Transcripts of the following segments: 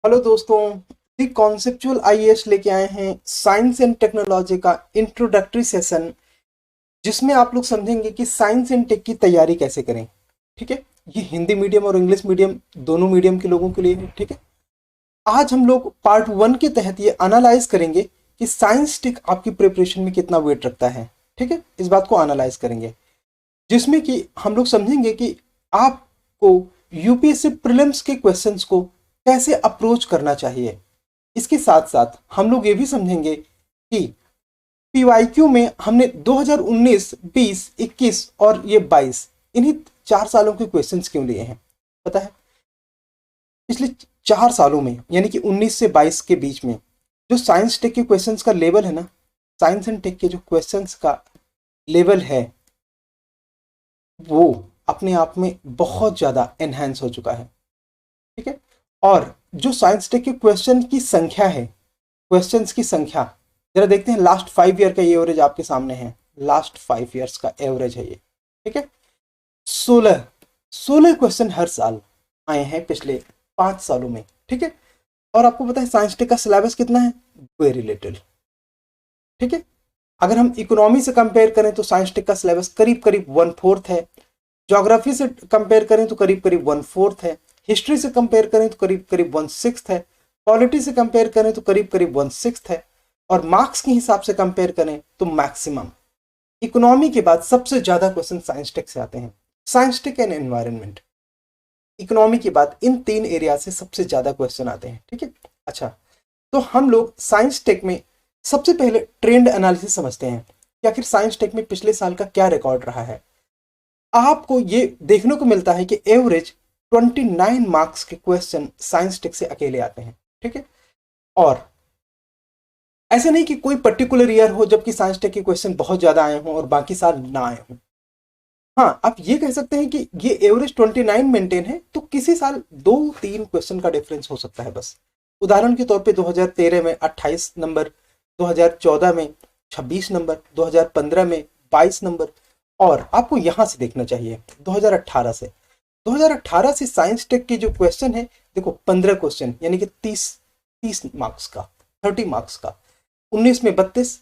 Hello दोस्तों। दी conceptual IAS लेके आए हैं साइंस एंड टेक्नोलॉजी का इंट्रोडक्टरी सेशन, जिसमें आप लोग समझेंगे कि साइंस एंड टेक की तैयारी कैसे करें। ठीक है, ये हिंदी मीडियम और इंग्लिश मीडियम दोनों मीडियम के लोगों के लिए है। ठीक है, आज हम लोग पार्ट 1 के तहत ये एनालाइज करेंगे कि साइंस टेक आपकी प्रिपरेशन में कितना वेट रखता है। ठीक है, इस बात को एनालाइज करेंगे, जिसमें कि हम लोग समझेंगे कि आपको यूपीएससी प्रीलिम्स के क्वेश्चंस को कैसे अप्रोच करना चाहिए। इसके साथ साथ हम लोग ये भी समझेंगे कि पीवाईक्यू में हमने 2019, 20, 21 और ये 22 इन्हीं 4 सालों के क्वेश्चंस क्यों लिए हैं। पता है, पिछले 4 सालों में यानी कि 19 से 22 के बीच में जो साइंस टेक के क्वेश्चंस का लेवल है ना, साइंस एंड टेक के जो क्वेश्चंस का लेवल है वो अपने आप में बहुत ज़्यादा एनहेंस हो चुका है। ठीक है, और जो साइंस टेक के क्वेश्चन की संख्या है, क्वेश्चंस की संख्या जरा देखते हैं। लास्ट 5 ईयर का ये एवरेज आपके सामने है, लास्ट 5 ईयर्स का एवरेज है ये। ठीक है, 16 क्वेश्चन हर साल आए हैं पिछले 5 सालों में। ठीक है, और आपको पता है साइंस टेक का सिलेबस कितना है? Very little. ठीक है, अगर हम इकोनॉमी से कंपेयर करें तो साइंस टेक का सिलेबस करीब करीब 1/4 है। ज्योग्राफी से कंपेयर करें तो करीब करीब 1/4 है। हिस्ट्री से कंपेयर करें तो करीब करीब 1/6 है। पॉलिटी से कंपेयर करें तो करीब करीब 1/6 है। और मार्क्स के हिसाब से कंपेयर करें तो मैक्सिमम इकोनॉमी के बाद सबसे ज्यादा क्वेश्चन साइंस टेक से आते हैं। Science tech and environment, economy के बाद इन 3 एरिया से सबसे ज्यादा क्वेश्चन आते हैं। ठीक है, अच्छा, तो हम लोग साइंस टेक में सबसे पहले ट्रेंड एनालिसिस समझते हैं कि आखिर साइंस टेक में पिछले साल का क्या रिकॉर्ड रहा है। आपको ये देखने को मिलता है कि एवरेज 29 मार्क्स के क्वेश्चन साइंस टेक से अकेले आते हैं। ठीक है, और ऐसे नहीं कि कोई पर्टिकुलर ईयर हो जबकि साइंस टेक के क्वेश्चन बहुत ज्यादा आए हों और बाकी साल ना आए हों। हाँ, आप ये कह सकते हैं कि ये एवरेज 29 मेंटेन है, तो किसी साल 2-3 क्वेश्चन का डिफरेंस हो सकता है बस। उदाहरण के तौर पे 2013 में 28 नंबर, 2014 में 26 नंबर, 2015 में 22 नंबर। और आपको यहां से देखना चाहिए 2018 से। 2018 से साइंस टेक के जो क्वेश्चन है, देखो 15 क्वेश्चन यानी कि 30 मार्क्स का, 30 मार्क्स का। 19 में 32,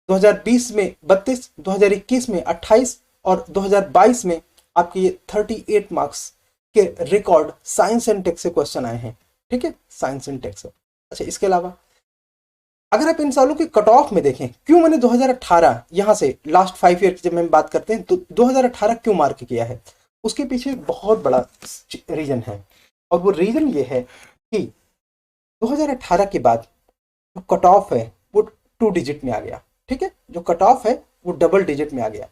2020 में 32, 2021 में 28 और 2022 में आपके ये 38 मार्क्स के रिकॉर्ड साइंस एंड टेक से क्वेश्चन आए हैं। ठीक है, साइंस एंड टेक से। अच्छा, इसके अलावा अगर आप इन सालों के कट ऑफ में देखें, क्यों मैंने 2018 यहां से लास्ट 5 ईयर की जब हम बात करते हैं तो 2018 क्यों मार्क किया है, उसके पीछे एक बहुत बड़ा रीजन है। और वो रीजन ये है कि 2018 के बाद जो कट ऑफ है वो 2 डिजिट में आ गया। ठीक है, जो कट ऑफ है वो डबल डिजिट में आ गया।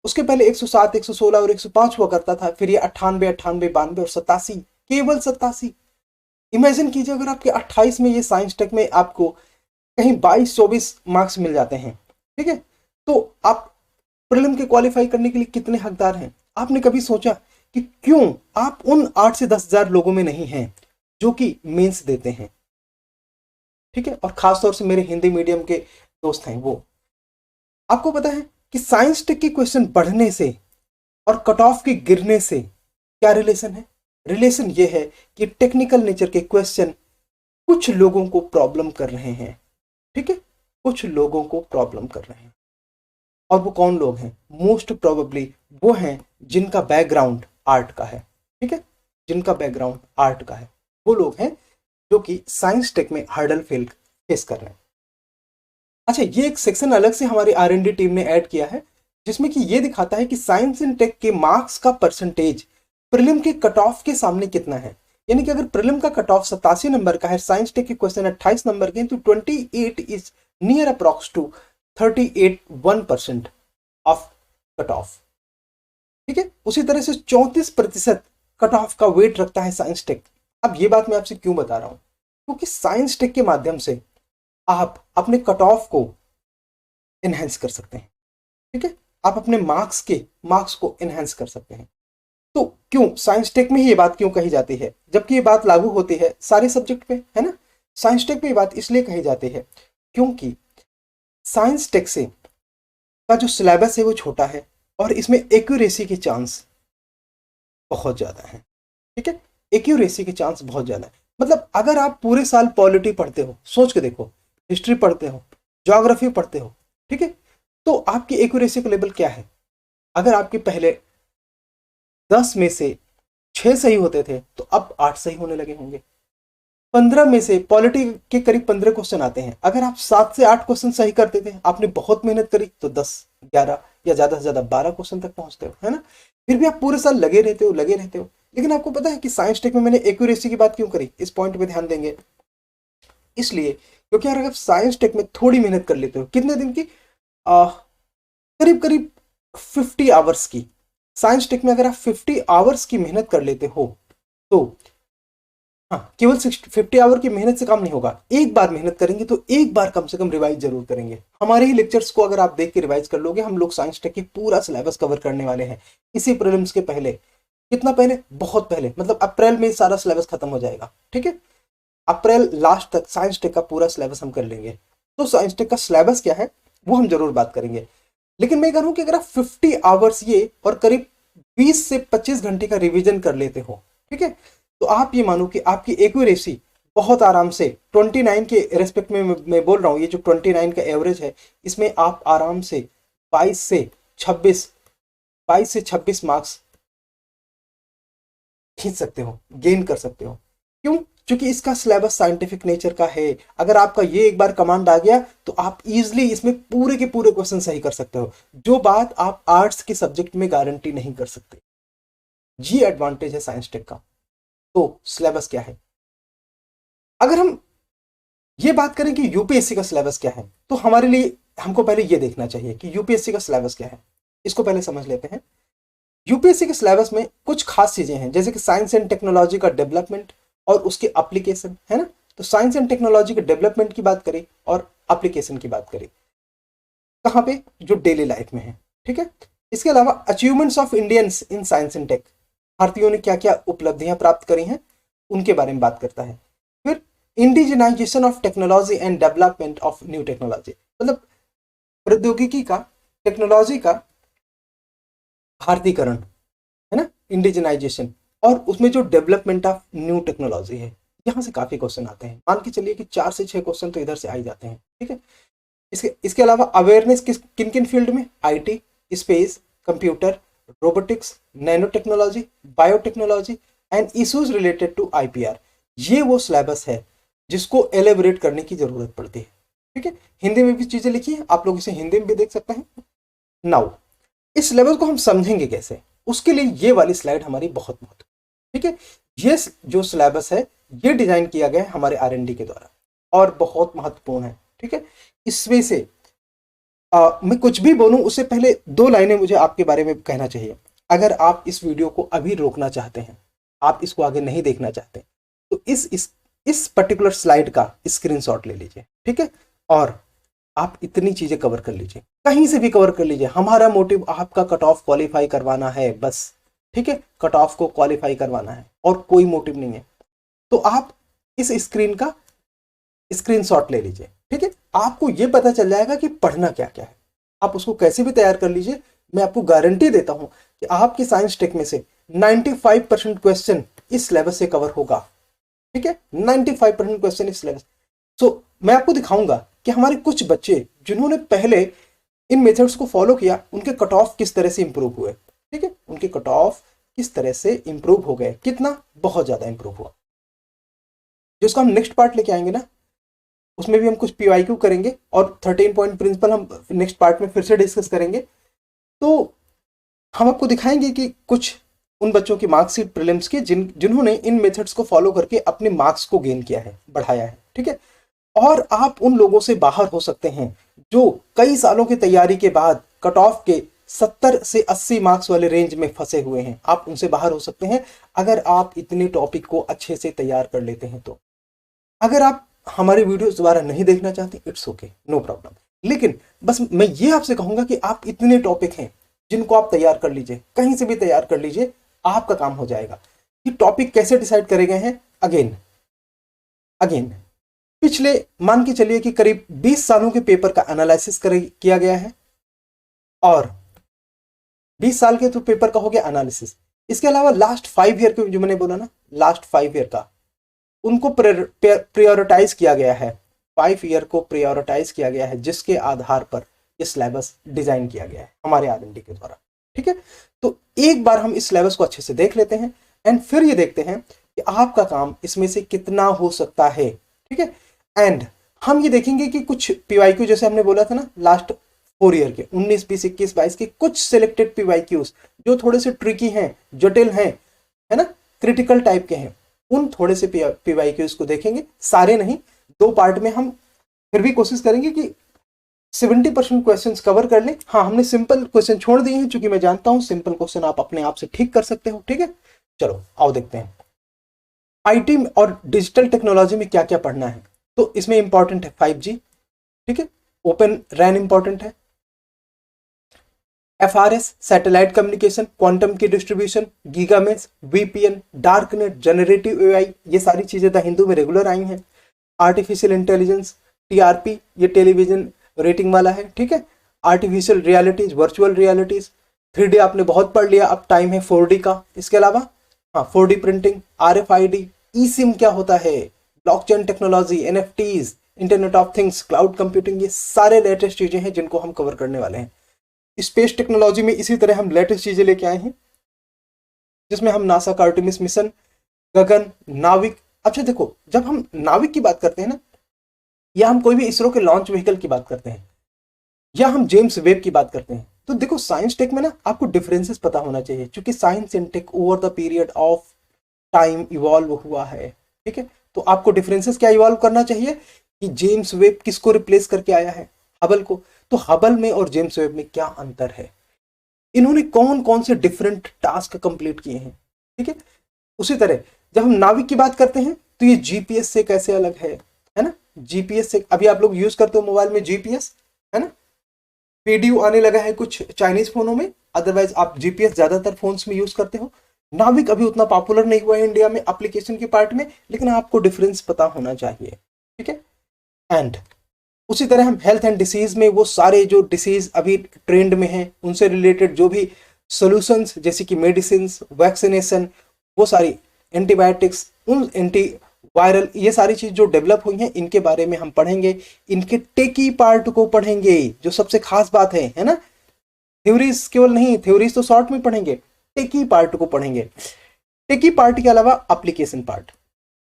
उसके पहले 107, 116 और 105 हुआ करता था, फिर ये 98, 98, 92 और 87, केवल 87। इमेजिन कीजिए अगर आपके 28 में ये साइंस टेक में आपको कहीं 22-24 मार्क्स मिल जाते हैं। ठीक है, तो आप प्रीलिम के क्वालिफाई करने के लिए कितने हकदार हैं। आपने कभी सोचा कि क्यों आप उन 8 से 10 हजार लोगों में नहीं हैं जो कि मेंस देते हैं। ठीक है, और खासतौर से मेरे हिंदी मीडियम के दोस्त हैं वो। आपको पता है कि साइंस टेक के क्वेश्चन बढ़ने से और कट ऑफ के गिरने से क्या रिलेशन है? रिलेशन ये है कि टेक्निकल नेचर के क्वेश्चन कुछ लोगों को प्रॉब्लम कर रहे हैं। ठीक है, कुछ लोगों को प्रॉब्लम कर रहे हैं। और वो कौन लोग हैं? मोस्ट प्रोबेबली वो हैं जिनका बैकग्राउंड आर्ट का है। ठीक है, जिनका बैकग्राउंड आर्ट का है वो लोग हैं जो कि साइंस टेक में हर्डल फेस कर रहे हैं। अच्छा, ये एक सेक्शन अलग से हमारी R&D टीम ने ऐड किया है, जिसमें कि ये दिखाता है कि साइंस एंड टेक के मार्क्स का परसेंटेज प्रीलिम के कट ऑफ के सामने कितना है। यानी कि अगर प्रीलिम का कट ऑफ 87 नंबर का है, साइंस टेक के क्वेश्चन 28 नंबर के, तो 28 is near approx to 38.1% of cut off. ठीक है, उसी तरह से 34% कट ऑफ का वेट रखता है साइंस टेक। अब ये बात मैं आपसे क्यों बता रहा हूं, क्योंकि साइंस टेक के माध्यम से आप अपने कट ऑफ को एनहेंस कर सकते हैं। ठीक है, आप अपने मार्क्स को एनहेंस कर सकते हैं। तो क्यों साइंस टेक में ही ये बात क्यों कही जाती है, जबकि ये बात लागू होती है सारे सब्जेक्ट पे, है ना? साइंस टेक में ये बात इसलिए कही जाती है क्योंकि साइंस टेक से का जो सिलेबस है वो छोटा है और इसमें एक्यूरेसी के चांस बहुत ज्यादा है। ठीक है, एक्यूरेसी के चांस बहुत ज्यादा है। मतलब अगर आप पूरे साल पॉलिटी पढ़ते हो, सोच के देखो, हिस्ट्री पढ़ते हो, ज्योग्राफी पढ़ते हो, ठीक है, तो आपकी एक्यूरेसी का लेवल क्या है? अगर आपके पहले 10 में से 6 सही होते थे तो अब 8 सही होने लगे होंगे। 15 में से पॉलिटी के करीब 15 क्वेश्चन आते हैं, अगर आप 7 से 8 क्वेश्चन सही करते थे, आपने बहुत मेहनत करी, तो 10, 11 या ज्यादा से ज्यादा 12 क्वेश्चन तक पहुंचते हो, है ना। फिर भी आप पूरे साल लगे रहते हो, लगे रहते हो। लेकिन आपको पता है कि साइंस टेक में मैंने एक्यूरेसी की बात क्यों करी? इस पॉइंट पे ध्यान देंगे। इसलिए क्योंकि यार अगर साइंस टेक में थोड़ी मेहनत कर लेते हो, कितने दिन की, करीब करीब 50 आवर्स की, साइंस टेक में अगर आप 50 आवर्स की मेहनत कर लेते हो तो, हाँ, केवल 50 आवर की मेहनत से काम नहीं होगा। एक बार मेहनत करेंगे तो एक बार कम से कम रिवाइज जरूर करेंगे। हमारे ही लेक्चर्स को अगर आप देख के रिवाइज कर लोगे, हम लोग साइंस टेक की पूरा सिलेबस कवर करने वाले हैं इसी प्रीलिम्स के पहले। कितना पहले? बहुत पहले, मतलब अप्रैल में सारा सिलेबस खत्म हो जाएगा, ठीक है। अप्रैल लास्ट तक साइंस टेक का पूरा सिलेबस हम कर लेंगे। तो साइंस टेक का सिलेबस क्या है वो हम जरूर बात करेंगे। लेकिन मैं कह रहा हूं कि अगर आप 50 आवर्स ये और करीब 20 से 25 घंटे का रिवीजन कर लेते हो, ठीक है, तो आप ये मानो कि आपकी एक्यूरेसी बहुत आराम से 29 के रेस्पेक्ट में मैं बोल रहा हूँ, ये जो 29 का एवरेज है, इसमें आप आराम से 22 से 26 22 से 26 मार्क्स खींच सकते हो, गेन कर सकते हो। क्यों? क्योंकि इसका सिलेबस साइंटिफिक नेचर का है। अगर आपका ये एक बार कमांड आ गया तो आप इजिली इसमें पूरे के पूरे क्वेश्चन सही कर सकते हो, जो बात आप आर्ट्स के सब्जेक्ट में गारंटी नहीं कर सकते। ये एडवांटेज है साइंस टेक का। तो सिलेबस क्या है? अगर हम ये बात करें कि यूपीएससी का सिलेबस क्या है, तो हमारे लिए हमको पहले ये देखना चाहिए कि यूपीएससी का सिलेबस क्या है। इसको पहले समझ लेते हैं। यूपीएससी के सिलेबस में कुछ खास चीजें हैं, जैसे कि साइंस एंड टेक्नोलॉजी का डेवलपमेंट और उसके एप्लीकेशन, है ना। तो साइंस एंड टेक्नोलॉजी के डेवलपमेंट की बात करें और एप्लीकेशन की बात करें, कहाँ पे? जो डेली लाइफ में है, ठीक है। इसके अलावा achievements of Indians in science and tech, भारतीयों ने क्या क्या उपलब्धियां प्राप्त करी हैं उनके बारे में बात करता है। फिर indigenisation of technology and development of new technology, मतलब प्रौद्योगिकी का, टेक्नोलॉजी का भारतीकरण, है ना, इंडिजिनाइजेशन, और उसमें जो डेवलपमेंट ऑफ न्यू टेक्नोलॉजी है। यहाँ से काफी क्वेश्चन आते हैं, मान के चलिए कि 4 से 6 क्वेश्चन तो इधर से आ ही जाते हैं, ठीक है। इसके अलावा अवेयरनेस किन किन फील्ड में? IT, space, computer, robotics, nano technology, biotechnology and issues related to IPR. ये वो सिलेबस है जिसको एलेबोरेट करने की जरूरत पड़ती है, ठीक है। हिंदी में भी चीजें लिखी है, आप लोग इसे हिंदी में भी देख सकते हैं। नाउ इस सिलेबस को हम समझेंगे कैसे, उसके लिए ये वाली स्लाइड हमारी बहुत महत्वपूर्ण, ठीक है। ये जो सिलेबस है ये डिजाइन किया गया है हमारे आरएनडी के द्वारा और बहुत महत्वपूर्ण है, ठीक है। इसमें से मैं कुछ भी बोलूं उससे पहले 2 लाइनें मुझे आपके बारे में कहना चाहिए। अगर आप इस वीडियो को अभी रोकना चाहते हैं, आप इसको आगे नहीं देखना चाहते, तो इस पर्टिकुलर स्लाइड का स्क्रीनशॉट ले लीजिए, ठीक है। और आप इतनी चीजें कवर कर लीजिए, कहीं से भी कवर कर लीजिए। हमारा मोटिव आपका कट ऑफ क्वालिफाई करवाना है बस, ठीक है। कट ऑफ को क्वालिफाई करवाना है और कोई मोटिव नहीं है। तो आप इस स्क्रीन का स्क्रीनशॉट ले लीजिए, ठीक है। आपको यह पता चल जाएगा कि पढ़ना क्या क्या है। आप उसको कैसे भी तैयार कर लीजिए, मैं आपको गारंटी देता हूं कि आपकी साइंस टेक में से 95% क्वेश्चन इस सिलेबस से कवर होगा, ठीक है। 95% क्वेश्चन इस सिलेबस। तो मैं आपको दिखाऊंगा कि हमारे कुछ बच्चे जिन्होंने पहले इन मेथड्स को फॉलो किया, उनके कट ऑफ किस तरह से इंप्रूव हुए, ठीक है। उनके कट ऑफ किस तरह से इंप्रूव हो गए, कितना? बहुत ज्यादा इंप्रूव हुआ। जिसको हम नेक्स्ट पार्ट लेके आएंगे ना, उसमें भी हम कुछ पीवाईक्यू करेंगे और 13 पॉइंट प्रिंसिपल हम नेक्स्ट पार्ट में फिर से डिस्कस करेंगे। तो हम आपको दिखाएंगे कि कुछ उन बच्चों की मार्कशीट प्रीलिम्स के जिन्होंने इन मेथड्स को फॉलो करके अपने मार्क्स को गेन किया है, बढ़ाया है, ठीक है। और आप उन लोगों से बाहर हो सकते हैं जो कई सालों की तैयारी के बाद कट ऑफ के 70 से 80 मार्क्स वाले रेंज में फंसे हुए हैं। आप उनसे बाहर हो सकते हैं अगर आप इतने टॉपिक को अच्छे से तैयार कर लेते हैं। तो अगर आप हमारे वीडियोस दोबारा नहीं देखना चाहते, इट्स ओके, नो प्रॉब्लम। लेकिन बस मैं ये आपसे कहूंगा कि आप इतने टॉपिक हैं जिनको आप तैयार कर लीजिए, कहीं से भी तैयार कर लीजिए, आपका काम हो जाएगा। ये टॉपिक कैसे डिसाइड करे गए हैं? अगेन पिछले मान के चलिए कि करीब 20 सालों के पेपर का एनालिसिस किया गया है, और 20 साल के तो पेपर का हो गया एनालिसिस। इसके अलावा लास्ट 5 ईयर के, जो मैंने बोला ना, लास्ट 5 ईयर का उनको प्रायोरिटाइज किया गया है, 5 ईयर को प्रायोरिटाइज किया गया है, जिसके आधार पर ये सिलेबस डिजाइन किया गया है हमारे R&D के द्वारा। ठीक है, तो एक बार हम इस सिलेबस को अच्छे से देख लेते हैं एंड फिर ये देखते हैं कि आपका काम इसमें से कितना हो सकता है। ठीक है, एंड हम ये देखेंगे कि कुछ PYQ, जैसे हमने बोला था ना लास्ट 4 ईयर के 19, 20, 21, 22 के कुछ सिलेक्टेड PYQs जो थोड़े से ट्रिकी हैं, जटिल हैं, है ना, क्रिटिकल टाइप के हैं, उन थोड़े से PYQs को देखेंगे, सारे नहीं, 2 पार्ट में हम फिर भी कोशिश करेंगे कि 70% क्वेश्चन कवर कर लें। हाँ, हमने सिंपल क्वेश्चन छोड़ दिए हैं, क्योंकि मैं जानता हूं सिंपल क्वेश्चन आप अपने आप से ठीक कर सकते हो। ठीक है, चलो आओ देखते हैं IT और डिजिटल टेक्नोलॉजी में क्या क्या पढ़ना है। तो इसमें इंपॉर्टेंट है 5G, ठीक है, ओपन रैन इंपॉर्टेंट है, FRS satellite communication, quantum key distribution, gigamesh, VPN, dark net, generative AI, ये सारी चीजें द हिंदू में रेगुलर आई हैं। आर्टिफिशियल इंटेलिजेंस, TRP, ये टेलीविजन रेटिंग वाला है। ठीक है, artificial realities, virtual realities, 3D आपने बहुत पढ़ लिया, अब टाइम है 4D का। इसके अलावा हाँ, 4D प्रिंटिंग, RFID, eSIM क्या होता है, blockchain technology, NFTs, internet of things, cloud computing, ये सारे लेटेस्ट चीजें हैं जिनको हम कवर करने वाले हैं। स्पेस टेक्नोलॉजी में इसी तरह हम लेटेस्ट चीजें लेके आए हैं, जिसमें हम नासा का आर्टेमिस मिशन, गगन, नाविक। अच्छा देखो, जब हम नाविक की बात करते हैं ना, या हम कोई भी इसरो के लॉन्च व्हीकल की बात करते हैं, या हम जेम्स वेब की बात करते हैं, तो देखो साइंस टेक में ना आपको डिफरेंसेस पता होना चाहिए, क्योंकि science and tech over the period of time evolve हुआ है। ठीक है, तो आपको डिफरेंसेस क्या इवॉल्व करना चाहिए कि जेम्स वेब किसको रिप्लेस करके आया है, हबल को, तो हबल में और जेम्स वेब में क्या अंतर है, इन्होंने कौन कौन से डिफरेंट टास्क कंप्लीट किए हैं। ठीक है, उसी तरह जब हम नाविक की बात करते हैं तो ये GPS से कैसे अलग है ना, GPS से अभी आप लोग यूज करते हो मोबाइल में GPS, है ना, PDU आने लगा है कुछ चाइनीज फोनों में, अदरवाइज आप GPS ज्यादातर फोन्स में यूज करते हो। नाविक अभी उतना पॉपुलर नहीं हुआ है इंडिया में एप्लीकेशन के पार्ट में, लेकिन आपको डिफरेंस पता होना चाहिए। ठीक है, एंड उसी तरह हम हेल्थ एंड डिसीज में वो सारे जो डिसीज अभी ट्रेंड में हैं उनसे रिलेटेड जो भी सॉल्यूशंस, जैसे कि मेडिसिन, वैक्सीनेशन, वो सारी एंटीबायोटिक्स, उन एंटी वायरल, ये सारी चीज जो डेवलप हुई हैं इनके बारे में हम पढ़ेंगे, इनके टेकी पार्ट को पढ़ेंगे, जो सबसे खास बात है ना। थ्योरीज केवल नहीं, थ्योरीज तो शॉर्ट में पढ़ेंगे, टेकी पार्ट को पढ़ेंगे। टेकी पार्ट के अलावा एप्लीकेशन पार्ट,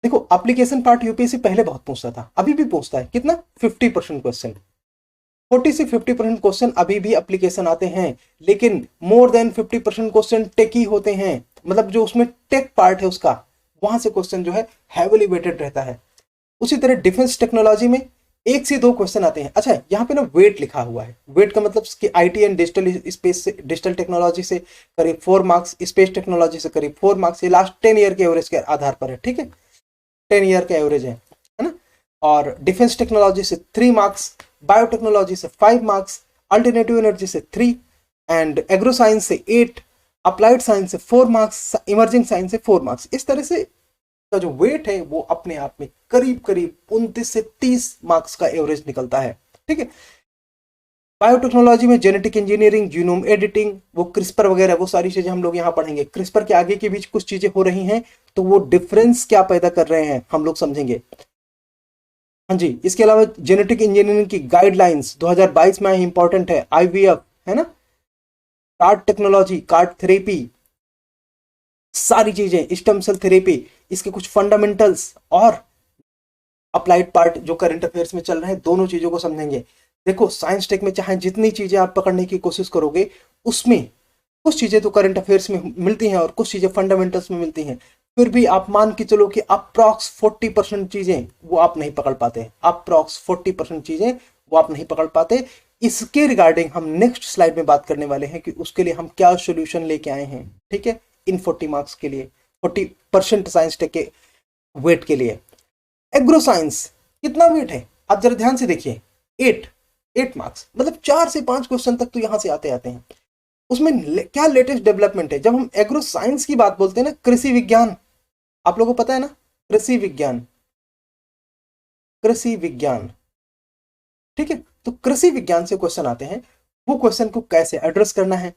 देखो एप्लीकेशन पार्ट यूपीएससी पहले बहुत पूछता था, अभी भी पूछता है, कितना 50% क्वेश्चन, 40 से 50% क्वेश्चन अभी भी एप्लीकेशन आते हैं, लेकिन मोर देन 50% क्वेश्चन टेक ही होते हैं, मतलब जो उसमें टेक पार्ट है उसका, वहां से क्वेश्चन जो है हैवीली वेटेड रहता है। उसी तरह डिफेंस टेक्नोलॉजी में 1 से 2 क्वेश्चन आते हैं। अच्छा, यहाँ पे ना वेट लिखा हुआ है, वेट का मतलब कि IT एंड डिजिटल स्पेस से, डिजिटल टेक्नोलॉजी से करीब 4 मार्क्स, स्पेस टेक्नोलॉजी से करीब 4 मार्क्स, ये लास्ट 10 ईयर के एवरेज के आधार पर है। ठीक है, 10 ईयर का एवरेज है ना। और डिफेंस टेक्नोलॉजी से 3 मार्क्स, बायोटेक्नोलॉजी से 5 मार्क्स, अल्टरनेटिव एनर्जी से 3, एंड एग्रो साइंस से 8, अप्लाइड साइंस से 4 मार्क्स, इमर्जिंग साइंस से 4 मार्क्स। इस तरह से का जो वेट है वो अपने आप में करीब करीब 29 से 30 मार्क्स का एवरेज निकलता है। ठीक है, बायोटेक्नोलॉजी में जेनेटिक इंजीनियरिंग, जीनोम एडिटिंग, वो क्रिस्पर वगैरह, वो सारी चीजें हम लोग यहाँ पढ़ेंगे। क्रिस्पर के आगे के बीच कुछ चीजें हो रही हैं, तो वो डिफरेंस क्या पैदा कर रहे हैं हम लोग समझेंगे। हाँ जी, इसके अलावा जेनेटिक इंजीनियरिंग की गाइडलाइंस 2022 में इंपॉर्टेंट है, IVF, है ना, कार्ड टेक्नोलॉजी, कार्ड थेरेपी, सारी चीजें, स्टेम सेल थेरेपी, इसके कुछ फंडामेंटल्स और अप्लाइड पार्ट जो करंट अफेयर्स में चल रहे हैं, दोनों चीजों को समझेंगे। देखो साइंस टेक में चाहे जितनी चीजें आप पकड़ने की कोशिश करोगे, उसमें कुछ चीजें तो करंट अफेयर्स में मिलती हैं और कुछ चीजें फंडामेंटल्स में मिलती हैं, फिर भी आप मान के चलो कि अप्रॉक्स 40% चीजें वो आप नहीं पकड़ पाते, अप्रॉक्स 40% चीजें वो आप नहीं पकड़ पाते। इसके रिगार्डिंग हम नेक्स्ट स्लाइड में बात करने वाले हैं कि उसके लिए हम क्या सोल्यूशन लेके आए हैं। ठीक है, इन 40 मार्क्स के लिए, 40% साइंस टेक के वेट के लिए। एग्रो साइंस कितना वेट है आप जरा ध्यान से देखिए, 8 मार्क्स, मतलब 4 से 5 क्वेश्चन तक तो यहां से आते आते हैं। उसमें क्या लेटेस्ट डेवलपमेंट है, जब हम एग्रो साइंस की बात बोलते हैं ना, कृषि विज्ञान, आप लोगों को पता है ना, कृषि विज्ञान, कृषि विज्ञान। ठीक है, तो कृषि विज्ञान से क्वेश्चन आते हैं, वो क्वेश्चन को कैसे एड्रेस करना है,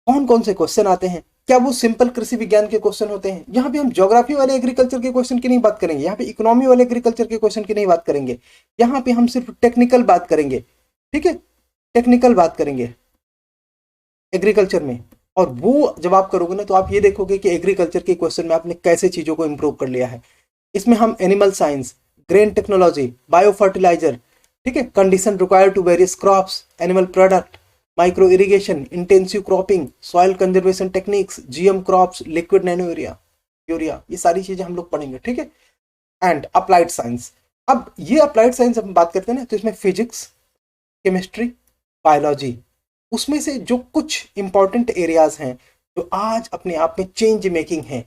कौन कौन से क्वेश्चन आते हैं, क्या वो सिंपल कृषि विज्ञान के क्वेश्चन होते हैं? यहाँ पे हम ज्योग्राफी वाले एग्रीकल्चर के क्वेश्चन की नहीं बात करेंगे, यहाँ पे इकोनॉमी वाले एग्रीकल्चर के क्वेश्चन की नहीं बात करेंगे, यहाँ पे हम सिर्फ टेक्निकल बात करेंगे, ठीक है, टेक्निकल बात करेंगे एग्रीकल्चर में। और वो जब आप करोगे ना तो आप ये देखोगे कि एग्रीकल्चर के क्वेश्चन में आपने कैसे चीजों को इंप्रूव कर लिया है। इसमें हम animal science, grain technology, bio fertiliser, ठीक है, condition required to various crops, animal product, micro irrigation, intensive cropping, soil conservation techniques, GM crops, liquid nano urea, ये सारी चीजें हम लोग पढ़ेंगे, ठीक है। एंड अप्लाइड साइंस, अब ये अप्लाइड साइंस हम बात करते हैं ना तो इसमें फिजिक्स, केमिस्ट्री, बायोलॉजी, उसमें से जो कुछ इंपॉर्टेंट एरियाज हैं जो आज अपने आप में चेंज मेकिंग है,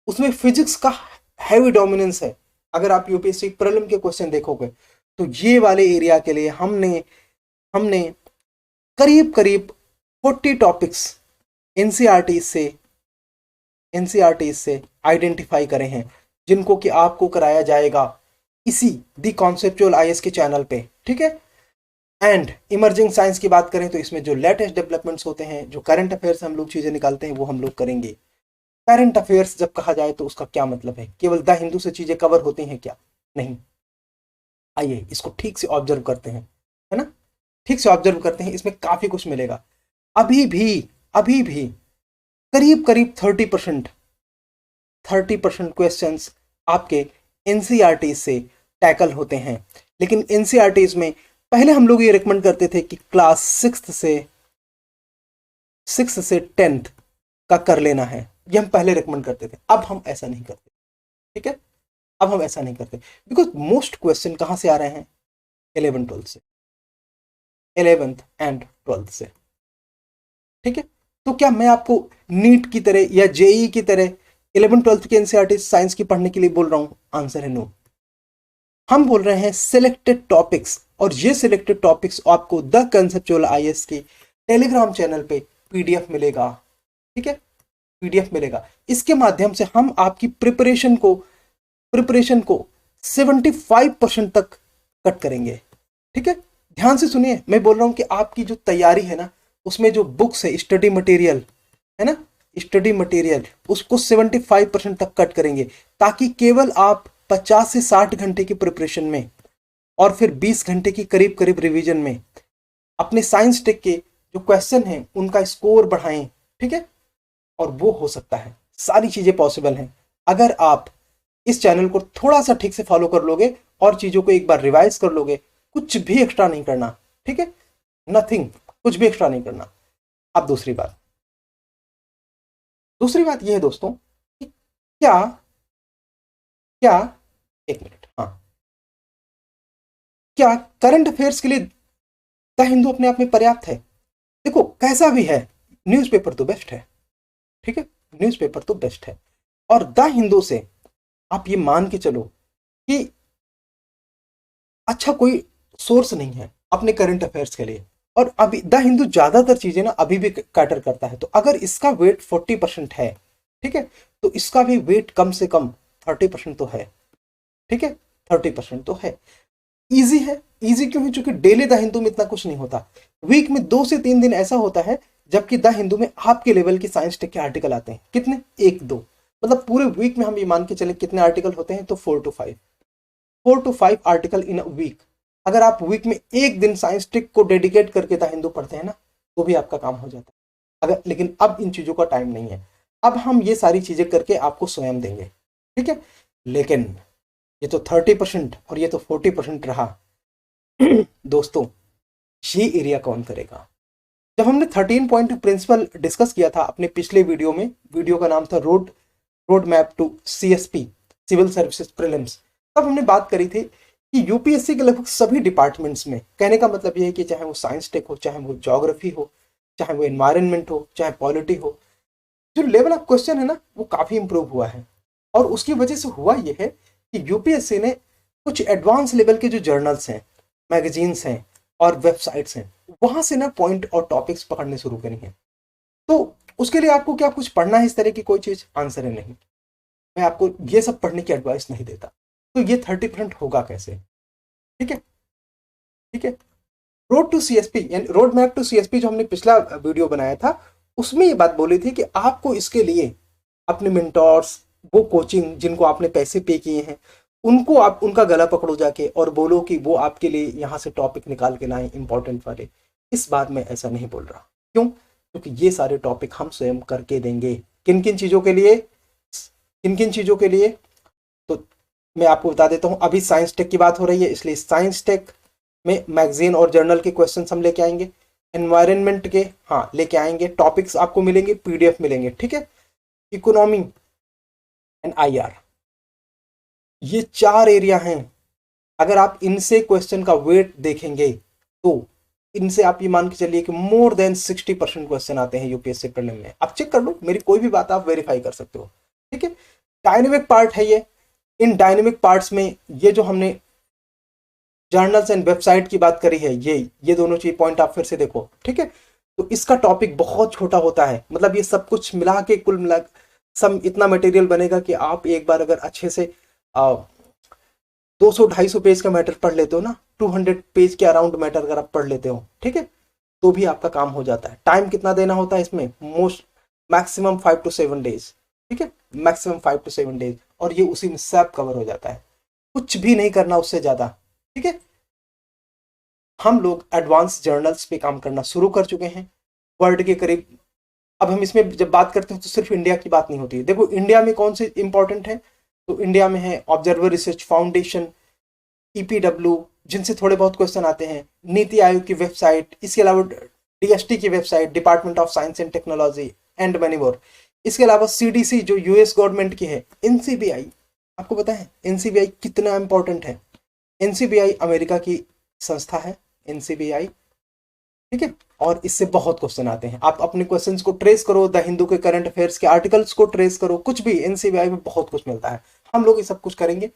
उसमें फिजिक्स का हैवी डोमिनेंस है। अगर आप यूपीएससी प्रीलिम के क्वेश्चन देखोगे तो ये वाले एरिया के लिए हमने करीब करीब 40 टॉपिक्स एनसीईआरटी से आइडेंटिफाई करे हैं, जिनको कि आपको कराया जाएगा इसी दी कॉन्सेप्चुअल आईएएस के चैनल पे, ठीक है। एंड इमर्जिंग साइंस की बात करें तो इसमें जो लेटेस्ट डेवलपमेंट्स होते हैं, जो करंट अफेयर्स हम लोग चीजें निकालते हैं, वो हम लोग करेंगे। करंट अफेयर्स जब कहा जाए तो उसका क्या मतलब है? केवल द हिंदू से चीजें कवर होती हैं क्या? नहीं। आइए इसको ठीक से ऑब्जर्व करते हैं, है ना, ठीक से ऑब्जर्व करते हैं, इसमें काफी कुछ मिलेगा। अभी भी करीब करीब 30% क्वेश्चंस आपके एनसीईआरटी से टैकल होते हैं। लेकिन एनसीईआरटी में पहले हम लोग ये रिकमेंड करते थे कि क्लास 6 से 10th का कर लेना है, ये हम पहले रिकमेंड करते थे। अब हम ऐसा नहीं करते, ठीक है, अब हम ऐसा नहीं करते, बिकॉज मोस्ट क्वेश्चन कहां से आ रहे हैं? 11th एंड 12th से, ठीक है। तो क्या मैं आपको नीट की तरह या जेई की तरह 11th-12th के एनसीईआरटी साइंस की पढ़ने के लिए बोल रहा हूं? आंसर है नो। हम बोल रहे हैं सिलेक्टेड टॉपिक्स, और ये सिलेक्टेड टॉपिक्स आपको द कंसेप्चुअल आईएएस के टेलीग्राम चैनल पे पीडीएफ मिलेगा, ठीक है, पीडीएफ मिलेगा। इसके माध्यम से हम आपकी प्रिपरेशन को 75% तक कट करेंगे, ठीक है। ध्यान से सुनिए, मैं बोल रहा हूं कि आपकी जो तैयारी है ना, उसमें जो बुक्स है, स्टडी मटेरियल है ना, स्टडी मटेरियल, उसको 75% तक कट करेंगे, ताकि केवल आप 50 से 60 घंटे की प्रिपरेशन में और फिर 20 घंटे की करीब करीब रिवीजन में अपने साइंस टेक के जो क्वेश्चन हैं उनका स्कोर बढ़ाएं, ठीक है। और वो हो सकता है, सारी चीजें पॉसिबल हैं अगर आप इस चैनल को थोड़ा सा ठीक से फॉलो कर लोगे और चीजों को एक बार रिवाइज कर लोगे। कुछ भी एक्स्ट्रा नहीं करना, ठीक है, नथिंग, कुछ भी एक्स्ट्रा नहीं करना। अब दूसरी बात यह है दोस्तों कि क्या एक मिनट, हाँ, क्या करंट अफेयर्स के लिए द हिंदू अपने आप में पर्याप्त है? देखो कैसा भी है, न्यूज़पेपर तो बेस्ट है, ठीक है, न्यूज़पेपर तो बेस्ट है। और द हिंदू से आप ये मान के चलो कि अच्छा कोई सोर्स नहीं है अपने करंट अफेयर्स के लिए। और अभी द हिंदू ज्यादातर चीजें ना अभी भी कैटर करता है, तो अगर इसका वेट 40% है, ठीक है, तो इसका भी वेट कम से कम 30% तो है, ठीक है, 30% तो है। इजी है, इजी क्यों है? क्योंकि डेली द हिंदू में इतना कुछ नहीं होता, वीक में 2 से 3 दिन ऐसा होता है जबकि द हिंदू में आपके लेवल के साइंस टेक के आर्टिकल आते हैं। कितने? 1-2, मतलब पूरे वीक में हम ये मान के चले कितने आर्टिकल होते हैं, तो 4 to 5 article in a week. अगर आप वीक में एक दिन साइंस टेक को डेडिकेट करके द हिंदू पढ़ते हैं ना, तो भी आपका काम हो जाता है। अगर लेकिन अब इन चीजों का टाइम नहीं है, अब हम ये सारी चीजें करके आपको स्वयं देंगे, ठीक है। लेकिन ये तो 30% और ये तो 40% रहा। दोस्तों ये एरिया कौन करेगा? जब हमने 13 पॉइंट प्रिंसिपल डिस्कस किया था अपने पिछले वीडियो में, वीडियो का नाम था road map to CSP, civil services prelims, तब हमने बात करी थी कि यूपीएससी के लगभग सभी डिपार्टमेंट्स में, कहने का मतलब यह है कि चाहे वो साइंस टेक हो, चाहे वो ज्योग्राफी हो, चाहे वो एनवायरनमेंट हो, चाहे पॉलिटी हो, जो लेवल ऑफ क्वेश्चन है ना वो काफी इंप्रूव हुआ है। और उसकी वजह से हुआ यह है कि यूपीएससी ने कुछ एडवांस लेवल के जो जर्नल्स हैं, मैगजीन्स हैं और वेबसाइट्स हैं, वहां से ना पॉइंट और टॉपिक्स पकड़ने शुरू करी हैं। तो उसके लिए आपको क्या कुछ पढ़ना है इस तरह की कोई चीज? आंसर है नहीं। मैं आपको ये सब पढ़ने की एडवाइस नहीं देता। तो ये 30% होगा कैसे? ठीक है, ठीक है। रोड टू सीएसपी यानी रोड मैप टू सीएसपी जो हमने पिछला वीडियो बनाया था, उसमें ये बात बोली थी कि आपको इसके लिए अपने मेंटोर्स, वो कोचिंग जिनको आपने पैसे पे किए हैं, उनको आप उनका गला पकड़ो जाके और बोलो कि वो आपके लिए यहाँ से टॉपिक निकाल के लाएं इंपॉर्टेंट वाले। इस बार मैं ऐसा नहीं बोल रहा। क्यों? क्योंकि ये सारे टॉपिक हम स्वयं करके देंगे। किन किन चीज़ों के लिए? किन किन चीज़ों के लिए? तो मैं आपको बता देता हूँ। अभी साइंस टेक की बात हो रही है, इसलिए साइंस टेक में मैगजीन और जर्नल के क्वेश्चन हम लेके आएंगे। एनवायरनमेंट के हाँ लेके आएंगे, टॉपिक्स आपको मिलेंगे, पीडीएफ मिलेंगे, ठीक है। इकोनॉमी एंड आईआर, ये 4 एरिया हैं। अगर आप इनसे क्वेश्चन का वेट देखेंगे तो इनसे आप ये मान के चलिए कि मोर देन 60% क्वेश्चन आते हैं यूपीएससी प्रीलिम में। आप चेक कर लो, मेरी कोई भी बात आप वेरीफाई कर सकते हो, ठीक है। डायनेमिक पार्ट है ये। इन डायनेमिक पार्ट्स में ये जो हमने जर्नल्स एंड वेबसाइट की बात करी है, ये दोनों चीज पॉइंट आप फिर से देखो, ठीक है। तो इसका टॉपिक बहुत छोटा होता है, मतलब ये सब कुछ मिला के कुल मिला सम इतना मटेरियल बनेगा कि आप एक बार अगर अच्छे से 200-250 पेज का मैटर पढ़ लेते हो ना, 200 पेज के अराउंड मैटर अगर आप पढ़ लेते हो, ठीक है, तो भी आपका काम हो जाता है। टाइम कितना देना होता है इसमें? मैक्सिमम 5 to 7 डेज, ठीक है, मैक्सिमम 5 to 7 डेज, और ये उसी में सब कवर हो जाता है। कुछ भी नहीं करना उससे ज्यादा, ठीक है। हम लोग एडवांस जर्नल्स पे काम करना शुरू कर चुके हैं, वर्ल्ड के करीब। अब हम इसमें जब बात करते हैं तो सिर्फ इंडिया की बात नहीं होती है। देखो इंडिया में कौन से इंपॉर्टेंट है, तो इंडिया में है ऑब्जर्वर रिसर्च फाउंडेशन, ईपीडब्ल्यू, जिनसे थोड़े बहुत क्वेश्चन आते हैं, नीति आयोग की वेबसाइट, इसके अलावा डीएसटी की website, department of science and technology and many more. इसके अलावा सीडीसी जो यूएस गवर्नमेंट की है, एनसीबीआई, आपको पता है एनसीबीआई कितना इंपॉर्टेंट है? एनसीबीआई अमेरिका की संस्था है, एनसीबीआई, ठीक है, और इससे बहुत क्वेश्चन आते हैं। आप अपने क्वेश्चंस को ट्रेस करो, द हिंदू के करंट अफेयर्स के आर्टिकल्स को ट्रेस करो, कुछ भी एनसीबीआई में बहुत कुछ मिलता है। हम लोग ये सब कुछ करेंगे,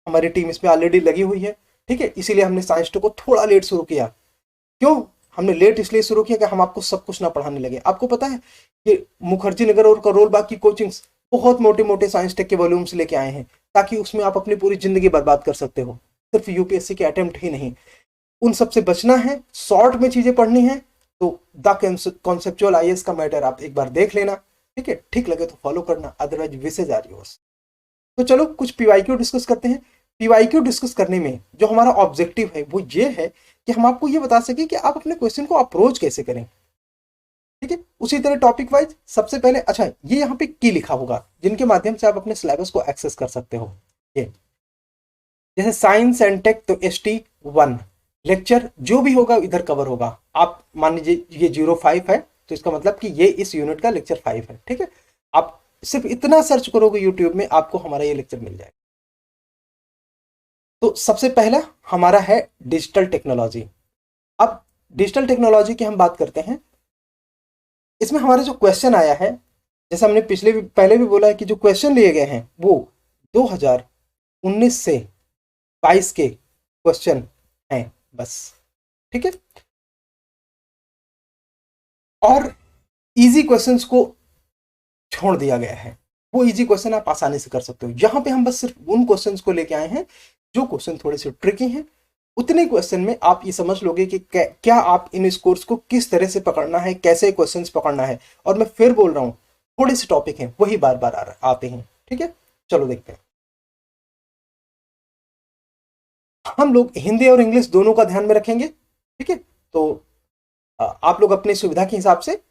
हमारी टीम इसमें ऑलरेडी लगी हुई है, ठीक है। इसीलिए हमने साइंस टेक को थोड़ा लेट शुरू किया। क्यों हमने लेट इसलिए शुरू किया कि हम आपको सब कुछ ना पढ़ाने लगे। आपको पता है कि मुखर्जी नगर और करोलबाग की कोचिंग्स बहुत मोटे मोटे साइंस टेक के वॉल्यूम्स लेके आए हैं, ताकि उसमें आप अपनी पूरी जिंदगी बर्बाद कर सकते हो। सिर्फ यूपीएससी के अटेम्प्ट ही नहीं, उन सबसे बचना है, शॉर्ट में चीजें पढ़नी है, तो द कॉन्सेप्चुअल आईएएस का मैटर आप एक बार देख लेना, ठीक है। ठीक लगे तो फॉलो करना, अदरवाइज विसेज आर योर्स। तो चलो कुछ पीवाईक्यू डिस्कस करते हैं। पीवाईक्यू डिस्कस करने में जो हमारा ऑब्जेक्टिव है वो ये है कि हम आपको ये बता सके कि आप अपने क्वेश्चन को अप्रोच कैसे करें, ठीक है। उसी तरह टॉपिक वाइज सबसे पहले, अच्छा ये यहाँ पे की लिखा होगा जिनके माध्यम से आप अपने सिलेबस को एक्सेस कर सकते हो। ये जैसे साइंस एंड टेक, तो ST1 लेक्चर जो भी होगा इधर कवर होगा। आप मान लीजिए ये 05 है, तो इसका मतलब कि ये इस यूनिट का लेक्चर 5 है, ठीक है। आप सिर्फ इतना सर्च करोगे यूट्यूब में, आपको हमारा ये लेक्चर मिल जाएगा। तो सबसे पहला हमारा है डिजिटल टेक्नोलॉजी। अब डिजिटल टेक्नोलॉजी की हम बात करते हैं। इसमें हमारे जो क्वेश्चन आया है, जैसे हमने पहले भी बोला है कि जो क्वेश्चन लिए गए हैं वो 2019 से 22 के क्वेश्चन हैं बस, ठीक है। और इजी क्वेश्चंस को छोड़ दिया गया है, वो इजी क्वेश्चन आप आसानी से कर सकते हो। यहां पे हम बस सिर्फ उन क्वेश्चंस को लेके आए हैं जो क्वेश्चन थोड़े से ट्रिकी हैं। उतने क्वेश्चन में आप ये समझ लोगे कि क्या आप इन स्कोर्स को किस तरह से पकड़ना है, कैसे क्वेश्चंस पकड़ना है। और मैं फिर बोल रहा हूं, थोड़े से टॉपिक हैं वही बार बार आते हैं, ठीक है। चलो देखते हैं। हम लोग हिंदी और इंग्लिश दोनों का ध्यान में रखेंगे, ठीक है। तो आप लोग अपनी सुविधा के हिसाब से,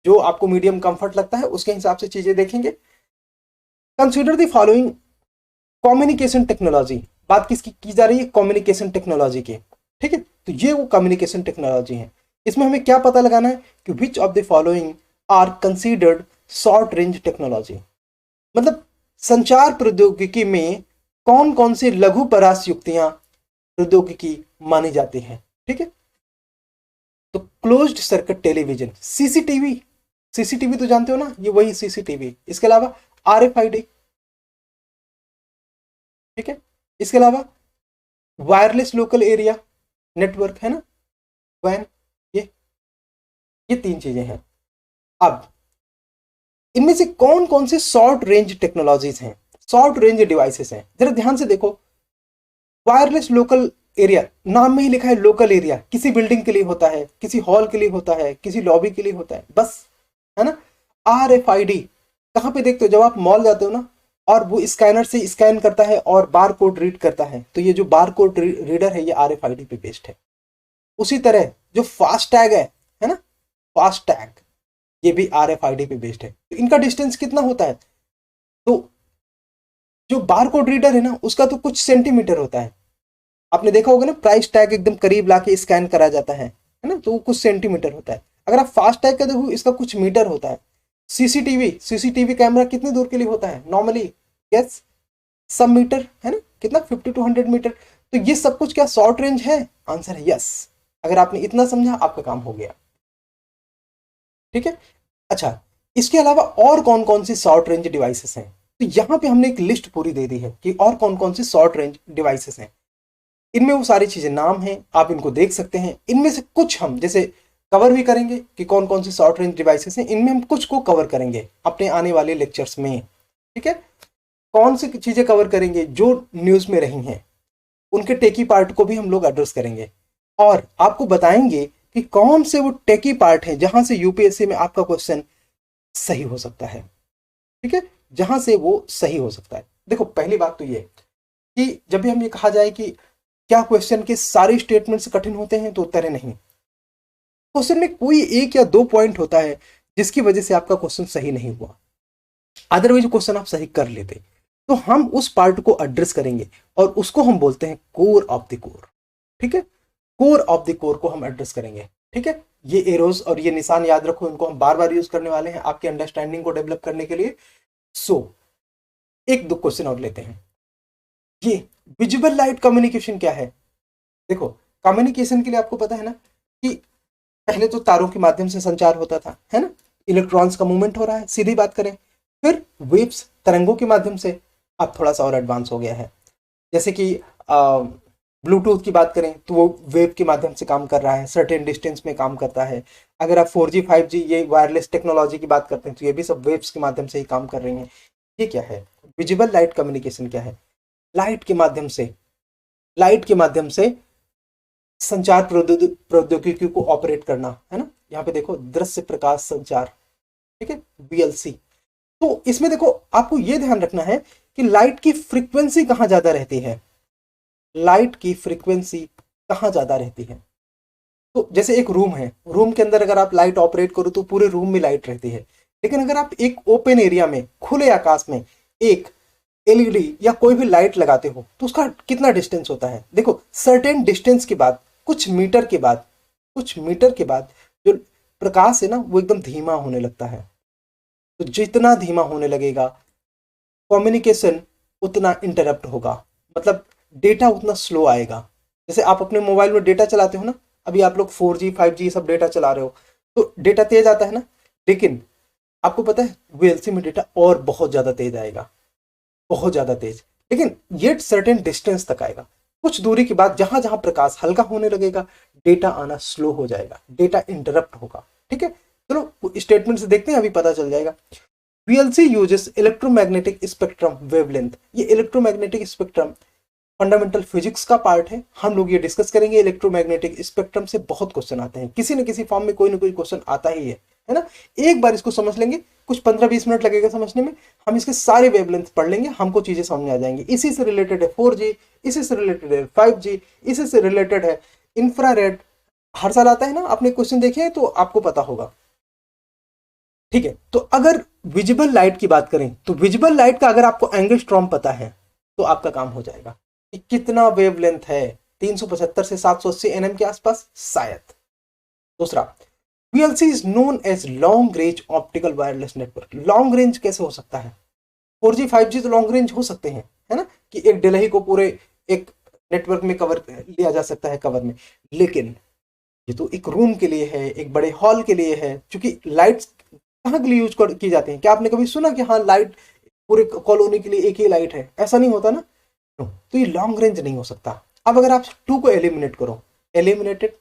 जो आपको मीडियम कंफर्ट लगता है उसके हिसाब से चीजें देखेंगे। Consider the following communication technology. बात किसकी की जा रही है? कम्युनिकेशन टेक्नोलॉजी की, ठीक है। तो ये वो कम्युनिकेशन टेक्नोलॉजी है। इसमें हमें क्या पता लगाना है कि which of the following are considered short range technology. मतलब संचार प्रौद्योगिकी में कौन कौन सी लघु परास युक्तियां प्रौद्योगिकी मानी जाती हैं, ठीक है। तो closed circuit television, CCTV, CCTV तो जानते हो ना, ये वही सीसीटीवी। इसके अलावा RFID, ठीक है। इसके अलावा वायरलेस लोकल एरिया नेटवर्क है ना, वैन, ये 3 चीजें हैं। अब इनमें से कौन कौन से शॉर्ट रेंज टेक्नोलॉजीज हैं, शॉर्ट रेंज डिवाइसेस हैं, जरा ध्यान से देखो। वायरलेस लोकल एरिया, नाम में ही लिखा है लोकल एरिया। किसी बिल्डिंग के लिए होता है, किसी हॉल के लिए होता है, किसी लॉबी के लिए होता है, बस है ना। RFID कहाँ पे देखते हो, जब आप मॉल जाते हो ना और वो स्कैनर से स्कैन करता है और बार कोड रीड करता है, तो ये जो बार कोड रीडर है ये RFID पे बेस्ड है। उसी तरह जो फास्ट टैग है ना, फास्ट टैग ये भी RFID पे बेस्ड है। तो इनका डिस्टेंस कितना होता है, तो जो बार कोड रीडर है ना उसका तो कुछ सेंटीमीटर होता है। आपने देखा होगा ना, प्राइस टैग एकदम करीब लाके स्कैन करा जाता है ना, तो वो कुछ सेंटीमीटर होता है। अगर आप फास्ट टैग का देखो इसका कुछ मीटर होता है। सीसीटीवी कैमरा कितनी दूर के लिए होता है नॉर्मली, यस, सब मीटर है ना, कितना 50 to 100 मीटर। तो ये सब कुछ क्या शॉर्ट रेंज है, आंसर है यस। अगर आपने इतना समझा आपका काम हो गया, ठीक है। अच्छा, इसके अलावा और कौन कौन सी शॉर्ट रेंज डिवाइसेस हैं, तो यहां पे हमने एक लिस्ट पूरी दे दी है कि और कौन कौन सी शॉर्ट रेंज डिवाइसेस हैं। इनमें वो सारी चीजें नाम हैं, आप इनको देख सकते हैं। इनमें से कुछ हम जैसे कवर भी करेंगे कि कौन कौन सी शॉर्ट रेंज डिवाइसेस हैं, इनमें हम कुछ को कवर करेंगे अपने आने वाले लेक्चर्स में, ठीक है। कौन सी चीजें कवर करेंगे जो न्यूज में रही हैं, उनके टेकी पार्ट को भी हम लोग एड्रेस करेंगे और आपको बताएंगे कि कौन से वो टेकी पार्ट हैं जहां से यूपीएससी में आपका क्वेश्चन सही हो सकता है, ठीक है, जहां से वो सही हो सकता है। देखो पहली बात तो ये कि जब भी हम ये कहा जाए कि क्या क्वेश्चन के सारे स्टेटमेंट्स कठिन होते हैं, तो उत्तर है नहीं। क्वेश्चन में कोई एक या दो पॉइंट होता है जिसकी वजह से आपका क्वेश्चन सही नहीं हुआ, अदरवाइज क्वेश्चन आप सही कर लेते। तो हम उस पार्ट को एड्रेस करेंगे और उसको हम बोलते हैं कोर ऑफ द कोर, ठीक है। कोर ऑफ द कोर को हम एड्रेस करेंगे, ठीक है। ये एरोज और ये निशान याद रखो, इनको हम बार बार यूज करने वाले हैं आपके अंडरस्टैंडिंग को डेवलप करने के लिए। सो एक दो क्वेश्चन और लेते हैं। ये विजिबल लाइट कम्युनिकेशन क्या है, देखो कम्युनिकेशन के लिए आपको पता है ना कि पहले तो तारों के माध्यम से संचार होता था, है ना, इलेक्ट्रॉन्स का मूवमेंट हो रहा है, सीधी बात करें। फिर वेव्स तरंगों के माध्यम से, अब थोड़ा सा और एडवांस हो गया है, जैसे कि ब्लूटूथ की बात करें तो वो वेव के माध्यम से काम कर रहा है, सर्टेन डिस्टेंस में काम करता है। अगर आप 4G 5G ये वायरलेस टेक्नोलॉजी की बात करते हैं तो ये भी सब वेव्स के माध्यम से ही काम कर रही हैं। ये क्या है, विजिबल लाइट कम्युनिकेशन क्या है, लाइट के माध्यम से, लाइट के माध्यम से संचार प्रौद्योगिकी को ऑपरेट करना, है ना। यहाँ पे देखो दृश्य प्रकाश संचार, ठीक है, VLC। तो इसमें देखो आपको यह ध्यान रखना है कि लाइट की फ्रीक्वेंसी कहां ज्यादा रहती है, लाइट की फ्रीक्वेंसी कहां ज्यादा रहती है। तो जैसे एक रूम है, रूम के अंदर अगर आप लाइट ऑपरेट करो तो पूरे रूम में लाइट रहती है, लेकिन अगर आप एक ओपन एरिया में, खुले आकाश में एक LED या कोई भी लाइट लगाते हो तो उसका कितना डिस्टेंस होता है, देखो सर्टेन डिस्टेंस के बाद, कुछ मीटर के बाद, कुछ मीटर के बाद जो प्रकाश है ना वो एकदम धीमा होने लगता है। तो जितना धीमा होने लगेगा कम्युनिकेशन उतना इंटरप्ट होगा, मतलब डेटा उतना स्लो आएगा। जैसे आप अपने मोबाइल में डेटा चलाते हो ना, अभी आप लोग 4G 5G सब डेटा चला रहे हो तो डेटा तेज आता है ना, लेकिन आपको पता है VLC में डेटा और बहुत ज्यादा तेज आएगा, बहुत ज्यादा तेज, लेकिन ये सर्टेन डिस्टेंस तक आएगा। कुछ दूरी के बाद जहां जहां प्रकाश हल्का होने लगेगा डेटा आना स्लो हो जाएगा, डेटा इंटरप्ट होगा, ठीक है। चलो स्टेटमेंट से देखते हैं, अभी पता चल जाएगा। VLC uses electromagnetic spectrum wavelength, ये इलेक्ट्रोमैग्नेटिक स्पेक्ट्रम फंडामेंटल फिजिक्स का पार्ट है, हम लोग ये डिस्कस करेंगे। इलेक्ट्रोमैग्नेटिक स्पेक्ट्रम से बहुत क्वेश्चन आते हैं, किसी न किसी फॉर्म में कोई ना कोई क्वेश्चन आता ही है ना। एक बार इसको समझ लेंगे, कुछ 15-20 मिनट लगेगा समझने में, हम इसके सारे वेवलेंथ पढ़ लेंगे, हमको चीजें समझ में आ जाएंगी। इसी से रिलेटेड है 4G, इसी से रिलेटेड है 5G, इसी से रिलेटेड है इंफ्रारेड, हर साल आता है ना, आपने क्वेश्चन देखे हैं तो आपको पता होगा, ठीक है। तो अगर विजिबल लाइट की बात करें तो विजिबल लाइट का अगर आपको एंगस्ट्रॉम पता है तो आपका काम हो जाएगा कि कितना वेवलेंथ है, 375 से 780 nm के आसपास शायद। दूसरा, VLC is known as long range optical wireless network. Long range कैसे हो सकता है, 4G 5G तो लॉन्ग रेंज हो सकते हैं, है ना, कि एक डिलही को पूरे एक नेटवर्क में कवर लिया जा सकता है कवर में, लेकिन ये तो एक रूम के लिए है, एक बड़े हॉल के लिए है, क्योंकि लाइट्स कहाँ के लिए यूज की जाती है, क्या आपने कभी सुना कि हाँ लाइट पूरे कॉलोनी के लिए एक ही लाइट है, ऐसा नहीं होता ना। तो ये लॉन्ग रेंज नहीं हो सकता। अब अगर आप 2 को एलिमिनेट करो, एलिमिनेटेड,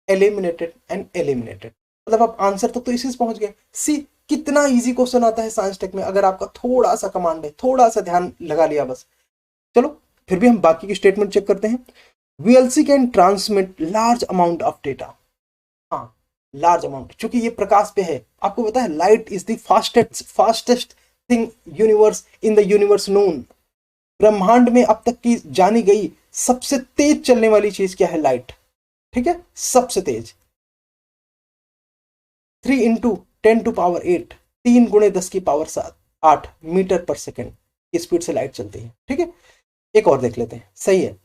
एलिमिनेटेड एंड एलिमिनेटेड, मतलब आप आंसर तक तो इसी से पहुंच गए। सी कितना इजी क्वेश्चन आता है साइंस टेक में, अगर आपका थोड़ा सा कमांड है, थोड़ा सा ध्यान लगा लिया बस। चलो फिर भी हम बाकी की स्टेटमेंट चेक करते हैं। VLC can transmit large amount of data, हाँ लार्ज अमाउंट, क्योंकि ये प्रकाश पे है। आपको पता है light is the fastest thing universe in the universe known. ब्रह्मांड में अब तक की जानी गई सबसे तेज चलने वाली चीज क्या है? लाइट। ठीक है, सबसे तेज 3 इंटू 10⁸ 3 × 10⁸8 मीटर पर सेकेंड की स्पीड से लाइट चलती है। ठीक है, एक और देख लेते हैं। सही है,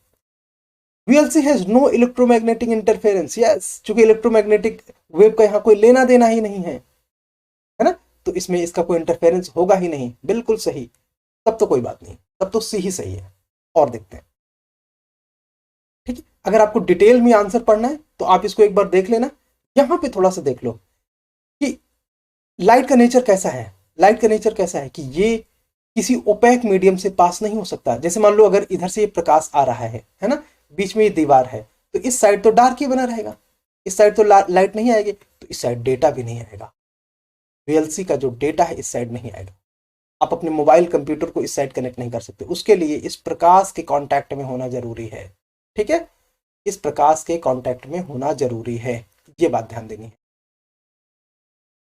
VLC has no electromagnetic interference. Yes, चूंकि इलेक्ट्रोमैग्नेटिक वेव का यहाँ कोई लेना देना ही नहीं है ना, तो इसमें इसका कोई इंटरफेरेंस होगा ही नहीं। बिल्कुल सही, तब तो कोई बात नहीं, तब तो सी ही सही है। और देखते हैं। ठीक है, अगर आपको डिटेल में आंसर पढ़ना है तो आप इसको एक बार देख लेना। यहां पे थोड़ा सा देख लो कि लाइट का नेचर कैसा है। लाइट का नेचर कैसा है कि ये किसी ओपेक मीडियम से पास नहीं हो सकता। जैसे मान लो अगर इधर से ये प्रकाश आ रहा है ना, बीच में ये दीवार है, तो इस साइड तो डार्क ही बना रहेगा, इस साइड तो लाइट नहीं आएगी, तो इस साइड डेटा भी नहीं आएगा। VLC का जो डेटा है इस साइड नहीं आएगा। आप अपने मोबाइल कंप्यूटर को इस साइड कनेक्ट नहीं कर सकते, उसके लिए इस प्रकाश के कांटेक्ट में होना जरूरी है। ठीक है, इस प्रकाश के कांटेक्ट में होना जरूरी है, ये बात ध्यान देनी है।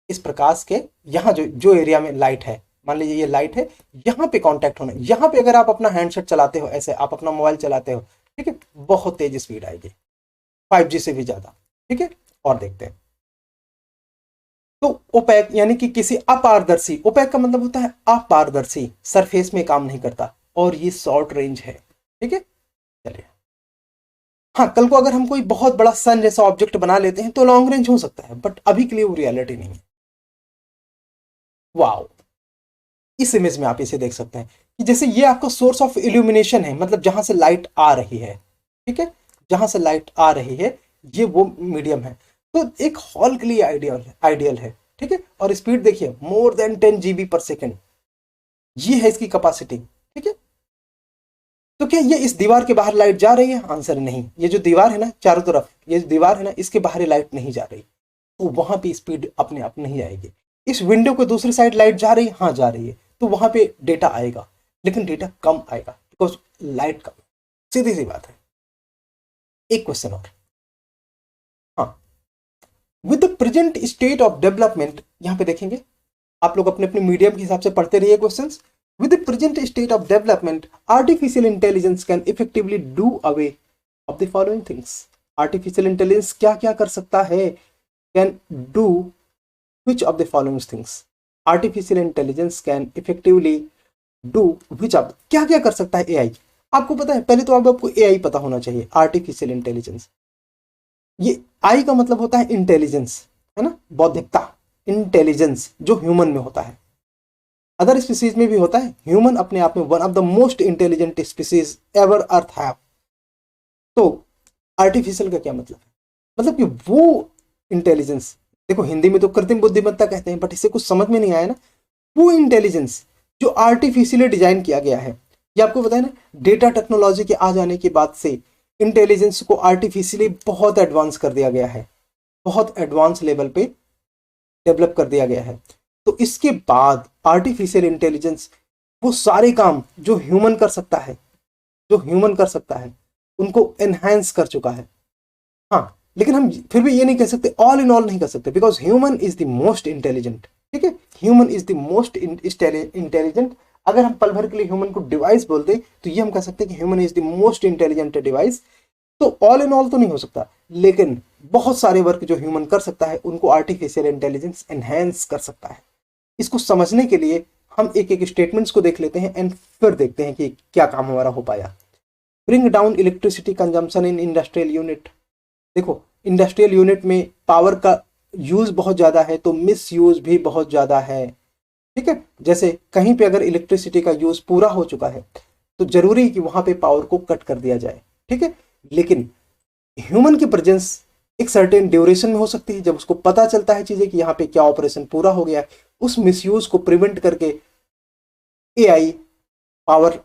इस प्रकाश के यहाँ जो एरिया में लाइट है, मान लीजिए ये लाइट है, यहाँ पे कांटेक्ट होना। यहाँ पे अगर आप अपना हैंडसेट चलाते हो, ऐसे आप अपना मोबाइल चलाते हो, ठीक है, बहुत तेज स्पीड आएगी, 5G से भी ज्यादा। ठीक है, और देखते हैं। तो ओपेक यानी कि किसी अपारदर्शी, ओपेक का मतलब होता है अपारदर्शी, सरफेस में काम नहीं करता, और ये शॉर्ट रेंज है। ठीक है, चलिए। हाँ, कल को अगर हम कोई बहुत बड़ा सन जैसा ऑब्जेक्ट बना लेते हैं तो लॉन्ग रेंज हो सकता है, बट अभी के लिए वो रियलिटी नहीं है। वाओ, इस इमेज में आप इसे देख सकते हैं कि जैसे ये आपका सोर्स ऑफ इल्यूमिनेशन है, मतलब जहां से लाइट आ रही है। ठीक है, जहां से लाइट आ रही है ये वो मीडियम है, तो एक हॉल के लिए आइडियल है। ठीक है, और स्पीड देखिए मोर देन 10 GB पर सेकेंड, ये है इसकी कैपेसिटी। ठीक है, तो क्या ये इस दीवार के बाहर लाइट जा रही है? आंसर नहीं। ये जो दीवार है ना चारों तरफ, ये जो दीवार है ना, इसके बाहर लाइट नहीं जा रही, तो वहां पे स्पीड अपने आप नहीं आएगी। इस विंडो को दूसरी साइड लाइट जा रही है, हाँ जा रही है, तो वहां पे डेटा आएगा, लेकिन डेटा कम आएगा बिकॉज लाइट कम। सीधी सी बात है। एक क्वेश्चन और। हाँ, with the present state of development, यहां पे देखेंगे आप लोग अपने अपने मीडियम के हिसाब से पढ़ते रहिए questions. With the present state of development, artificial intelligence can effectively do away of the following things. Artificial intelligence क्या क्या कर सकता है? Can do which of the following things? Artificial intelligence can effectively do which of, क्या क्या कर सकता है AI? आपको पता है, पहले तो आपको AI पता होना चाहिए। आर्टिफिशियल इंटेलिजेंस, ये आई का मतलब होता है इंटेलिजेंस, है ना, बौद्धिकता, इंटेलिजेंस जो ह्यूमन में होता है, अदर स्पीसीज में भी होता है। ह्यूमन अपने आप में one of the most intelligent species ever earth have. तो आर्टिफिशियल का क्या मतलब है? मतलब कि वो इंटेलिजेंस, देखो हिंदी में तो कृत्रिम बुद्धिमत्ता कहते हैं, बट इससे कुछ समझ में नहीं आया ना। वो इंटेलिजेंस जो आर्टिफिशियली डिजाइन किया गया है, ये आपको पता है ना, डेटा टेक्नोलॉजी के आ जाने के बाद से इंटेलिजेंस को आर्टिफिशियली बहुत एडवांस कर दिया गया है, बहुत एडवांस लेवल पे डेवलप कर दिया गया है। तो इसके बाद आर्टिफिशियल इंटेलिजेंस वो सारे काम जो ह्यूमन कर सकता है, जो ह्यूमन कर सकता है, उनको एनहांस कर चुका है। हाँ, लेकिन हम फिर भी ये नहीं कह सकते, ऑल इन ऑल नहीं कर सकते, because human is the most intelligent. ठीक है, human is the most intelligent. अगर हम पल भर के लिए ह्यूमन को डिवाइस बोलते तो ये हम कह सकते हैं कि human is the most intelligent device. तो ऑल इन ऑल तो नहीं हो सकता, लेकिन बहुत सारे वर्क जो ह्यूमन कर सकता है उनको आर्टिफिशियल इंटेलिजेंस एनहांस कर सकता है। इसको समझने के लिए हम एक एक स्टेटमेंट्स को देख लेते हैं एंड फिर देखते हैं कि क्या काम हमारा हो पाया। Bring down electricity consumption in industrial unit. देखो इंडस्ट्रियल यूनिट में पावर का यूज बहुत ज्यादा है, तो मिस यूज भी बहुत ज्यादा है। ठीक है, जैसे कहीं पे अगर इलेक्ट्रिसिटी का यूज पूरा हो चुका है तो जरूरी है कि वहां पे पावर को कट कर दिया जाए। ठीक है, लेकिन ह्यूमन की प्रेजेंस एक सर्टेन ड्यूरेशन में हो सकती है, जब उसको पता चलता है चीजें कि यहाँ पे क्या ऑपरेशन पूरा हो गया है, उस मिसयूज को प्रिवेंट करके एआई पावर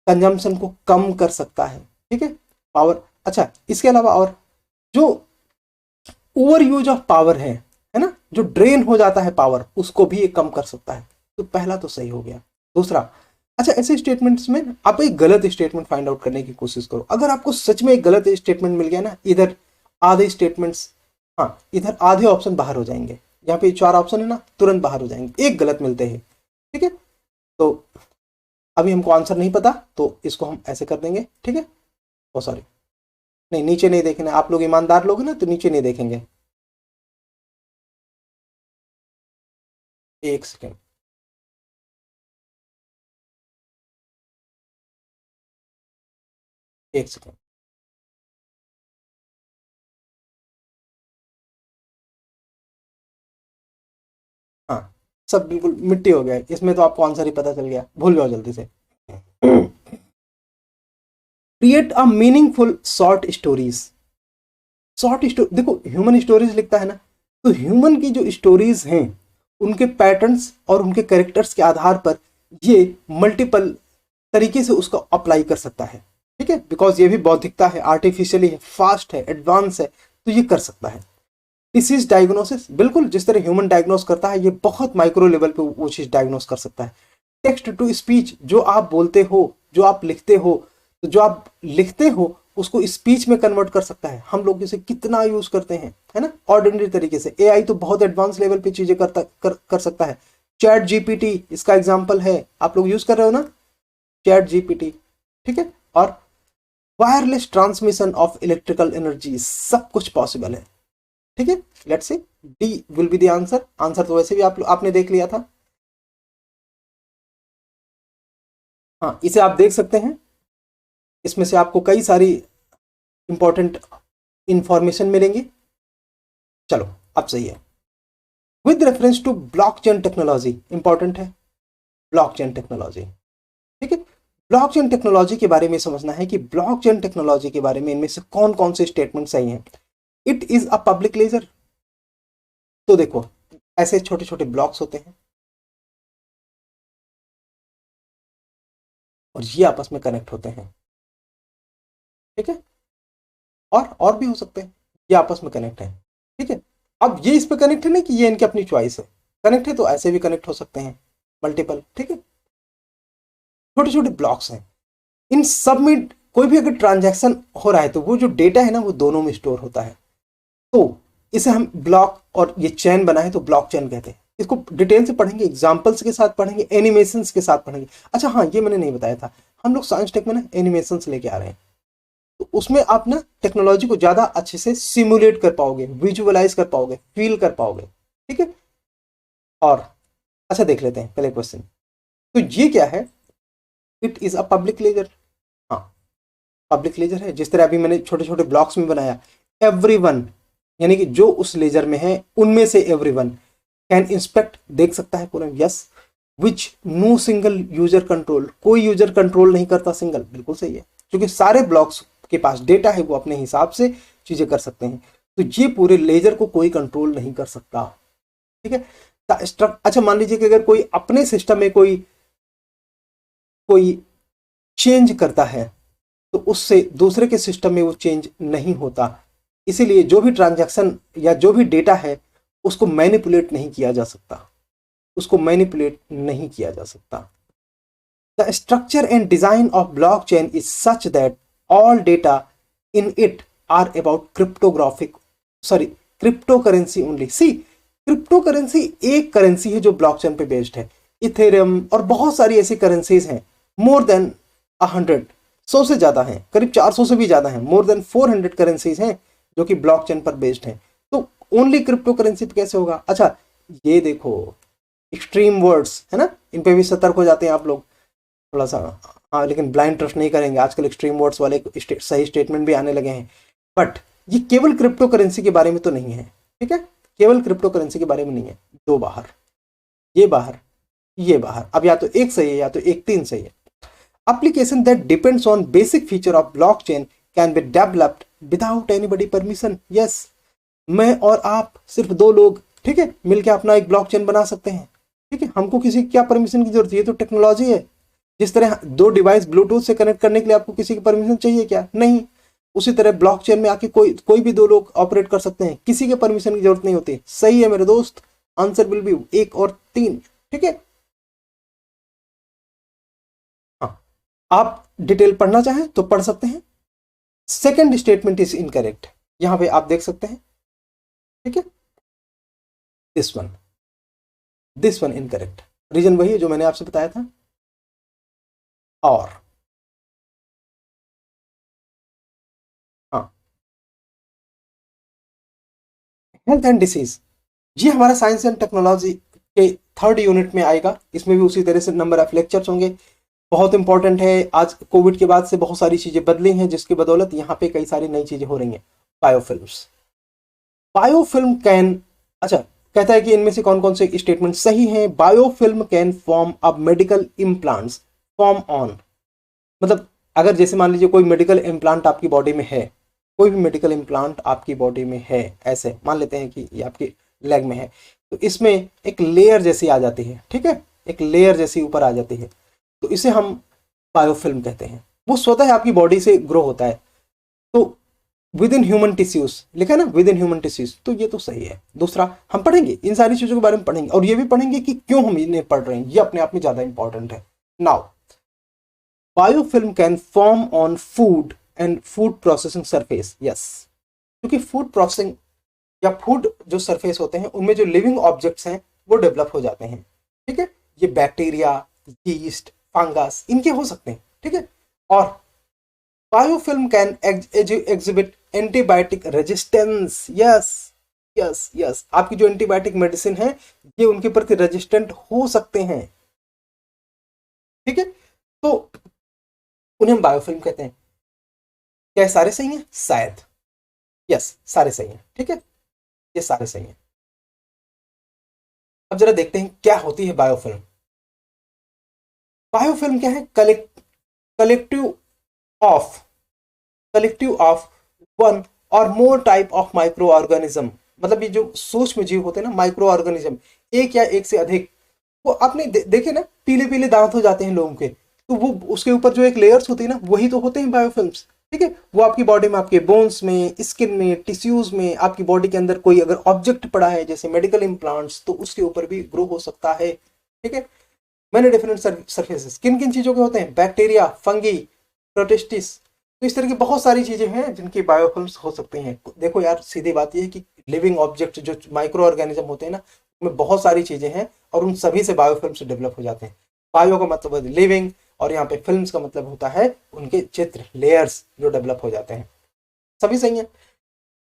कंजम्पशन को कम कर सकता है। ठीक है, पावर। अच्छा, इसके अलावा और जो ओवर यूज ऑफ पावर है ना, जो ड्रेन हो जाता है पावर, उसको भी ये कम कर सकता है। तो पहला तो सही हो गया। दूसरा, अच्छा ऐसे स्टेटमेंट्स में आप एक गलत स्टेटमेंट फाइंड आउट करने की कोशिश करो। अगर आपको सच में एक गलत स्टेटमेंट मिल गया ना, इधर आधे स्टेटमेंट्स हाँ, इधर आधे ऑप्शन बाहर हो जाएंगे, यहाँ पे 4 ऑप्शन है ना, तुरंत बाहर हो जाएंगे, एक गलत मिलते हैं। ठीक है, तो अभी हमको आंसर नहीं पता तो इसको हम ऐसे कर देंगे। ठीक है, ओ सॉरी, नहीं नीचे नहीं देखना, आप लोग ईमानदार लोग हैं ना, तो नीचे नहीं देखेंगे। एक सेकेंड, एक सेकेंड। हाँ, सब बिल्कुल मिट्टी हो गया, इसमें तो आपको आंसर ही पता चल गया, भूल जाओ जल्दी से। Create a meaningful short stories. Short story, देखो ह्यूमन स्टोरीज लिखता है ना, तो ह्यूमन की जो स्टोरीज हैं उनके पैटर्न्स और उनके कैरेक्टर्स के आधार पर ये मल्टीपल तरीके से उसको अप्लाई कर सकता है। ठीक है, बिकॉज ये भी बौद्धिकता है, आर्टिफिशियली है, फास्ट है, एडवांस है, तो ये कर सकता है। डिसीज डायग्नोसिस, बिल्कुल जिस तरह ह्यूमन डायग्नोस करता है, ये बहुत माइक्रो लेवल पे वो चीज डायग्नोस कर सकता है। टेक्स्ट टू स्पीच, जो आप बोलते हो, जो आप लिखते हो, तो जो आप लिखते हो उसको स्पीच में कन्वर्ट कर सकता है। हम लोग इसे कितना यूज करते हैं, है ना, ऑर्डिनरी तरीके से। एआई तो बहुत एडवांस लेवल पे चीजें कर सकता है। चैट जीपीटी इसका एग्जांपल है, आप लोग यूज कर रहे हो ना चैट जीपीटी। ठीक है, और wireless transmission of electrical energy, सब कुछ पॉसिबल है। ठीक है, let's see, D will be the answer. Answer तो वैसे भी आपने देख लिया था। हाँ, इसे आप देख सकते हैं, इसमें से आपको कई सारी इंपॉर्टेंट इंफॉर्मेशन मिलेंगी। चलो, अब सही है। With reference to blockchain technology, important है ब्लॉकचेन टेक्नोलॉजी। ठीक है, ब्लॉकचेन टेक्नोलॉजी के बारे में समझना है कि ब्लॉकचेन टेक्नोलॉजी के बारे में इनमें से कौन कौन से स्टेटमेंट सही हैं। It is a public ledger, तो देखो ऐसे छोटे छोटे ब्लॉक्स होते हैं और ये आपस में कनेक्ट होते हैं। ठीक है, और भी हो सकते हैं, ये आपस में कनेक्ट है। ठीक है, अब ये इस पे कनेक्ट है ना कि ये इनकी अपनी चॉइस है, कनेक्ट है तो ऐसे भी कनेक्ट हो सकते हैं मल्टीपल। ठीक है, छोटे छोटे ब्लॉक्स हैं, इन सब में कोई भी अगर ट्रांजैक्शन हो रहा है तो वो जो डेटा है ना वो दोनों में स्टोर होता है। तो इसे हम ब्लॉक, और ये चेन बना है तो ब्लॉक चेन कहते हैं। इसको डिटेल से पढ़ेंगे, एग्जांपल्स के साथ पढ़ेंगे, एनिमेशंस के साथ पढ़ेंगे। अच्छा हाँ, ये मैंने नहीं बताया था, हम लोग साइंस टेक में ना एनिमेशंस लेके आ रहे हैं, तो उसमें आप ना टेक्नोलॉजी को ज्यादा अच्छे से सिमुलेट कर पाओगे, विजुअलाइज कर पाओगे, फील कर पाओगे। ठीक है, और अच्छा देख लेते हैं पहले क्वेश्चन। तो ये क्या है, it is a public ledger. हाँ, पब्लिक लेजर है, जिस तरह अभी मैंने छोटे छोटे ब्लॉक्स में बनाया। एवरीवन, यानी कि जो उस लेजर में है उनमें से एवरीवन कैन इंस्पेक्ट, देख सकता है पूरा। Yes, which no single user control, कोई यूजर कंट्रोल नहीं करता सिंगल, बिल्कुल सही है, क्योंकि सारे ब्लॉक्स के पास डेटा है, वो अपने हिसाब से चीजें कर सकते हैं। तो ये पूरे लेजर को कोई कंट्रोल नहीं कर सकता। ठीक है, अच्छा मान लीजिए कि अगर कोई अपने सिस्टम में कोई कोई चेंज करता है तो उससे दूसरे के सिस्टम में वो चेंज नहीं होता। इसीलिए जो भी ट्रांजैक्शन या जो भी डेटा है उसको मैनिपुलेट नहीं किया जा सकता, उसको मैनिपुलेट नहीं किया जा सकता। The structure and design of blockchain is such that all data in it are about cryptocurrency only. See, cryptocurrency एक करेंसी है जो ब्लॉकचेन पे बेस्ड है। इथेरियम और बहुत सारी ऐसी करेंसीज हैं, मोर देन 100, 100 से ज्यादा हैं, करीब 400 से भी ज्यादा हैं, मोर देन 400 करेंसीज हैं जो कि ब्लॉकचेन पर बेस्ड हैं। तो ओनली क्रिप्टो करेंसी पे कैसे होगा? अच्छा, ये देखो एक्सट्रीम वर्ड्स है ना, इन पे भी सतर्क हो जाते हैं आप लोग थोड़ा सा। हाँ, लेकिन ब्लाइंड ट्रस्ट नहीं करेंगे, आजकल एक्सट्रीम वर्ड्स वाले सही स्टेटमेंट भी आने लगे हैं। बट ये केवल क्रिप्टो करेंसी के बारे में तो नहीं है। ठीक है, केवल क्रिप्टो करेंसी के बारे में नहीं है। दो बाहर, ये बाहर, ये बाहर, अब या तो एक सही है या तो एक तीन सही है। Application that depends on basic feature of blockchain can be developed without anybody permission. Yes, मैं और आप सिर्फ दो लोग, ठीक है, मिलकर अपना एक ब्लॉकचेन बना सकते हैं। ठीक है, हमको किसी की क्या परमिशन की जरूरत है? ये तो टेक्नोलॉजी है। जिस तरह दो डिवाइस ब्लूटूथ से कनेक्ट करने के लिए आपको किसी की परमिशन चाहिए क्या? नहीं। उसी तरह ब्लॉकचेन में आके कोई भी दो लोग ऑपरेट कर सकते हैं, किसी के परमिशन की जरूरत नहीं होती। सही है मेरे दोस्त, आंसर विल बी 1 और 3। ठीक है, हाँ, आप डिटेल पढ़ना चाहें तो पढ़ सकते हैं। सेकेंड स्टेटमेंट इज इनकरेक्ट, यहां पे आप देख सकते हैं ठीक है, दिस वन इनकरेक्ट, रीजन वही है जो मैंने आपसे बताया था। और हाँ, हेल्थ एंड डिसीज, ये हमारा साइंस एंड टेक्नोलॉजी के थर्ड यूनिट में आएगा। इसमें भी उसी तरह से नंबर ऑफ लेक्चर्स होंगे। बहुत इंपॉर्टेंट है, आज कोविड के बाद से बहुत सारी चीजें बदली हैं जिसकी बदौलत यहाँ पे कई सारी नई चीजें हो रही हैं। बायोफिल्म्स, बायोफिल्म कैन, अच्छा कहता है कि इनमें से कौन कौन से स्टेटमेंट सही हैं। बायोफिल्म कैन फॉर्म अब मेडिकल इम्प्लांट्स फॉर्म ऑन, मतलब अगर जैसे मान लीजिए कोई मेडिकल इम्प्लांट आपकी बॉडी में है, कोई भी मेडिकल इम्प्लांट आपकी बॉडी में है, ऐसे मान लेते हैं कि ये आपकी लेग में है, तो इसमें एक लेयर जैसी आ जाती है, ठीक है, एक लेयर जैसी ऊपर आ जाती है, तो इसे हम बायोफिल्म कहते हैं। वो स्वतः आपकी बॉडी से ग्रो होता है। तो विद इन ह्यूमन टिश्यूज लिखा है ना, विद इन ह्यूमन टिश्यूज, तो ये तो सही है। दूसरा हम पढ़ेंगे, इन सारी चीजों के बारे में पढ़ेंगे, और ये भी पढ़ेंगे कि क्यों हम इन्हें पढ़ रहे हैं, ये अपने आप में ज्यादा इंपॉर्टेंट है। Now biofilm can form on food and food processing surface, yes, क्योंकि फूड प्रोसेसिंग या फूड जो सरफेस होते हैं उनमें जो लिविंग ऑब्जेक्ट्स हैं वो डेवलप हो जाते हैं, ठीक है, ये बैक्टीरिया, यीस्ट, फंगस, इनके हो सकते हैं, ठीक है। और biofilm can exhibit antibiotic resistance, yes yes yes, आपकी जो एंटीबायोटिक मेडिसिन है ये उनके प्रति रेजिस्टेंट हो सकते हैं, ठीक है, तो उन्हें हम बायोफिल्म कहते हैं। क्या सारे सही हैं? शायद, यस सारे सही हैं, ठीक है, ये सारे सही हैं। अब जरा देखते हैं क्या होती है बायोफिल्म। बायोफिल्म क्या है? Collective of collective of one और more type of micro organism, मतलब ये जो सूक्ष्म जीव होते हैं ना, माइक्रो ऑर्गेनिज्म, एक या एक से अधिक, वो आपने देखे ना, पीले पीले दांत हो जाते हैं लोगों के, तो वो उसके ऊपर जो एक लेयर्स होती है ना, वही तो होते हैं बायोफिल्म्स, ठीक है। वो आपकी बॉडी में, आपके बोन्स में, स्किन में, टिश्यूज में, आपकी बॉडी के अंदर कोई अगर ऑब्जेक्ट पड़ा है जैसे मेडिकल इम्प्लांट्स, तो उसके ऊपर भी ग्रो हो सकता है, ठीक है। मैंने डिफरेंट सरफेसेस किन किन चीजों के होते हैं? बैक्टीरिया, फंगी, प्रोटिस्टिस, तो इस तरह की बहुत सारी चीजें हैं जिनकी बायोफिल्म्स हो सकती हैं। देखो यार, सीधी बात यह है कि लिविंग ऑब्जेक्ट जो माइक्रो ऑर्गेनिज्म होते हैं ना, उनमें बहुत सारी चीजें हैं और उन सभी से बायोफिल्म्स डेवलप हो जाते हैं। बायो का मतलब है लिविंग, और यहाँ पे फिल्म्स का मतलब होता है उनके चित्र, लेयर्स जो डेवलप हो जाते हैं। सभी सही है।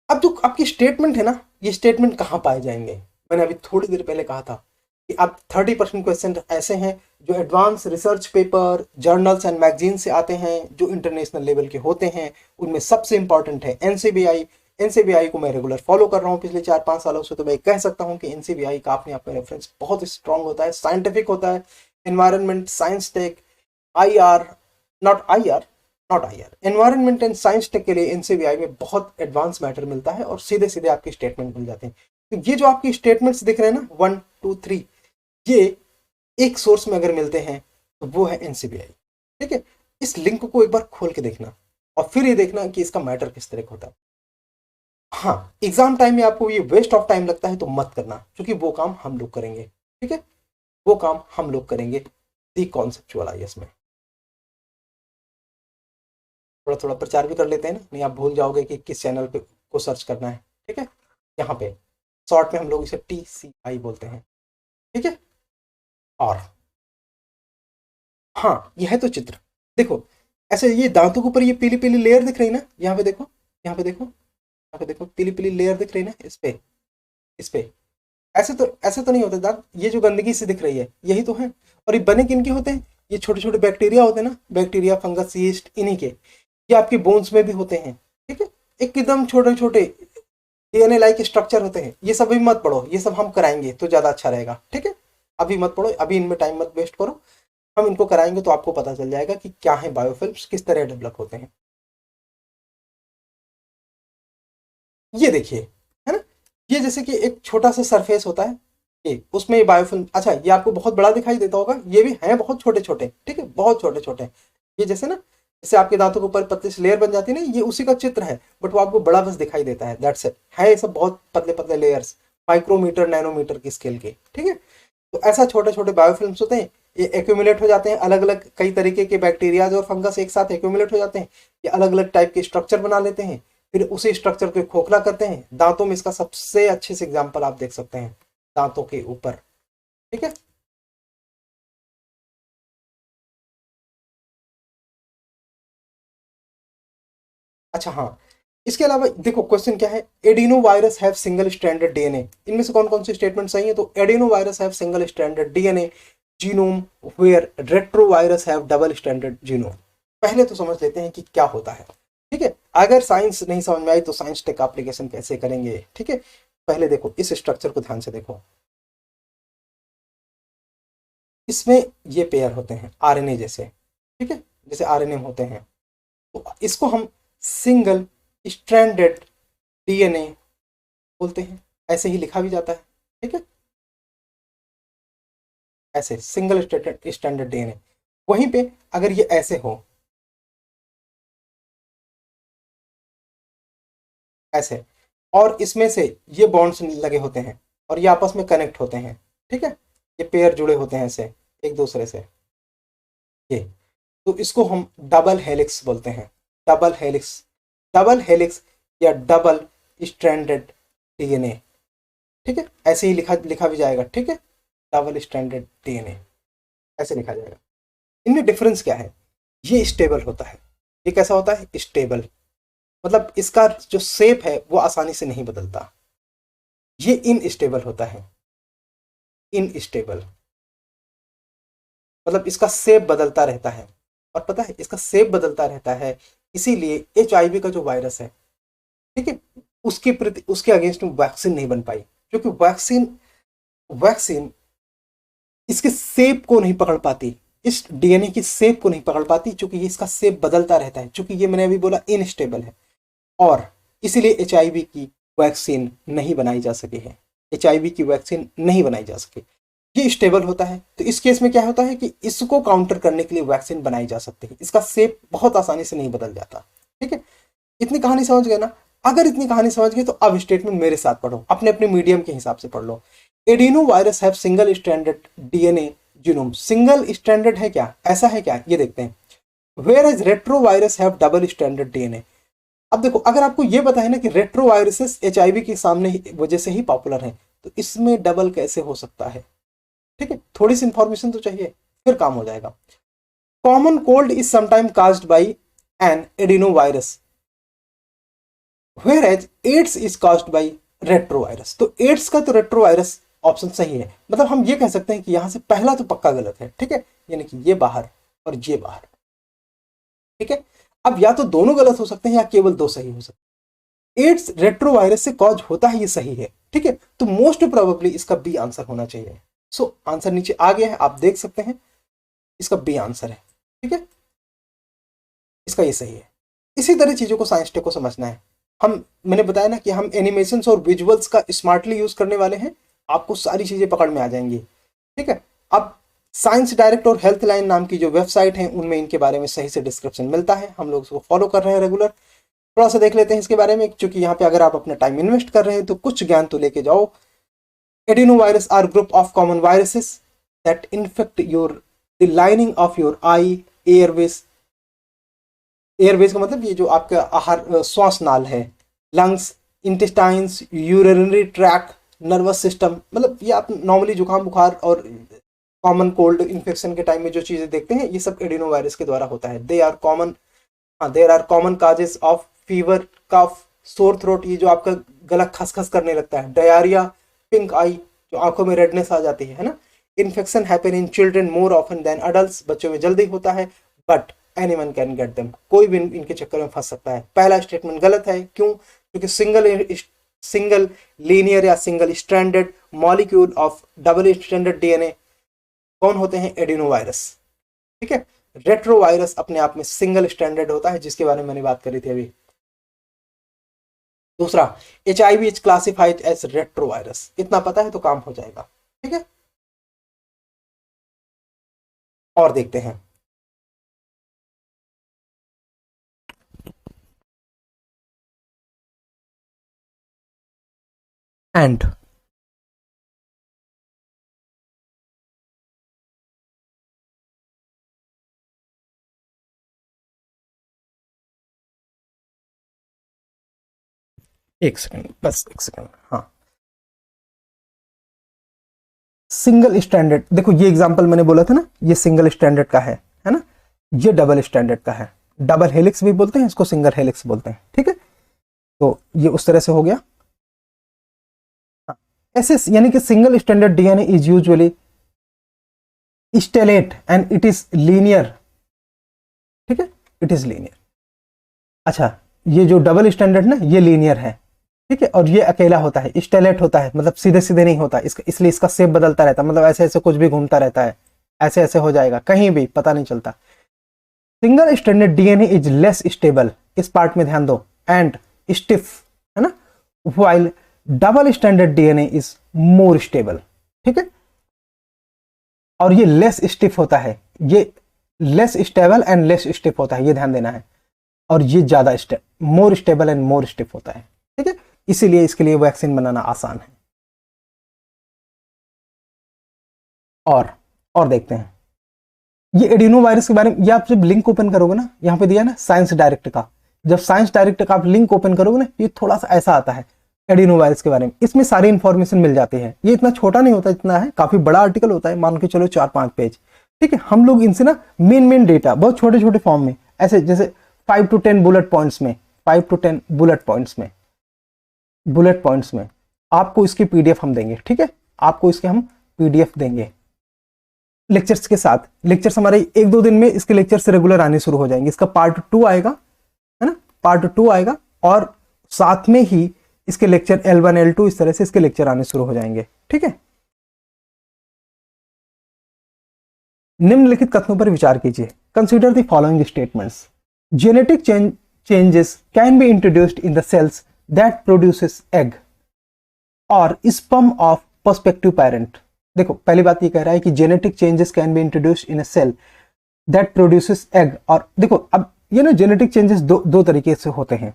अब जो आपकी स्टेटमेंट है ना, ये स्टेटमेंट कहाँ पाए जाएंगे? मैंने अभी थोड़ी देर पहले कहा था कि अब 30% क्वेश्चन ऐसे हैं जो advance research paper, journals and magazine से आते हैं, जो इंटरनेशनल लेवल के होते हैं। उनमें सबसे इंपॉर्टेंट है एनसीबीआई। एनसीबीआई को मैं रेगुलर फॉलो कर रहा हूँ पिछले 4-5 सालों से, तो मैं कह सकता हूँ कि एनसीबीआई का अपने आप में रेफरेंस बहुत स्ट्रांग होता है, साइंटिफिक होता है। Environment, science tech, I R, not I R, environment and science tech के लिए एनसीबीआई में बहुत एडवांस मैटर मिलता है और सीधे सीधे आपके स्टेटमेंट मिल जाते हैं। तो ये जो आपकी स्टेटमेंट्स दिख रहे हैं ना, 1 2 3, ये एक सोर्स में अगर मिलते हैं तो वो है एनसीबीआई, ठीक है। इस लिंक को एक बार खोल के देखना और फिर ये देखना कि इसका मैटर किस तरह का होता है। हाँ, एग्जाम टाइम में आपको ये वेस्ट ऑफ टाइम लगता है तो मत करना, क्योंकि वो काम हम लोग करेंगे, ठीक है, वो काम हम लोग करेंगे दी कॉन्सेप्चुअल आईएएस में। थोड़ा थोड़ा प्रचार भी कर लेते हैं ना, नहीं आप भूल जाओगे कि किस चैनल पे को सर्च करना है, ठीक है। यहाँ पे शॉर्ट में हम लोग इसे TCI बोलते हैं, ठीक है। और हाँ, यह है तो चित्र, देखो ऐसे ये दांतों के ऊपर ये पीली पीली लेयर दिख रही है ना, यहाँ पे देखो, यहाँ पे देखो, यहाँ पे देखो, पीली पीली लेयर दिख रही है ना, इस पे ऐसे तो नहीं होते दांत, ये जो गंदगी से दिख रही है यही तो है। और ये बने किन के होते हैं? ये छोटे छोटे बैक्टीरिया होते हैं ना, बैक्टीरिया, फंगस, यीस्ट, इन्हीं के। ये आपके बोन्स में भी होते हैं, ठीक है, एकदम छोटे छोटे डीएनए लाइक स्ट्रक्चर होते हैं। ये सब भी मत पढ़ो, ये सब हम कराएंगे तो ज्यादा अच्छा रहेगा, ठीक है। अभी मत पढ़ो, अभी इनमें टाइम मत वेस्ट करो, हम इनको कराएंगे तो आपको पता चल जाएगा कि क्या है बायोफिल्म्स, किस तरह डेवलप होते हैं। ये देखिए, है ना, ये जैसे कि एक छोटा सा सरफेस होता है, ये उसमें ये बायोफिल्म, अच्छा ये आपको बहुत बड़ा दिखाई देता होगा, ये भी है बहुत छोटे छोटे, ठीक है, बहुत छोटे छोटे। ये जैसे ना, जैसे आपके दांतों के ऊपर पतली सी लेयर बन जाती है ना, ये उसी का चित्र है, बट वो आपको बड़ा बस दिखाई देता है, दैट्स इट। है ये सब बहुत पतले पतले लेयर्स, माइक्रोमीटर, नैनोमीटर की स्केल के, ठीक है। तो ऐसा छोटे छोटे बायोफिल्म्स होते हैं, ये एक्यूमुलेट हो जाते हैं, अलग अलग कई तरीके के बैक्टीरियाज और फंगस एक साथ एक्यूमुलेट हो जाते हैं, ये अलग अलग टाइप के स्ट्रक्चर बना लेते हैं, फिर उसी स्ट्रक्चर को खोखला करते हैं। दांतों में इसका सबसे अच्छे से एग्जांपल आप देख सकते हैं, दांतों के ऊपर। ठीक है, अच्छा हाँ, इसके अलावा देखो क्वेश्चन क्या है, adeno virus have single stranded DNA, इनमें से कौन कौन सी स्टेटमेंट सही है? तो adeno virus have single stranded DNA genome where retro virus have double stranded genome. पहले तो समझ लेते हैं कि क्या होता है। ठीक है, अगर साइंस नहीं समझ में आई तो साइंस टेक एप्लीकेशन कैसे करेंगे। ठीक है, पहले देखो इस स्ट्रक्चर को ध्यान से देखो, इसमें ये पेयर होते हैं आरएनए जैसे। ठीक है, जैसे आरएनए होते हैं, तो इसको हम सिंगल स्ट्रैंडेड डीएनए बोलते हैं, ऐसे ही लिखा भी जाता है। ठीक है, ऐसे सिंगल स्टैंडर्ड डीएनए। वहीं पे अगर ये ऐसे हो, ऐसे, और इसमें से ये बॉन्ड्स लगे होते हैं और ये आपस में कनेक्ट होते हैं। ठीक है, ये पेयर जुड़े होते हैं ऐसे एक दूसरे से, ये, तो इसको हम डबल हेलिक्स बोलते हैं। डबल हेलिक्स, डबल हेलिक्स या डबल स्ट्रैंडेड डीएनए। ठीक है, ऐसे ही लिखा लिखा भी जाएगा। ठीक है, डबल स्ट्रैंडेड डीएनए ऐसे लिखा जाएगा। इनमें डिफरेंस क्या है? ये स्टेबल होता है, ये कैसा होता है? स्टेबल, मतलब इसका जो शेप है वो आसानी से नहीं बदलता। ये इनस्टेबल होता है, इनस्टेबल, मतलब इसका शेप बदलता रहता है। और पता है इसका शेप बदलता रहता है, इसीलिए एचआईवी का जो वायरस है, ठीक है, उसके प्रति, उसके अगेंस्ट में वैक्सीन नहीं बन पाई, क्योंकि वैक्सीन वैक्सीन इसके शेप को नहीं पकड़ पाती, इस डीएनए की शेप को नहीं पकड़ पाती, क्योंकि ये इसका शेप बदलता रहता है, क्योंकि ये मैंने अभी बोला इनस्टेबल है। और इसीलिए एचआईवी की वैक्सीन नहीं बनाई जा सकी है, एचआईवी की वैक्सीन नहीं बनाई जा सकी। ये स्टेबल होता है, तो इस केस में क्या होता है कि इसको काउंटर करने के लिए वैक्सीन बनाई जा सकती है, इसका शेप बहुत आसानी से नहीं बदल जाता। ठीक है, इतनी कहानी समझ गए ना? अगर इतनी कहानी समझ गए तो अब स्टेटमेंट मेरे साथ पढ़ो, अपने अपने मीडियम के हिसाब से पढ़ लो। Adeno virus have single stranded DNA genome. Single stranded है क्या, ऐसा है क्या, ये देखते हैं। Whereas retro virus have double stranded DNA. अब देखो, अगर आपको ये पता है ना कि रेट्रो वायरसेस एचआईवी के सामने वजह से ही पॉपुलर है, तो इसमें डबल कैसे हो सकता है? ठीक है, थोड़ी सी इंफॉर्मेशन तो चाहिए, फिर काम हो जाएगा। Common cold is sometime caused by an adenovirus, whereas AIDS is caused by retrovirus. तो एड्स का तो रेट्रो वायरस ऑप्शन सही है, मतलब हम ये कह सकते हैं कि यहां से पहला तो पक्का गलत है। ठीक है, यानी कि ये बाहर और ये बाहर। ठीक है, अब या तो दोनों गलत हो सकते हैं या केवल दो सही हो सकते हैं। एड्स रेट्रो वायरस से कॉज होता है, ये सही है। ठीक है, तो मोस्ट प्रोबेबली इसका बी आंसर होना चाहिए। सो आंसर नीचे आ गया है, आप देख सकते हैं, इसका बी आंसर है। ठीक है, इसका ये सही है। इसी तरह चीजों को साइंस टेक को समझना है। हम, मैंने बताया ना कि हम एनिमेशंस और विजुअल्स का स्मार्टली यूज करने वाले हैं, आपको सारी चीजें पकड़ में आ जाएंगी। ठीक है, अब साइंस डायरेक्ट और हेल्थ लाइन नाम की जो वेबसाइट है, उनमें इनके बारे में सही से डिस्क्रिप्शन मिलता है, हम लोग उसको फॉलो कर रहे हैं रेगुलर। थोड़ा सा देख लेते हैं इसके बारे में, क्योंकि यहाँ पे अगर आप अपना टाइम इन्वेस्ट कर रहे हैं तो कुछ ज्ञान तो लेके जाओ। Adenoviruses are group of common viruses that infect your the lining of your eye, airways, airways का मतलब ये जो आपका आहार श्वास नाल है, lungs, intestines, urinary tract, nervous system, मतलब ये आप नॉर्मली जुकाम बुखार और कॉमन कोल्ड इन्फेक्शन के टाइम में जो चीजें देखते हैं, ये सब एडिनोवायरस के द्वारा होता है। दे आर कॉमन, हाँ, there are common causes of fever, cough, sore throat, ये जो आपका गला खसखस करने लगता है, डायरिया, पिंक आई, जो आंखों में रेडनेस आ जाती है ना। Infection happen in children more often than adult, बच्चों में जल्दी होता है, but anyone can get them, कोई भी इनके चक्कर में फंस सकता है। पहला स्टेटमेंट गलत है, क्यों? क्योंकि सिंगल लीनियर या single stranded molecule of double stranded DNA कौन होते हैं? एडिनोवायरस। ठीक है, रेट्रोवायरस अपने आप में सिंगल स्टैंडर्ड होता है, जिसके बारे में मैंने बात करी थी अभी। दूसरा, H I V is classified as retrovirus, इतना पता है तो काम हो जाएगा। ठीक है, और देखते हैं। एंड एक सेकंड, बस एक सेकंड। हाँ, सिंगल स्टैंडर्ड, देखो ये एग्जांपल मैंने बोला था ना, ये सिंगल स्टैंडर्ड का है ना, ये डबल स्टैंडर्ड का है। डबल हेलिक्स भी बोलते हैं इसको, सिंगल हेलिक्स बोलते हैं, ठीक है। तो ये उस तरह से हो गया। हाँ, ऐसे यानी कि single standard DNA is usually stellate and it is linear, ठीक है, इट इज लीनियर। अच्छा, ये जो डबल स्टैंडर्ड ना, ये लीनियर है, ठीक है, और ये अकेला होता है, स्टेलेट होता है, मतलब सीधे सीधे नहीं होता, इसका इसलिए इसका शेप बदलता रहता है, मतलब ऐसे ऐसे कुछ भी घूमता रहता है, ऐसे ऐसे हो जाएगा, कहीं भी पता नहीं चलता। Single standard DNA is less stable, इस पार्ट में ध्यान दो, एंड स्टिफ, है ना, while double standard DNA is more stable, ठीक है। और ये लेस स्टिफ होता है, ये less stable and less stiff होता है, ये ध्यान देना है। और ये ज्यादा more stable and more stiff होता है, ठीक है, इसीलिए इसके लिए वैक्सीन बनाना आसान है। और देखते हैं ये एडिनो वायरस के बारे में। ये आप जब लिंक ओपन करोगे ना, यहाँ पे दिया ना साइंस डायरेक्ट का, जब साइंस डायरेक्ट का आप लिंक ओपन करोगे ना, ये थोड़ा सा ऐसा आता है एडिनो वायरस के बारे में, इसमें सारी इंफॉर्मेशन मिल जाती है। ये इतना छोटा नहीं होता, इतना है, काफी बड़ा आर्टिकल होता है, मान के चलो 4-5 पेज, ठीक है। हम लोग इनसे ना मेन डेटा बहुत छोटे छोटे फॉर्म में, ऐसे जैसे 5 to 10 बुलेट पॉइंट्स में, 5 to 10 बुलेट पॉइंट्स में आपको इसकी पीडीएफ हम देंगे, ठीक है, आपको इसके हम पीडीएफ देंगे लेक्चर्स के साथ। लेक्चर्स हमारे 1-2 दिन में इसके लेक्चर्स रेगुलर आने शुरू हो जाएंगे। इसका पार्ट 2 आएगा, है ना, पार्ट 2 आएगा, और साथ में ही इसके लेक्चर L1 L2 इस तरह से इसके लेक्चर आने शुरू हो जाएंगे, ठीक है। निम्नलिखित कथनों पर विचार कीजिए। Consider the following statements. Genetic changes can be introduced in the cells that produces egg or sperm of prospective parent। देखो पहली बात ये कह रहा है कि genetic changes can be introduced in a cell that produces egg. और देखो अब ये ना जेनेटिक चेंजेस दो तरीके से होते हैं,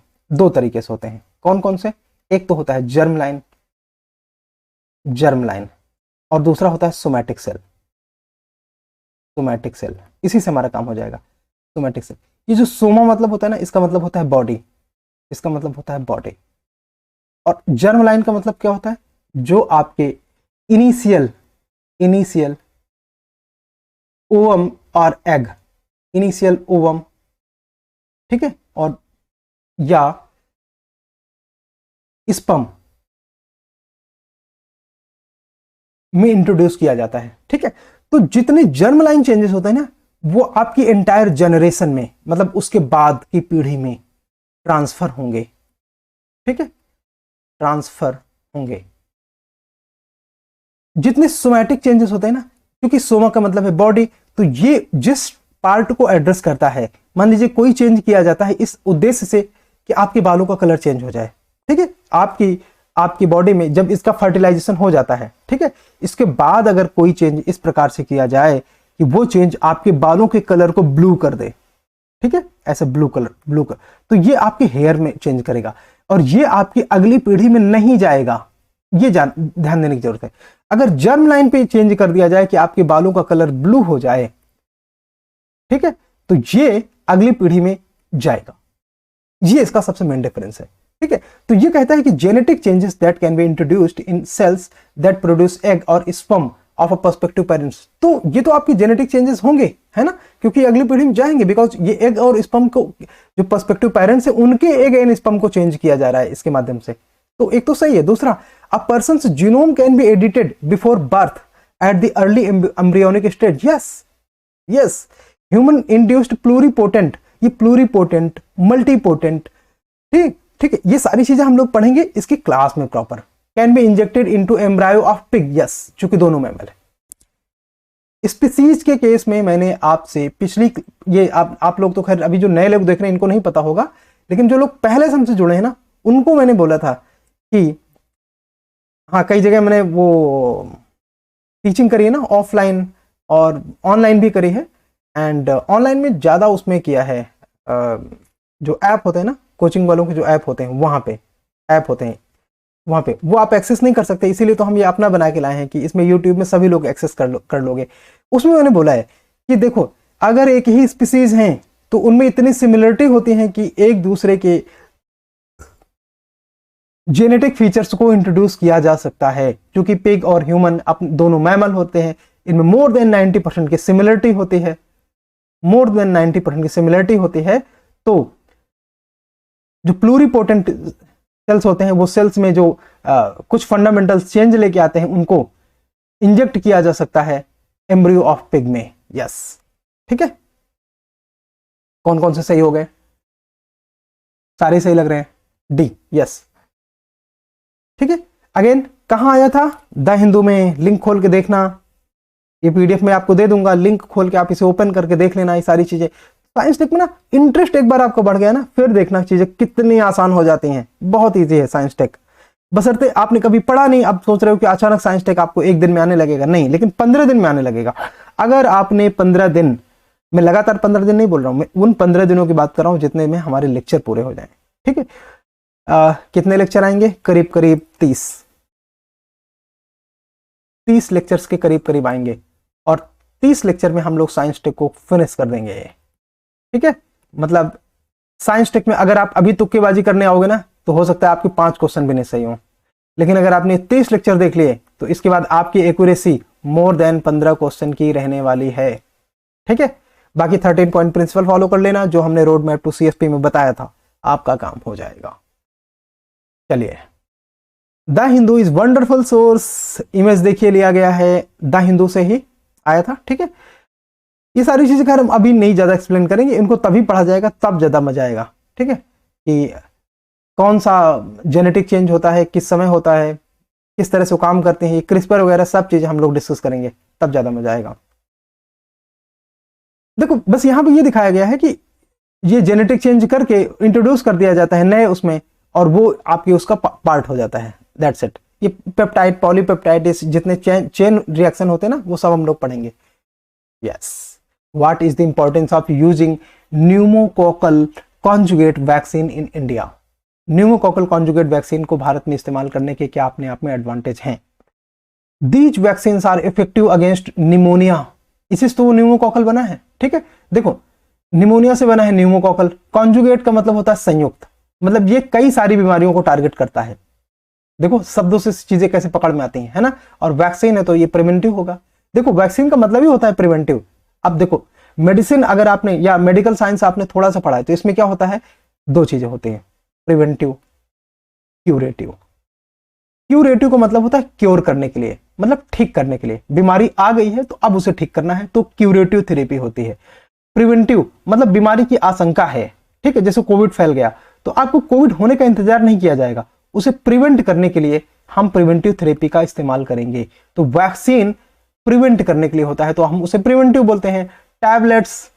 कौन कौन से? एक तो होता है जर्म लाइन, और दूसरा होता है सोमैटिक सेल। इसी से हमारा काम हो जाएगा, सोमैटिक सेल। ये जो सोमा मतलब होता है ना, इसका मतलब होता है बॉडी, और जर्म लाइन का मतलब क्या होता है? जो आपके इनिशियल ओवम और एग, इनिशियल ओवम, ठीक है, और या स्पर्म में इंट्रोड्यूस किया जाता है, ठीक है। तो जितने जर्म लाइन चेंजेस होते हैं ना, वो आपकी एंटायर जनरेशन में, मतलब उसके बाद की पीढ़ी में ट्रांसफर होंगे, ठीक है, ट्रांसफर होंगे। जितने सोमैटिक चेंजेस होते हैं ना, क्योंकि सोमा का मतलब है बॉडी, तो ये जिस पार्ट को एड्रेस करता है, मान लीजिए कोई चेंज किया जाता है इस उद्देश्य से कि आपके बालों का कलर चेंज हो जाए, ठीक है, आपकी बॉडी में जब इसका फर्टिलाइजेशन हो जाता है, ठीक है, इसके बाद अगर कोई चेंज इस प्रकार से किया जाए कि वो चेंज आपके बालों के कलर को ब्लू कर दे, ठीक है, ऐसे ब्लू कलर, तो ये आपके हेयर में चेंज करेगा, और ये आपकी अगली पीढ़ी में नहीं जाएगा। ये ध्यान देने की जरूरत है। अगर जर्म लाइन पे चेंज कर दिया जाए कि आपके बालों का कलर ब्लू हो जाए, ठीक है, तो ये अगली पीढ़ी में जाएगा। ये इसका सबसे मेन डिफरेंस है, ठीक है। तो ये कहता है कि genetic changes that can be introduced in cells that produce egg और sperm of a perspective parents. तो ये तो आपकी जेनेटिक चेंजेस होंगे, है ना, क्योंकि अगली पीढ़ी में जाएंगे, बिकॉज ये एग और स्पर्म को, जो पर्सपेक्टिव पेरेंट्स है, उनके एग एंड स्पर्म को चेंज किया जा रहा है इसके माध्यम से। तो एक तो सही है। दूसरा, a person's genome can be edited before birth at the early embryonic stage. Yes, human induced pluripotent, ये प्लूरिपोटेंट, मल्टीपोटेंट, ठीक है, ये सारी चीजें हम लोग पढ़ेंगे इसकी क्लास में proper. Can be injected into embryo of pig, yes, चूंकि दोनों मैमल है। स्पीसीज के केस में मैंने आपसे पिछली, ये आप लोग तो खैर अभी जो नए लोग देख रहे हैं इनको नहीं पता होगा, लेकिन जो लोग पहले से हमसे जुड़े हैं ना, उनको मैंने बोला था कि हाँ, कई जगह मैंने वो टीचिंग करी है ना, ऑफलाइन और ऑनलाइन भी करी है, एंड ऑनलाइन में ज़्यादा उसमें किया है, जो ऐप होते हैं ना, कोचिंग वालों के जो ऐप होते हैं, वहाँ पे ऐप होते हैं, वहाँ पे वो आप एक्सेस नहीं कर सकते, इसीलिए तो हम ये अपना बना के लाए हैं कि इसमें यूट्यूब में सभी लोग एक्सेस कर लोगे। उसमें मैंने बोला है कि देखो, अगर एक ही स्पीसीज हैं तो उनमें इतनी सिमिलरिटी होती है कि एक दूसरे के जेनेटिक फीचर्स को इंट्रोड्यूस किया जा सकता है, क्योंकि पिग और ह्यूमन दोनों मैमल होते हैं, इनमें मोर देन 90% की सिमिलरिटी होती है, मोर देन 90% की सिमिलरिटी होती है। तो जो प्लूरिपोटेंट सेल्स होते हैं, वो सेल्स में जो कुछ फंडामेंटल चेंज लेके आते हैं, उनको इंजेक्ट किया जा सकता है एम्ब्रियो ऑफ पिग में। यस, ठीक है। कौन कौन से सही हो गए? सारे सही लग रहे हैं। डी, यस, ठीक है। अगेन कहां आया था? द हिंदू में। लिंक खोल के देखना, ये पीडीएफ में आपको दे दूंगा, लिंक खोल के आप इसे ओपन करके देख लेना। ये सारी चीजें साइंस टेक में ना, इंटरेस्ट एक बार आपको बढ़ गया ना, फिर देखना चीजें कितनी आसान हो जाती हैं। बहुत ईजी है साइंस टेक, बशर्ते आपने कभी पढ़ा नहीं। अब सोच रहे हो कि अचानक साइंस टेक आपको एक दिन में आने लगेगा, नहीं, लेकिन 15 दिन में आने लगेगा। अगर आपने 15 दिन, मैं लगातार 15 दिन नहीं बोल रहा हूं, मैं उन 15 दिनों की बात कर रहा हूं जितने में हमारे लेक्चर पूरे हो जाए, ठीक है। कितने लेक्चर आएंगे? करीब करीब 30 लेक्चर्स के करीब करीब आएंगे, और 30 लेक्चर में हम लोग साइंस टेक को फिनिश कर देंगे, ठीक है। मतलब साइंस टेक में अगर आप अभी तुक्केबाजी करने आओगे ना, तो हो सकता है आपके 5 क्वेश्चन भी नहीं सही हो, लेकिन अगर आपने 30 लेक्चर देख लिए तो इसके बाद आपकी एक्यूरेसी मोर देन 15 क्वेश्चन की रहने वाली है, ठीक है। बाकी 13 पॉइंट प्रिंसिपल फॉलो कर लेना, जो हमने रोड मैप टू सीएसपी में बताया था, आपका काम हो जाएगा। चलिए, the Hindu is wonderful source, image देखिए लिया गया है, द हिंदू से ही आया था, ठीक है। ये सारी चीजें खैर हम अभी नहीं ज्यादा एक्सप्लेन करेंगे, इनको तभी पढ़ा जाएगा तब ज्यादा मजा आएगा, ठीक है। कि कौन सा जेनेटिक चेंज होता है, किस समय होता है, किस तरह से काम करते हैं, क्रिस्पर वगैरह सब चीजें हम लोग डिस्कस करेंगे, तब ज्यादा मजा आएगा। देखो बस यहाँ पे ये दिखाया गया है कि ये जेनेटिक चेंज करके इंट्रोड्यूस कर दिया जाता है नए उसमें, और वो आपके उसका पार्ट हो जाता है, दैट्स इट। ये पेप्टाइड, पॉलीपेप्टाइड, जितने चेन रिएक्शन होते हैं ना, वो सब हम लोग पढ़ेंगे। Yes, what is the importance of using pneumococcal conjugate vaccine in India? Pneumococcal conjugate vaccine को भारत में इस्तेमाल करने के क्या अपने आप में एडवांटेज हैं? These vaccine are effective against pneumonia, इसी से तो वो न्यूमोकोकल बना है, ठीक है। देखो, निमोनिया से बना है न्यूमोकोकल, कॉन्जुगेट का मतलब होता है संयुक्त, मतलब ये कई सारी बीमारियों को टारगेट करता है। देखो शब्दों से चीजें कैसे पकड़ में आती हैं, है ना। और वैक्सीन है तो ये प्रिवेंटिव होगा। देखो वैक्सीन का मतलब ही होता है प्रिवेंटिव। अब देखो मेडिसिन अगर आपने या मेडिकल साइंस आपने थोड़ा सा पढ़ा है, तो इसमें क्या होता है, 2 चीजें होती हैं, प्रिवेंटिव, क्यूरेटिव। क्यूरेटिव का मतलब होता है क्योर करने के लिए, मतलब ठीक करने के लिए। बीमारी आ गई है तो अब उसे ठीक करना है, तो क्यूरेटिव थेरेपी होती है। प्रिवेंटिव मतलब बीमारी की आशंका है, ठीक है। जैसे कोविड फैल गया तो आपको कोविड होने का इंतजार नहीं किया जाएगा, उसे प्रिवेंट करने के लिए हम प्रिवेंटिव थेरेपी का इस्तेमाल करेंगे। तो वैक्सीन प्रिवेंट करने के लिए होता है, तो हम उसे प्रिवेंटिव बोलते हैं। टैबलेट्स,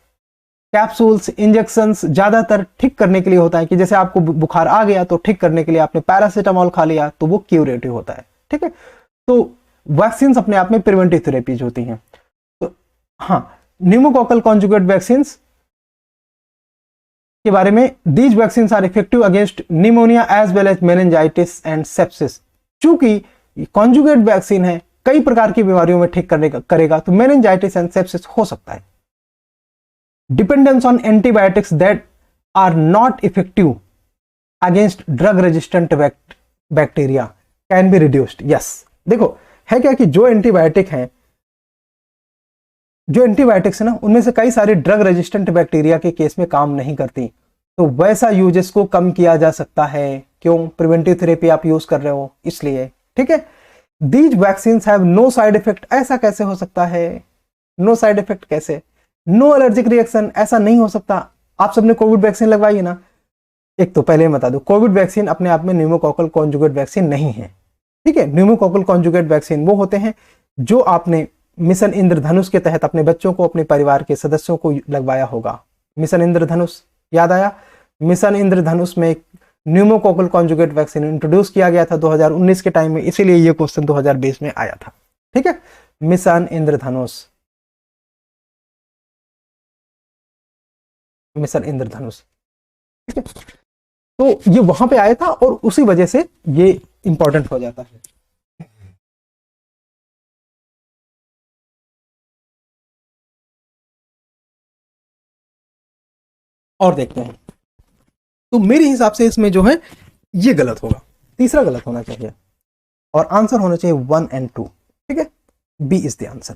कैप्सूल्स, इंजेक्शंस ज्यादातर ठीक करने के लिए होता है, कि जैसे आपको बुखार आ गया तो ठीक करने के लिए आपने पैरासीटामोल खा लिया, तो वो क्यूरेटिव होता है, ठीक है। तो वैक्सीन अपने आप में प्रिवेंटिव थेरेपीज होती हैं। तो हाँ, न्यूमोकोकल कॉन्जुगेट वैक्सीन के बारे में, these vaccine are effective against pneumonia as well as meningitis and sepsis. चूंकि कॉन्जुगेट वैक्सीन है, कई प्रकार की बीमारियों में ठीक करने का करेगा, तो मेनिंजाइटिस एंड सेप्सिस हो सकता है। Dependence on antibiotics that are not effective against drug resistant bacteria can be reduced. Yes, देखो है क्या कि जो एंटीबायोटिक्स है ना, उनमें से कई सारे ड्रग रेजिस्टेंट बैक्टीरिया के केस में काम नहीं करती, तो वैसा यूजेस को कम किया जा सकता है। क्यों? प्रिवेंटिव थेरेपी आप यूज कर रहे हो इसलिए, ठीक है। These vaccine have no side effect, ऐसा कैसे हो सकता है? नो साइड इफेक्ट कैसे? नो एलर्जिक रिएक्शन, ऐसा नहीं हो सकता। आप सबने कोविड वैक्सीन लगवाई है ना। एक तो पहले बता दो, कोविड वैक्सीन अपने आप में न्यूमोकोकल कॉन्जुगेट वैक्सीन नहीं है, ठीक है। न्यूमोकोकल कॉन्जुगेट वैक्सीन वो होते हैं जो आपने मिशन इंद्रधनुष के तहत अपने बच्चों को, अपने परिवार के सदस्यों को लगवाया होगा। मिशन इंद्रधनुष याद आया? मिशन इंद्रधनुष में न्यूमोकोकल कॉन्जुगेट वैक्सीन इंट्रोड्यूस किया गया था 2019 के टाइम में, इसीलिए ये क्वेश्चन 2020 में आया था, ठीक है। मिशन इंद्रधनुष, मिशन इंद्रधनुष, ठीक है। तो ये वहां पे आया था और उसी वजह से ये इंपॉर्टेंट हो जाता है। और देखते हैं, तो मेरे हिसाब से इसमें जो है ये गलत होगा, तीसरा गलत होना चाहिए और आंसर होना चाहिए 1 and 2। ठीक है, बी इज द आंसर।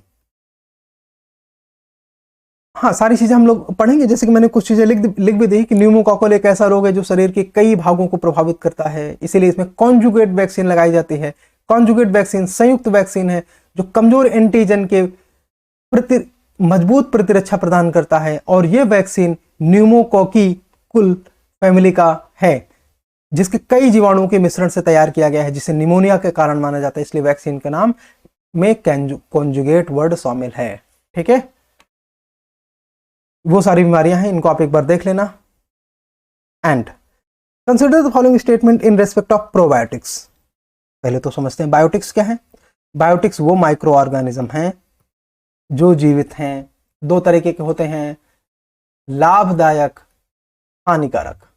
हाँ, सारी चीजें हम लोग पढ़ेंगे, जैसे कि मैंने कुछ चीजें लिख भी दी कि न्यूमोकॉकल एक ऐसा रोग है जो शरीर के कई भागों को प्रभावित करता है, इसीलिए इसमें कॉन्जुगेट वैक्सीन लगाई जाती है। कॉन्जुगेट वैक्सीन संयुक्त वैक्सीन है जो कमजोर एंटीजन के प्रति मजबूत प्रतिरक्षा प्रदान करता है, और यह वैक्सीन न्यूमोकॉकी कुल फैमिली का है जिसके कई जीवाणुओं के मिश्रण से तैयार किया गया है, जिसे निमोनिया के कारण माना जाता है, इसलिए वैक्सीन के नाम में कॉन्जुगेट वर्ड शामिल है। ठीक है, वो सारी बीमारियां हैं, इनको आप एक बार देख लेना। And consider the following statement in respect of probiotics. पहले तो समझते हैं बायोटिक्स क्या है। बायोटिक्स वो माइक्रो ऑर्गेनिज्म हैं जो जीवित हैं, दो तरीके के होते हैं, लाभदायक, हानिकारक।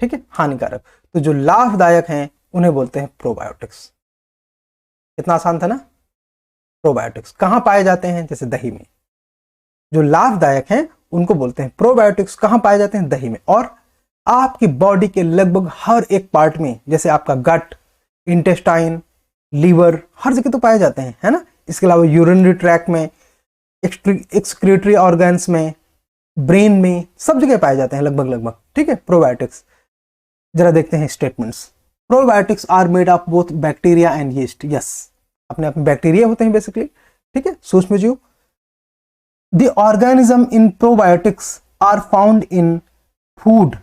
ठीक है, हानिकारक। तो जो लाभदायक हैं उन्हें बोलते हैं प्रोबायोटिक्स। कितना आसान था ना। प्रोबायोटिक्स कहां पाए जाते हैं, जैसे दही में। जो लाभदायक हैं उनको बोलते हैं प्रोबायोटिक्स। कहां पाए जाते हैं, दही में। और आपकी बॉडी के लगभग हर एक पार्ट में, जैसे आपका गट, इंटेस्टाइन, लीवर, हर जगह तो पाए जाते हैं, है ना। इसके अलावा यूरिनरी ट्रैक्ट में, एक्सक्रीटरी ऑर्गन्स में, ब्रेन में, सब जगह पाए जाते हैं लगभग। ठीक है, प्रोबायोटिक्स। जरा देखते हैं statements. Probiotics are made of both bacteria and yeast. Yes, अपने आप में बैक्टीरिया होते हैं बेसिकली। ठीक है, सूक्ष्म जीव। The organism in probiotics are found in food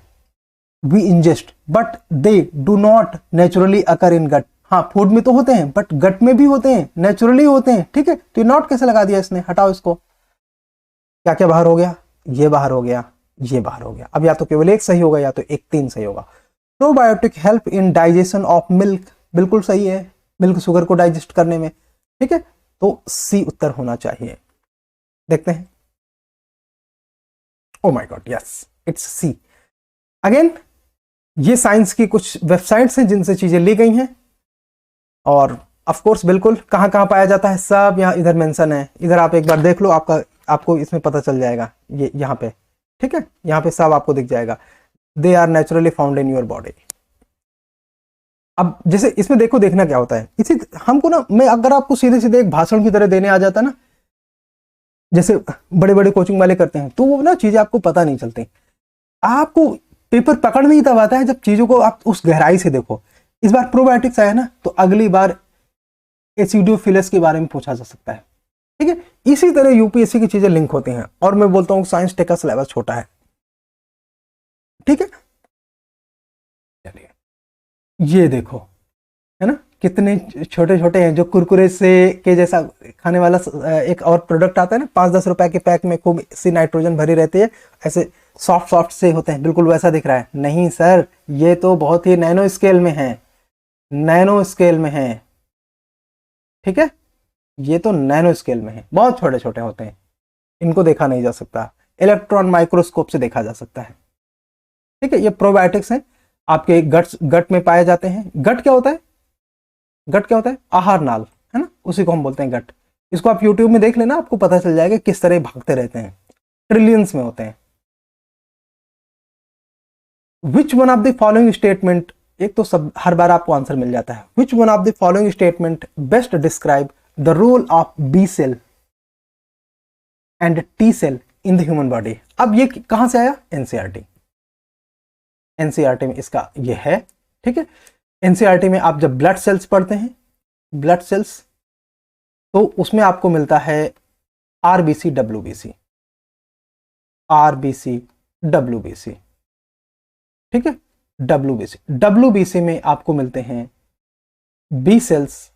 we ingest but they do not naturally occur in gut. हाँ, फूड में तो होते हैं बट गट में भी होते हैं, नेचुरली होते हैं। ठीक है, तो ये नॉट कैसे लगा दिया इसने, हटाओ इसको। क्या क्या बाहर हो गया, ये बाहर हो गया, ये बाहर हो गया। अब या तो केवल एक सही होगा या तो एक 3 सही होगा। Probiotic help in digestion of milk, बिल्कुल सही है, मिल्क शुगर को डाइजेस्ट करने में। ठीक है, तो सी उत्तर होना चाहिए। देखते हैं। Oh my god, yes, it's C. Again ये साइंस की कुछ वेबसाइट्स हैं जिनसे चीजें ली गई हैं, और ऑफ कोर्स बिल्कुल कहां कहां पाया जाता है सब यहाँ इधर मेंशन है। इधर आप एक बार देख लो, आपको इसमें पता चल जाएगा, ये यहाँ पे। ठीक है, यहाँ पे सब आपको दिख जाएगा। They are naturally found in your body. अब जैसे इसमें देखो, देखना क्या होता है, इसी हमको ना, मैं अगर आपको सीधे सीधे एक भाषण की तरह देने आ जाता ना, जैसे बड़े बड़े कोचिंग वाले करते हैं, तो वो ना चीजें आपको पता नहीं चलती। आपको पेपर पकड़ में ही तब आता है जब चीजों को आप उस गहराई से देखो। इस बार प्रोबायोटिक्स आया ना, तो अगली बार एसिडोफिलस के बारे में पूछा जा सकता है। ठीक है, इसी तरह यूपीएससी की चीजें लिंक होती हैं। और मैं बोलता हूं साइंस टेक का सिलेबस छोटा है। ठीक है, चलिए ये देखो, है ना, कितने छोटे छोटे हैं। जो कुरकुरे से के जैसा खाने वाला एक और प्रोडक्ट आता है ना, 5-10 रुपए के पैक में खूब सी नाइट्रोजन भरी रहती है, ऐसे सॉफ्ट से होते हैं, बिल्कुल वैसा दिख रहा है। नहीं सर, ये तो बहुत ही नैनो स्केल में है, नैनो स्केल में है। ठीक है, ये तो नैनो स्केल में है, बहुत छोटे छोटे होते हैं, इनको देखा नहीं जा सकता, इलेक्ट्रॉन माइक्रोस्कोप से देखा जा सकता है। ठीक है, ये प्रोबायोटिक्स हैं, आपके गट में पाए जाते हैं। गट क्या होता है, गट क्या होता है, आहार नाल, है ना, उसी को हम बोलते हैं गट। इसको आप यूट्यूब में देख लेना, आपको पता चल जाएगा किस तरह भागते रहते हैं, ट्रिलियंस में होते हैं। विच one of the following statement, एक तो सब हर बार आपको आंसर मिल जाता है। Which one of the following statement best describe the role of B cell and T cell in the human body. अब ये कहां से आया, एनसीईआरटी। एनसीईआरटी में इसका ये है। ठीक है, एनसीईआरटी में आप जब ब्लड सेल्स पढ़ते हैं, ब्लड सेल्स, तो उसमें आपको मिलता है आरबीसी डब्ल्यूबीसी, आरबीसी डब्ल्यूबीसी। ठीक है, डब्ल्यूबीसी में आपको मिलते हैं बी सेल्स,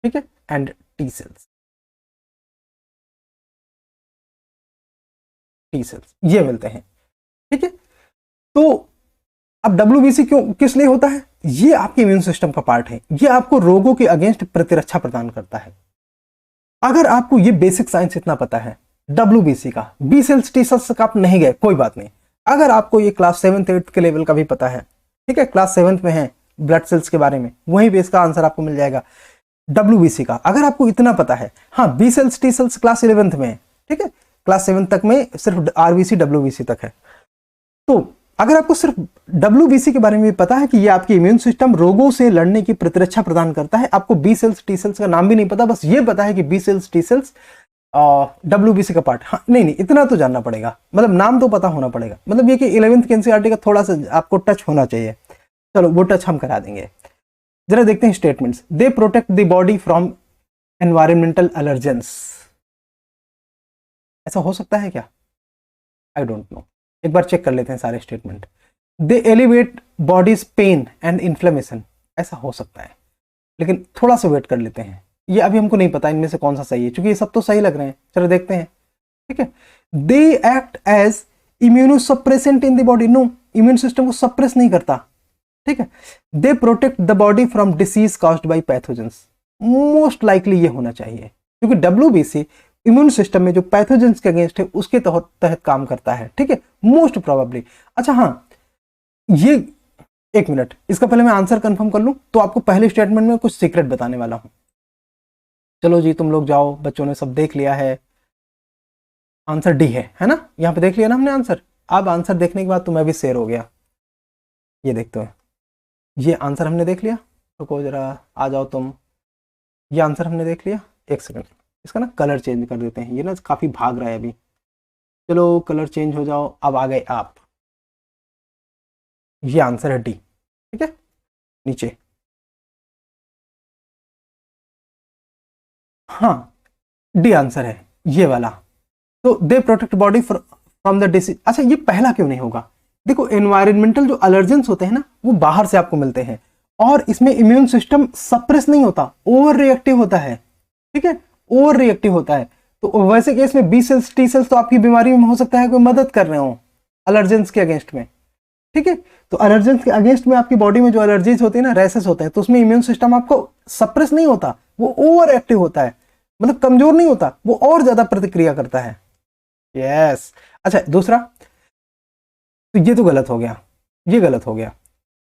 ठीक है, and T cells, T sales ये मिलते हैं। ठीक है, तो अब डब्ल्यूबीसी क्यों, किस लिए होता है, ये आपके इम्यून सिस्टम का पार्ट है, ये आपको रोगों के अगेंस्ट प्रतिरक्षा प्रदान करता है। अगर आपको ये बेसिक साइंस इतना पता है डब्ल्यूबीसी का, बी सेल्स टी सेल्स का आप नहीं गए, कोई बात नहीं। अगर आपको ये क्लास 7th 8th के लेवल का भी पता है, ठीक है, क्लास 7th में है ब्लड सेल्स के बारे में, वहीं पे इसका आंसर आपको मिल जाएगा डब्ल्यूबीसी का। अगर आपको इतना पता है, हाँ B cells T cells class 11th में है, ठीक है, क्लास 7 तक में सिर्फ आरबीसी डब्ल्यूबीसी तक है। तो अगर आपको सिर्फ WBC के बारे में भी पता है कि ये आपकी इम्यून सिस्टम रोगों से लड़ने की प्रतिरक्षा प्रदान करता है, आपको बी सेल्स टी सेल्स का नाम भी नहीं पता, बस ये पता है कि B cells T cells WBC का पार्ट, हाँ नहीं इतना तो जानना पड़ेगा, मतलब नाम तो पता होना पड़ेगा, मतलब ये कि 11th के NCERT का थोड़ा सा आपको टच होना चाहिए। चलो वो टच हम करा देंगे। जरा देखते हैं statements. They protect the body from environmental allergens, ऐसा हो सकता है क्या? आई डोंट नो, एक बार चेक कर लेते हैं सारे statement. They elevate body's pain and inflammation, ऐसा हो सकता है, लेकिन थोड़ा सा वेट कर लेते हैं, ये अभी हमको नहीं पता इनमें से कौन सा सही है, क्योंकि ये सब तो सही लग रहे हैं। चलो देखते हैं, ठीक है। They act as immunosuppressant in the body, no, immune system को सप्रेस नहीं करता, ठीक है। They protect the body from disease caused by pathogens, most likely ये होना चाहिए, क्योंकि WBC इम्यून सिस्टम में जो पैथोजेंस के अगेंस्ट है उसके तहत काम करता है, ठीक है, मोस्ट प्रोबेबली। अच्छा हाँ, ये एक मिनट, इसका पहले मैं आंसर कंफर्म कर लूं, तो आपको पहले स्टेटमेंट में कुछ सीक्रेट बताने वाला हूं। चलो जी तुम लोग जाओ, बच्चों ने सब देख लिया है, आंसर डी है ना, यहाँ पे देख लिया ना हमने आंसर। अब आंसर देखने के बाद तुम्हें भी शेयर हो गया, ये देखते हो, ये आंसर हमने देख लिया। रुको जरा, आ जाओ तुम, ये आंसर हमने देख लिया। एक सेकंड, इसका ना कलर चेंज कर देते हैं, ये ना काफी भाग रहा है अभी। चलो कलर चेंज हो जाओ, अब आ गए आप, ये आंसर है डी, ठीक है, नीचे। हाँ डी आंसर है ये वाला। तो they protect body from the disease. अच्छा ये पहला क्यों नहीं होगा? देखो एनवायरमेंटल जो अलर्जेंस होते हैं ना, वो बाहर से आपको मिलते हैं, और इसमें इम्यून सिस्टम सप्रेस नहीं होता, ओवर रिएक्टिव होता है, ठीक है, ओवर रिएक्टिव होता है। तो वैसे केस में बी सेल्स टी सेल्स तो आपकी बीमारी में हो सकता है कोई मदद कर रहे हो अलर्जेंस के अगेंस्ट में, ठीक है। तो अलर्जेंस के अगेंस्ट में आपकी बॉडी में जो एलर्जीज होती है ना, रैसेस होते हैं, तो उसमें इम्यून सिस्टम आपको सप्रेस नहीं होता, वो ओवर एक्टिव होता है, मतलब कमजोर नहीं होता, वो और ज्यादा प्रतिक्रिया करता है। यस। अच्छा दूसरा, तो ये तो गलत हो गया, ये गलत हो गया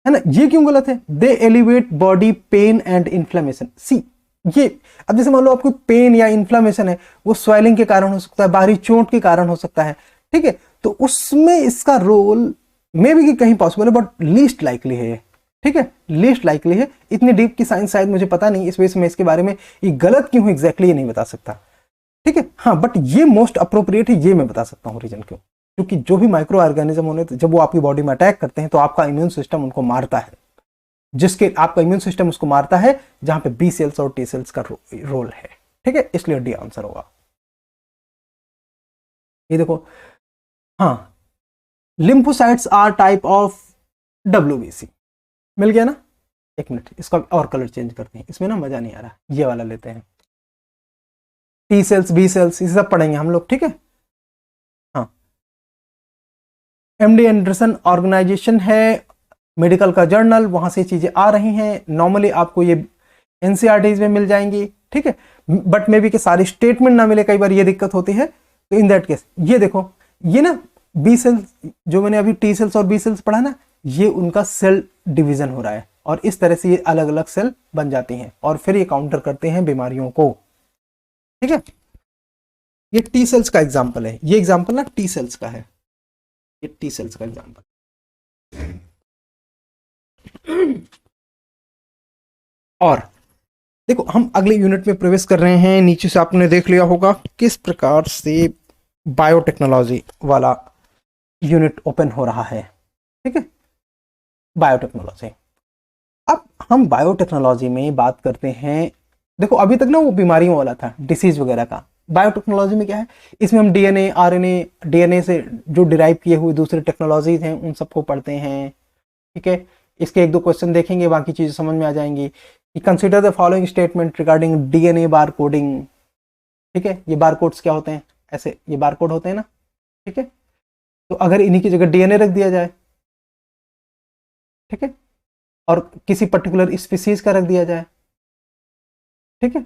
है ना। ये क्यों गलत है? They elevate body pain and inflammation, see ये, अब जैसे मान लो आपको पेन या इन्फ्लेमेशन है, वो स्वेलिंग के कारण हो सकता है, बाहरी चोट के कारण हो सकता है, ठीक है, तो उसमें इसका रोल मे भी कि कहीं पॉसिबल है, बट लीस्ट लाइकली है, ठीक है, लीस्ट लाइकली है। इतनी डीप की साइंस शायद मुझे पता नहीं, इस वजह से मैं इसके बारे में ये गलत क्यों है एग्जैक्टली ये नहीं बता सकता, ठीक है। हाँ बट ये मोस्ट अप्रोप्रिएट है, ये मैं बता सकता हूँ रीजन क्यों, क्योंकि जो भी माइक्रो ऑर्गेनिज्म होने, जब वो आपकी बॉडी में अटैक करते हैं तो आपका इम्यून सिस्टम उनको मारता है, जिसके आपका इम्यून सिस्टम उसको मारता है जहां पे बी सेल्स और टी सेल्स का रोल है, ठीक है, इसलिए डी आंसर होगा। ये देखो, हाँ lymphocytes are type of WBC, मिल गया ना। एक मिनट, इसका और कलर चेंज करते हैं, इसमें ना मजा नहीं आ रहा, ये वाला लेते हैं। टी सेल्स बी सेल्स ये सब पढ़ेंगे हम लोग, ठीक है। हाँ MD एंडरसन ऑर्गेनाइजेशन है, मेडिकल का जर्नल, वहां से चीजें आ रही हैं, नॉर्मली आपको ये NCERTs में मिल जाएंगी, ठीक है, बट मे बी के सारी स्टेटमेंट ना मिले, कई बार ये दिक्कत होती है। तो इन दैट केस ये देखो, ये ना बी सेल्स, जो मैंने अभी टी सेल्स और बी सेल्स पढ़ा ना, ये उनका सेल डिवीजन हो रहा है, और इस तरह से ये अलग अलग सेल बन जाती हैं, और फिर ये काउंटर करते हैं बीमारियों को, ठीक है। ये टी सेल्स का एग्जाम्पल है, ये एग्जाम्पल ना टी सेल्स का है, ये टी सेल्स का एग्जाम्पल। और देखो हम अगले यूनिट में प्रवेश कर रहे हैं। नीचे से आपने देख लिया होगा किस प्रकार से बायोटेक्नोलॉजी वाला यूनिट ओपन हो रहा है, ठीक है, बायोटेक्नोलॉजी। अब हम बायोटेक्नोलॉजी में बात करते हैं, देखो अभी तक ना वो बीमारियों वाला था, डिसीज वगैरह का। बायोटेक्नोलॉजी में क्या है, इसमें हम DNA RNA, DNA से जो डिराइव किए हुए दूसरे टेक्नोलॉजीज हैं उन सबको पढ़ते हैं, ठीक है। इसके एक दो क्वेश्चन देखेंगे, बाकी चीजें समझ में आ जाएंगी। Consider the following statement regarding DNA bar coding, ठीक है, ये बार कोड्स क्या होते हैं, ऐसे ये बार कोड होते हैं ना, ठीक है। तो अगर इन्हीं की जगह DNA रख दिया जाए, ठीक है, और किसी पर्टिकुलर स्पीसीज का रख दिया जाए, ठीक है,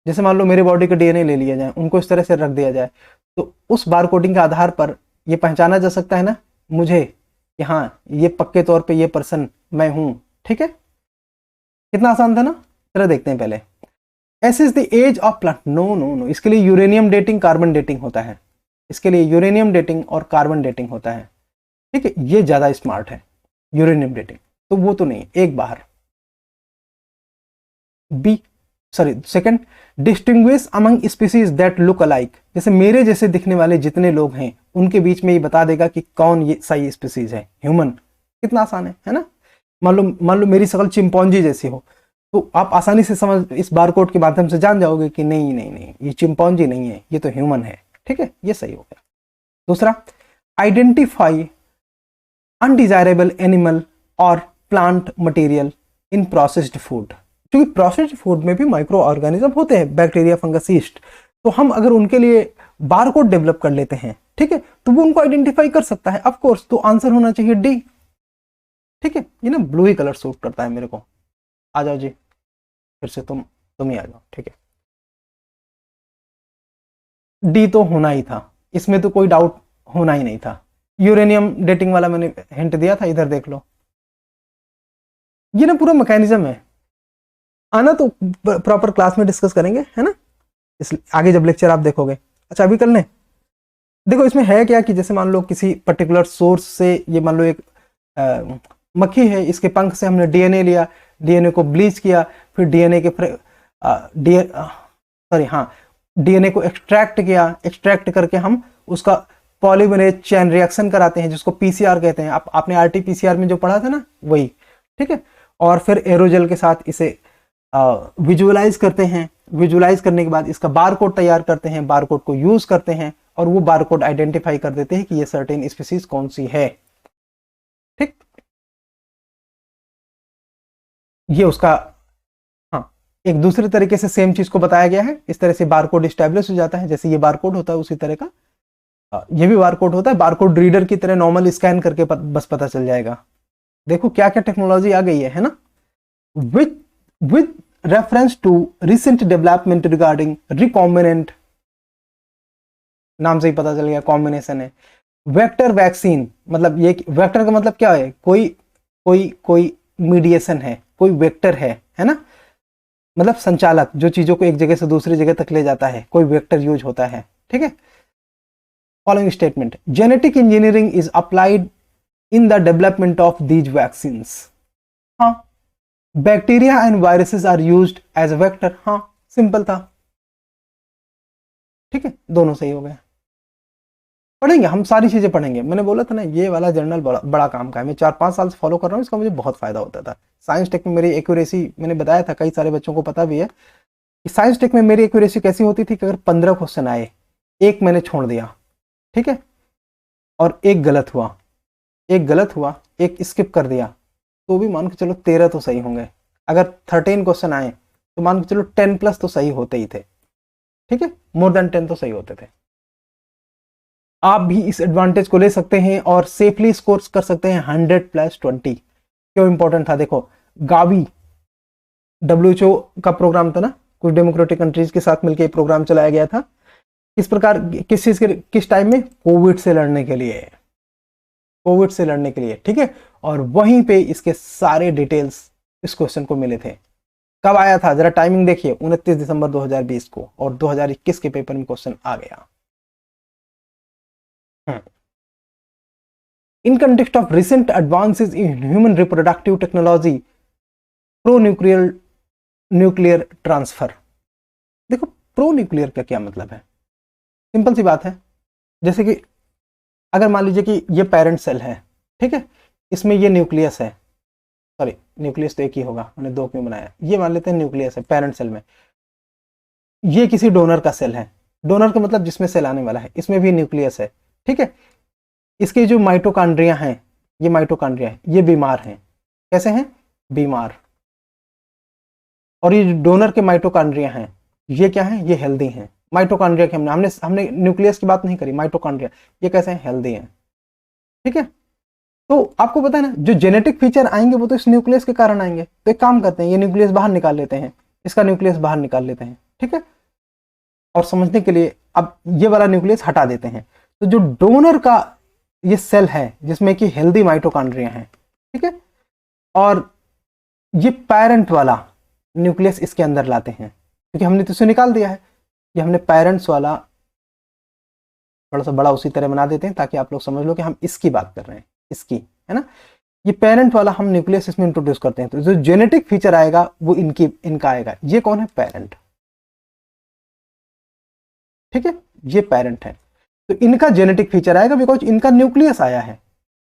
जैसे मान लो मेरे बॉडी का DNA ले लिया जाए, उनको इस तरह से रख दिया जाए, तो उस बार कोडिंग के आधार पर ये पहचाना जा सकता है ना मुझे कि हाँ ये पक्के तौर पे ये पर्सन मैं हूं, ठीक है। कितना आसान था ना। चलो देखते हैं पहले, as is the age of plant, no no no, इसके लिए यूरेनियम डेटिंग कार्बन डेटिंग होता है, इसके लिए यूरेनियम डेटिंग और कार्बन डेटिंग होता है, ठीक है, ये ज्यादा स्मार्ट है यूरेनियम डेटिंग, तो वो तो नहीं, एक बाहर। B sorry second, distinguish among species that look alike, जैसे मेरे जैसे दिखने वाले जितने लोग हैं उनके बीच में ये बता देगा कि कौन ये सही स्पीसीज है, ह्यूमन। कितना आसान है ना। मान लो मेरी शक्ल चिंपॉन्जी जैसी हो, तो आप आसानी से समझ, इस बारकोड के माध्यम से जान जाओगे कि नहीं नहीं नहीं, ये चिंपॉन्जी नहीं है, ये तो ह्यूमन है। ठीक है, ये सही हो गया। दूसरा, आइडेंटिफाई अनडिजायरेबल एनिमल और plant material in processed food, क्योंकि प्रोसेस्ड फूड में भी माइक्रो ऑर्गेनिज्म होते हैं, बैक्टीरिया, फंगस, यीस्ट, तो हम अगर उनके लिए बारकोड डेवलप कर लेते हैं, ठीक है, तो वो उनको आइडेंटिफाई कर सकता है ऑफ कोर्स, तो आंसर होना चाहिए डी। ठीक है, ये ना ब्लू ही कलर सूट करता है मेरे को। आ जाओ जी, फिर से तुम ही आ जाओ। ठीक है, डी तो होना ही था, इसमें तो कोई डाउट होना ही नहीं था। यूरेनियम डेटिंग वाला मैंने हिंट दिया था, इधर देख लो, ये ना पूरा मैकेनिज्म है। आना तो प्रॉपर क्लास में डिस्कस करेंगे, है ना, इस आगे जब लेक्चर आप देखोगे। अच्छा अभी कर लें। देखो इसमें है क्या कि जैसे मान लो किसी पर्टिकुलर सोर्स से, ये मान लो एक मक्खी है, इसके पंख से हमने डीएनए लिया, डीएनए को ब्लीच किया, फिर डीएनए के डीएनए को एक्सट्रैक्ट किया, एक्सट्रैक्ट करके हम उसका पॉलीमरेज चेन रिएक्शन कराते हैं, जिसको पीसीआर कहते हैं। आपने आरटीपीसीआर में जो पढ़ा था ना, वही। ठीक है, और फिर एरोजेल के साथ इसे विजुअलाइज करते हैं, विजुअलाइज करने के बाद इसका बारकोड तैयार करते हैं, बारकोड को यूज करते हैं, और वो बारकोड आइडेंटिफाई कर देते हैं कि ये सर्टेन स्पीसीज कौन सी है। ठीक, ये उसका, हाँ, एक दूसरे तरीके से सेम चीज को बताया गया है। इस तरह से बारकोड स्टैब्लिश हो जाता है, जैसे ये बारकोड होता है उसी तरह का ये भी बारकोड होता है। बारकोड रीडर की तरह नॉर्मल स्कैन करके बस पता चल जाएगा। देखो क्या क्या टेक्नोलॉजी आ गई है ना। with reference to recent development regarding recombinant, नाम से ही पता चल गया कॉम्बिनेशन है। वेक्टर वैक्सीन, मतलब ये वेक्टर का मतलब क्या है, कोई मीडिएशन है, कोई वेक्टर है ना, मतलब संचालक जो चीजों को एक जगह से दूसरी जगह तक ले जाता है, कोई वेक्टर यूज होता है। ठीक है, following statement, genetic engineering is applied in the development of these vaccines. हाँ, bacteria and viruses are used as a vector. हाँ, सिंपल था। ठीक है, दोनों सही हो गए। पढ़ेंगे हम, सारी चीजें पढ़ेंगे। मैंने बोला था ना, ये वाला जर्नल बड़ा काम का है। मैं 4-5 साल से फॉलो कर रहा हूँ, इसका मुझे बहुत फायदा होता था। साइंस टेक में मेरी एक्यूरेसी, मैंने बताया था, कई सारे बच्चों को पता भी है कि साइंस टेक में मेरी एक्यूरेसी कैसी होती थी कि अगर 15 क्वेश्चन आए, एक मैंने छोड़ दिया, ठीक है, और एक गलत हुआ, एक स्किप कर दिया, तो भी मान के चलो 13 तो सही होंगे। अगर 13 क्वेश्चन आए तो मान के चलो 10+ तो सही होते ही थे। ठीक है, मोर देन 10 तो सही होते थे। आप भी इस एडवांटेज को ले सकते हैं और सेफली स्कोर कर सकते हैं 100+20। क्यों इंपॉर्टेंट था, देखो गावी WHO का प्रोग्राम था ना, कुछ डेमोक्रेटिक कंट्रीज के साथ मिलकर प्रोग्राम चलाया गया था। किस प्रकार, किस चीज के, किस टाइम में, कोविड से लड़ने के लिए, ठीक है, और वहीं पे इसके सारे डिटेल्स इस क्वेश्चन को मिले थे। कब आया था जरा टाइमिंग देखिए, 29 दिसंबर 2020 को, और 2021 के पेपर में क्वेश्चन आ गया। In context of recent advances in human reproductive technology, pro nuclear transfer. देखो प्रो न्यूक्लियर का क्या मतलब है, सिंपल सी बात है। जैसे कि अगर मान लीजिए कि ये पेरेंट सेल है, ठीक है, इसमें ये न्यूक्लियस है, सॉरी न्यूक्लियस तो एक ही होगा, मैंने दो क्यों बनाया, ये मान लेते हैं न्यूक्लियस है पेरेंट सेल में। ये किसी डोनर का सेल है, डोनर का मतलब जिसमें सेल आने वाला है, इसमें भी न्यूक्लियस है। ठीक है, इसके जो माइटोकॉन्ड्रिया हैं, ये माइटोकॉन्ड्रिया है, ये बीमार हैं। कैसे हैं, बीमार। और ये डोनर के माइटोकॉन्ड्रिया हैं, ये क्या है, ये हेल्दी हैं। माइटोकॉन्ड्रिया के हमने न्यूक्लियस की बात नहीं करी, माइटोकॉन्ड्रिया ये कैसे हैं, हेल्दी हैं। ठीक है, तो आपको पता है ना, जो जेनेटिक फीचर आएंगे वो तो इस न्यूक्लियस के कारण आएंगे। तो एक काम करते हैं, ये न्यूक्लियस बाहर निकाल लेते हैं, इसका न्यूक्लियस बाहर निकाल लेते हैं। ठीक है, और समझने के लिए अब ये वाला न्यूक्लियस हटा देते हैं। तो जो डोनर का ये सेल है जिसमें कि हेल्दी माइटोकॉन्ड्रिया हैं, ठीक है, और ये पेरेंट वाला न्यूक्लियस इसके अंदर लाते हैं, क्योंकि हमने तो इसे निकाल दिया है। ये हमने पेरेंट्स वाला थोड़ा सा बड़ा उसी तरह बना देते हैं ताकि आप लोग समझ लो कि हम इसकी बात कर रहे हैं, इसकी, है ना। ये पेरेंट वाला हम न्यूक्लियस इसमें इंट्रोड्यूस करते हैं, तो जो जेनेटिक फीचर आएगा वो इनका आएगा। ये कौन है? पेरेंट, ठीक है, ये पेरेंट है, तो इनका जेनेटिक फीचर आएगा बिकॉज इनका न्यूक्लियस आया है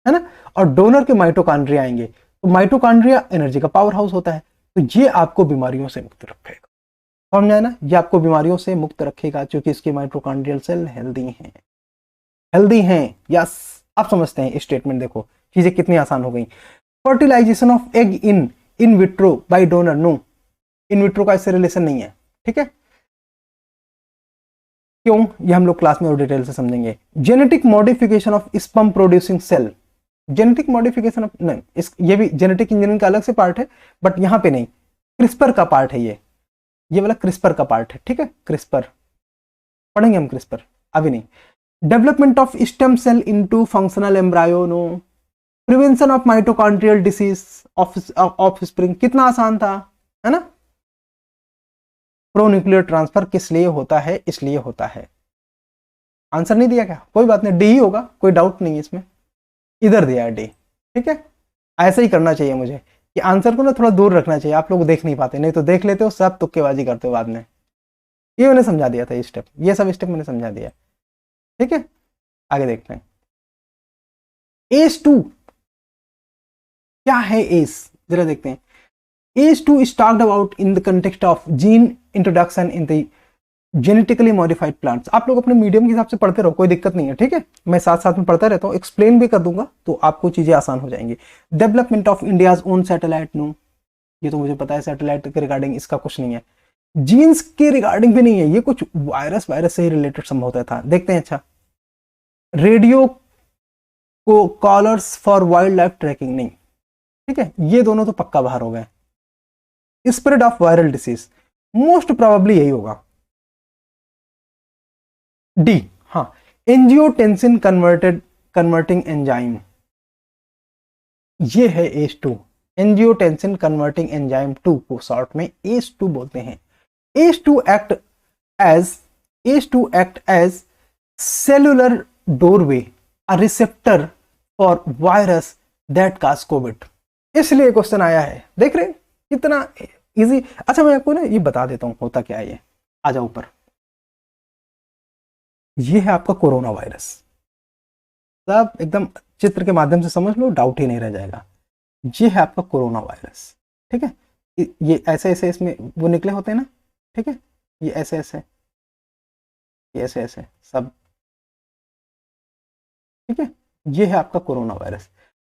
ना। और डोनर के माइटोकॉन्ड्रिया आएंगे, तो माइटोकॉन्ड्रिया एनर्जी का पावर हाउस होता है, तो ये आपको बीमारियों से मुक्त रखेगा। समझ आया ना, ये आपको बीमारियों से मुक्त रखेगा क्योंकि इसके माइटोकॉन्ड्रियल सेल हेल्दी हैं। यस, आप समझते हैं स्टेटमेंट, देखो चीजें कितनी आसान हो गई। Fertilisation of egg in vitro by donor, no, in vitro का इससे रिलेशन नहीं है, ठीक है। क्यों? ये हम लोग क्लास में और डिटेल से समझेंगे। Genetic modification of sperm producing cell, genetic modification of, नहीं, ये भी जेनेटिक इंजीनियरिंग का अलग से पार्ट है, बट यहां पे नहीं, क्रिस्पर का पार्ट है ये वाला क्रिस्पर का पार्ट है, ठीक है। क्रिस्पर पढ़ेंगे हम, क्रिस्पर अभी नहीं। Development of stem cell into functional embryo, no. Prevention of mitochondrial disease of spring, कितना आसान था, है ना। प्रोन्यूक्लियर ट्रांसफर किस लिए होता है? इसलिए होता है। आंसर नहीं दिया क्या? कोई बात नहीं, डी ही होगा, कोई डाउट नहीं है इसमें, इधर दिया है डी, ठीक है। ऐसा ही करना चाहिए मुझे कि आंसर को ना थोड़ा दूर रखना चाहिए, आप लोग देख नहीं पाते, नहीं तो देख लेते हो, सब तुक्केबाजी करते हो बाद में। ये मैंने समझा दिया था, ये स्टेप, ये सब स्टेप मैंने समझा दिया, ठीक है। आगे देखते हैं। ACE2 क्या है? एस जरा देखते हैं। ACE2 is talked about in the context of gene introduction in the genetically modified plants। आप लोग अपने मीडियम के हिसाब से पढ़ते रहो, कोई दिक्कत नहीं है, ठीक है। मैं साथ साथ में पढ़ता रहता हूँ, एक्सप्लेन भी कर दूंगा, तो आपको चीजें आसान हो जाएंगी। Development of India's own satellite, no, ये तो मुझे पता है, सैटेलाइट के रिगार्डिंग इसका कुछ नहीं है। जीन्स के रिगार्डिंग भी नहीं है, ये कुछ वायरस से ही रिलेटेड संभवतः था, देखते हैं। अच्छा, रेडियो को collars for wildlife tracking, नहीं, ठीक है, ये दोनों तो पक्का बाहर हो गए। Spread of viral disease, most probably यही होगा, डी, हाँ। एंजियोटेंसिन कन्वर्टिंग एंजाइम, ये है ACE2, एंजियोटेंसिन कन्वर्टिंग एंजाइम 2 को शॉर्ट में ACE2 बोलते हैं। ACE2 act as cellular doorway, a receptor for virus that cause COVID। इसलिए क्वेश्चन आया है, देख रहे हैं कितना इजी। अच्छा, मैं आपको ना ये बता देता हूं होता क्या है ये, आ जाओ ऊपर। ये है आपका कोरोना वायरस, सब एकदम चित्र के माध्यम से समझ लो, डाउट ही नहीं रह जाएगा। ये है आपका कोरोना वायरस, ठीक है। ये ऐसे ऐसे इसमें वो निकले होते हैं ना, ठीक है, ये ऐसे ऐसे, ये ऐसे ऐसे सब, ठीक है। ये है आपका कोरोना वायरस,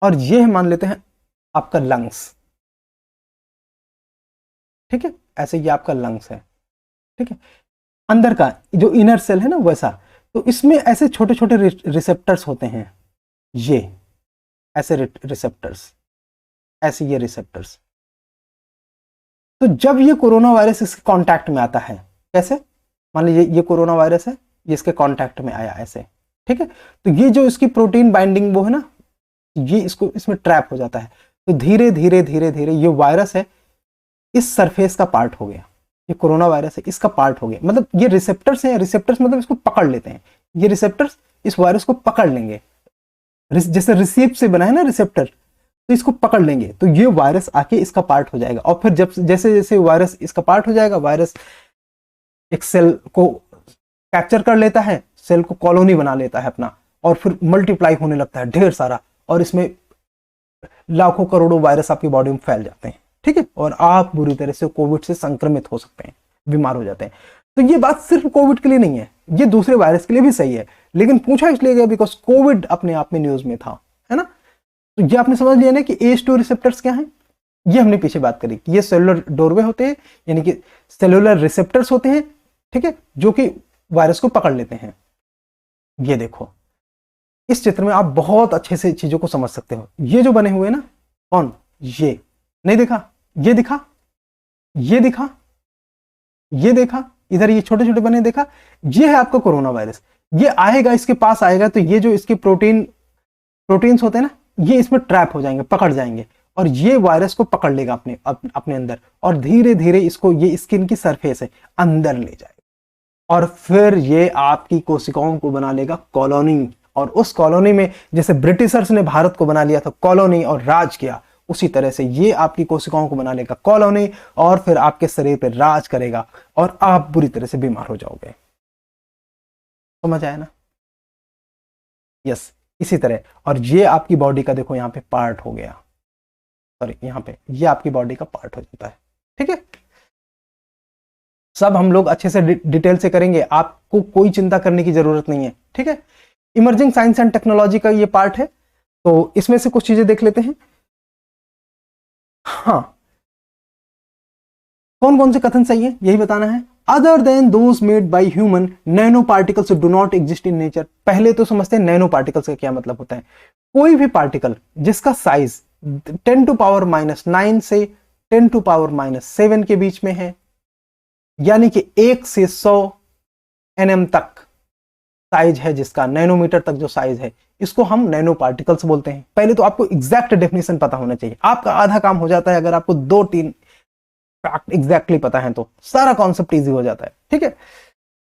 और ये है मान लेते हैं आपका लंग्स, ठीक है, ऐसे ये आपका लंग्स है, ठीक है। अंदर का जो इनर सेल है ना वैसा, तो इसमें ऐसे छोटे छोटे रिसेप्टर्स होते हैं, ये ऐसे रिसेप्टर्स, ऐसे ये रिसेप्टर्स। तो जब ये कोरोना वायरस इसके कांटेक्ट में आता है, कैसे, मान लीजिए ये कोरोना वायरस है, ये इसके कांटेक्ट में आया ऐसे, ठीक है, तो ये जो इसकी प्रोटीन बाइंडिंग वो है ना, ये इसको इसमें ट्रैप हो जाता है। तो धीरे धीरे धीरे धीरे ये वायरस है इस सरफेस का पार्ट हो गया, ये कोरोना वायरस है इसका पार्ट हो गया, मतलब ये रिसेप्टर्स हैं, रिसेप्टर्स मतलब इसको पकड़ लेते हैं, ये रिसेप्टर्स इस वायरस को पकड़ लेंगे, जैसे रिसीप से बना है ना रिसेप्टर, तो इसको पकड़ लेंगे, तो ये वायरस आके इसका पार्ट हो जाएगा। और फिर जब जैसे जैसे वायरस इसका पार्ट हो जाएगा, वायरस एक सेल को कैप्चर कर लेता है, सेल को कॉलोनी बना लेता है अपना, और फिर मल्टीप्लाई होने लगता है ढेर सारा, और इसमें लाखों करोड़ों वायरस आपकी बॉडी में फैल जाते हैं, ठीक है, और आप बुरी तरह से कोविड से संक्रमित हो सकते हैं, बीमार हो जाते हैं। तो ये बात सिर्फ कोविड के लिए नहीं है, ये दूसरे वायरस के लिए भी सही है, लेकिन पूछा इसलिए गया बिकॉज कोविड अपने आप में न्यूज में था, है ना। तो ये आपने समझ लिया ना कि ACE2 रिसेप्टर्स क्या हैं, ये हमने पीछे बात करी कि ये सेलुलर डोरवे होते हैं, यानी कि सेलुलर रिसेप्टर्स होते हैं, ठीक है, जो कि वायरस को पकड़ लेते हैं। ये देखो इस चित्र में आप बहुत अच्छे से चीजों को समझ सकते हो। ये जो बने हुए ना, कौन, ये नहीं देखा, ये दिखा, ये दिखा, ये देखा, इधर ये छोटे छोटे बने देखा, ये है आपका कोरोना वायरस। ये आएगा, इसके पास आएगा, तो ये जो इसके प्रोटीन्स होते हैं ना, ये इसमें ट्रैप हो जाएंगे, पकड़ जाएंगे, और ये वायरस को पकड़ लेगा अपने अंदर, और धीरे धीरे इसको ये स्किन की सरफेस है अंदर ले जाएगा, और फिर ये आपकी कोशिकाओं को बना लेगा कॉलोनी, और उस कॉलोनी में जैसे ब्रिटिशर्स ने भारत को बना लिया था कॉलोनी और राज किया, उसी तरह से ये आपकी कोशिकाओं को बना लेगा कॉलोनी और फिर आपके शरीर पर राज करेगा और आप बुरी तरह से बीमार हो जाओगे। समझ आया ना? यस, इसी तरह। और ये आपकी बॉडी का देखो यहाँ पे पार्ट हो गया, सॉरी यहाँ पे ये आपकी बॉडी का पार्ट हो जाता है। ठीक है, सब हम लोग अच्छे से डिटेल से करेंगे, आपको कोई चिंता करने की जरूरत नहीं है। ठीक है, इमर्जिंग साइंस एंड टेक्नोलॉजी का ये पार्ट है, तो इसमें से कुछ चीजें देख लेते हैं। हाँ, कौन कौन से कथन सही है यही बताना है। Other than those made by human, nano particles do not exist in nature. पहले तो समझते हैं नैनो पार्टिकल्स का क्या मतलब होता है। कोई भी पार्टिकल जिसका साइज 10 टू पावर -9 से 10 टू पावर -7 के बीच में है, यानी कि 1 से 100 nm तक साइज है जिसका, नैनोमीटर तक जो साइज है, इसको हम नैनो पार्टिकल्स बोलते हैं। पहले तो आपको एग्जैक्ट डेफिनेशन पता होना चाहिए, आपका आधा काम हो जाता है अगर आपको 2-3 फैक्ट एग्जैक्टली पता है तो सारा कॉन्सेप्ट इजी हो जाता है। ठीक है,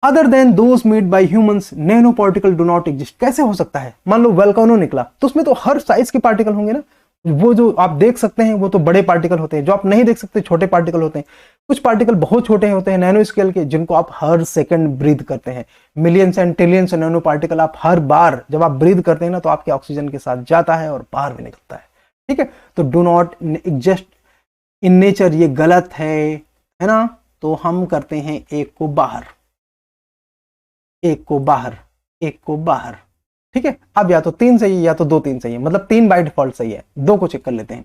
other than those made by humans, nano particle do not exist. कैसे हो सकता है? मान लो वोल्केनो निकला तो उसमें तो हर साइज के पार्टिकल होंगे ना, वो जो आप देख सकते हैं वो तो बड़े पार्टिकल होते हैं, जो आप नहीं देख सकते छोटे पार्टिकल होते हैं। कुछ पार्टिकल बहुत छोटे होते हैं नैनो स्केल के, जिनको आप हर सेकंड ब्रीथ करते हैं। Millions and trillions nano particle आप हर बार जब आप ब्रीथ करते हैं ना तो आपके ऑक्सीजन के साथ जाता है और बाहर भी निकलता है। ठीक है, तो do not exist in nature ये गलत है ना। तो हम करते हैं एक को बाहर, एक को बाहर, एक को बाहर। ठीक है, अब या तो 3 सही है या तो 2-3 सही है, मतलब 3 बाय डिफॉल्ट सही है, 2 को चेक कर लेते हैं।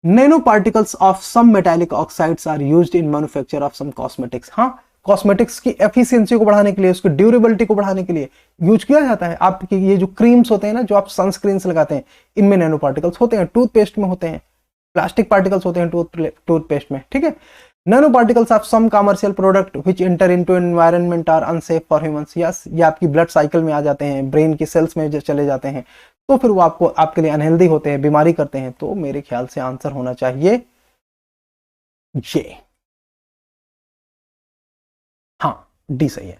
Nanoparticles of some metallic oxides are used in manufacture of some cosmetics. हाँ, कॉस्मेटिक्स की एफिशिएंसी को बढ़ाने के लिए, उसकी ड्यूरेबिलिटी को बढ़ाने के लिए यूज किया जाता है। आपके ये जो क्रीम्स होते हैं ना, जो आप सनस्क्रीन लगाते हैं, इनमें नैनो पार्टिकल्स होते हैं, टूथपेस्ट में होते हैं, प्लास्टिक पार्टिकल्स होते हैं टूथपेस्ट में। ठीक है, nanoparticles of some commercial product which enter into environment are unsafe for humans. Yes, ये आपकी ब्लड साइकिल में आ जाते हैं, ब्रेन के सेल्स में चले जाते हैं, तो फिर वो आपके लिए अनहेल्दी होते हैं, बीमारी करते हैं। तो मेरे ख्याल से आंसर होना चाहिए ये। हाँ, डी सही है।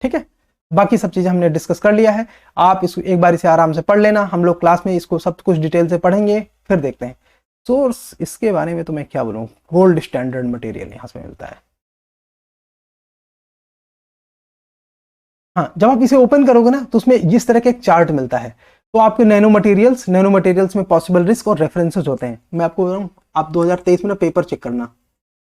ठीक है, बाकी सब चीजें हमने डिस्कस कर लिया है, आप इसको एक बार इसे आराम से पढ़ लेना। हम लोग क्लास में इसको सब कुछ डिटेल से पढ़ेंगे, फिर देखते हैं। सोर्स, इसके बारे में तो मैं क्या बोलूं, गोल्ड स्टैंडर्ड मटेरियल यहां से मिलता है। हाँ, जब आप इसे ओपन करोगे ना तो उसमें इस तरह का एक चार्ट मिलता है। तो आपके नैनो मटेरियल्स में पॉसिबल रिस्क और रेफरेंसेस होते हैं। मैं आपको बोल रहा हूँ, आप 2023 में ना पेपर चेक करना,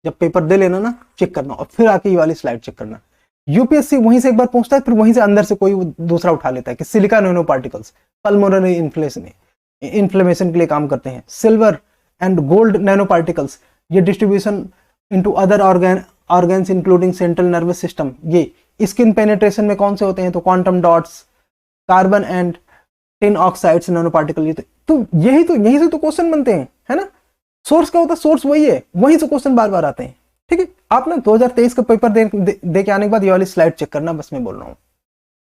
जब पेपर दे लेना ना, चेक करना और फिर आके ये वाली स्लाइड चेक करना। यूपीएससी वहीं से एक बार पूछता है, फिर वहीं से अंदर से कोई दूसरा उठा लेता है कि silica nano particles pulmonary inflammation के लिए काम करते हैं। Silver and gold nano particles, ये distribution into other organs including central nervous system. ये स्किन पेनिट्रेशन में कौन से होते हैं? तो quantum dots, carbon and tin oxides nano particle. ये तो यही से तो क्वेश्चन बनते हैं, है ना। सोर्स क्या होता है? सोर्स वही है, वहीं से क्वेश्चन बार बार आते हैं। ठीक है, आप ना 2023 का पेपर दे के आने के बाद ये वाली स्लाइड चेक करना, बस मैं बोल रहा हूँ,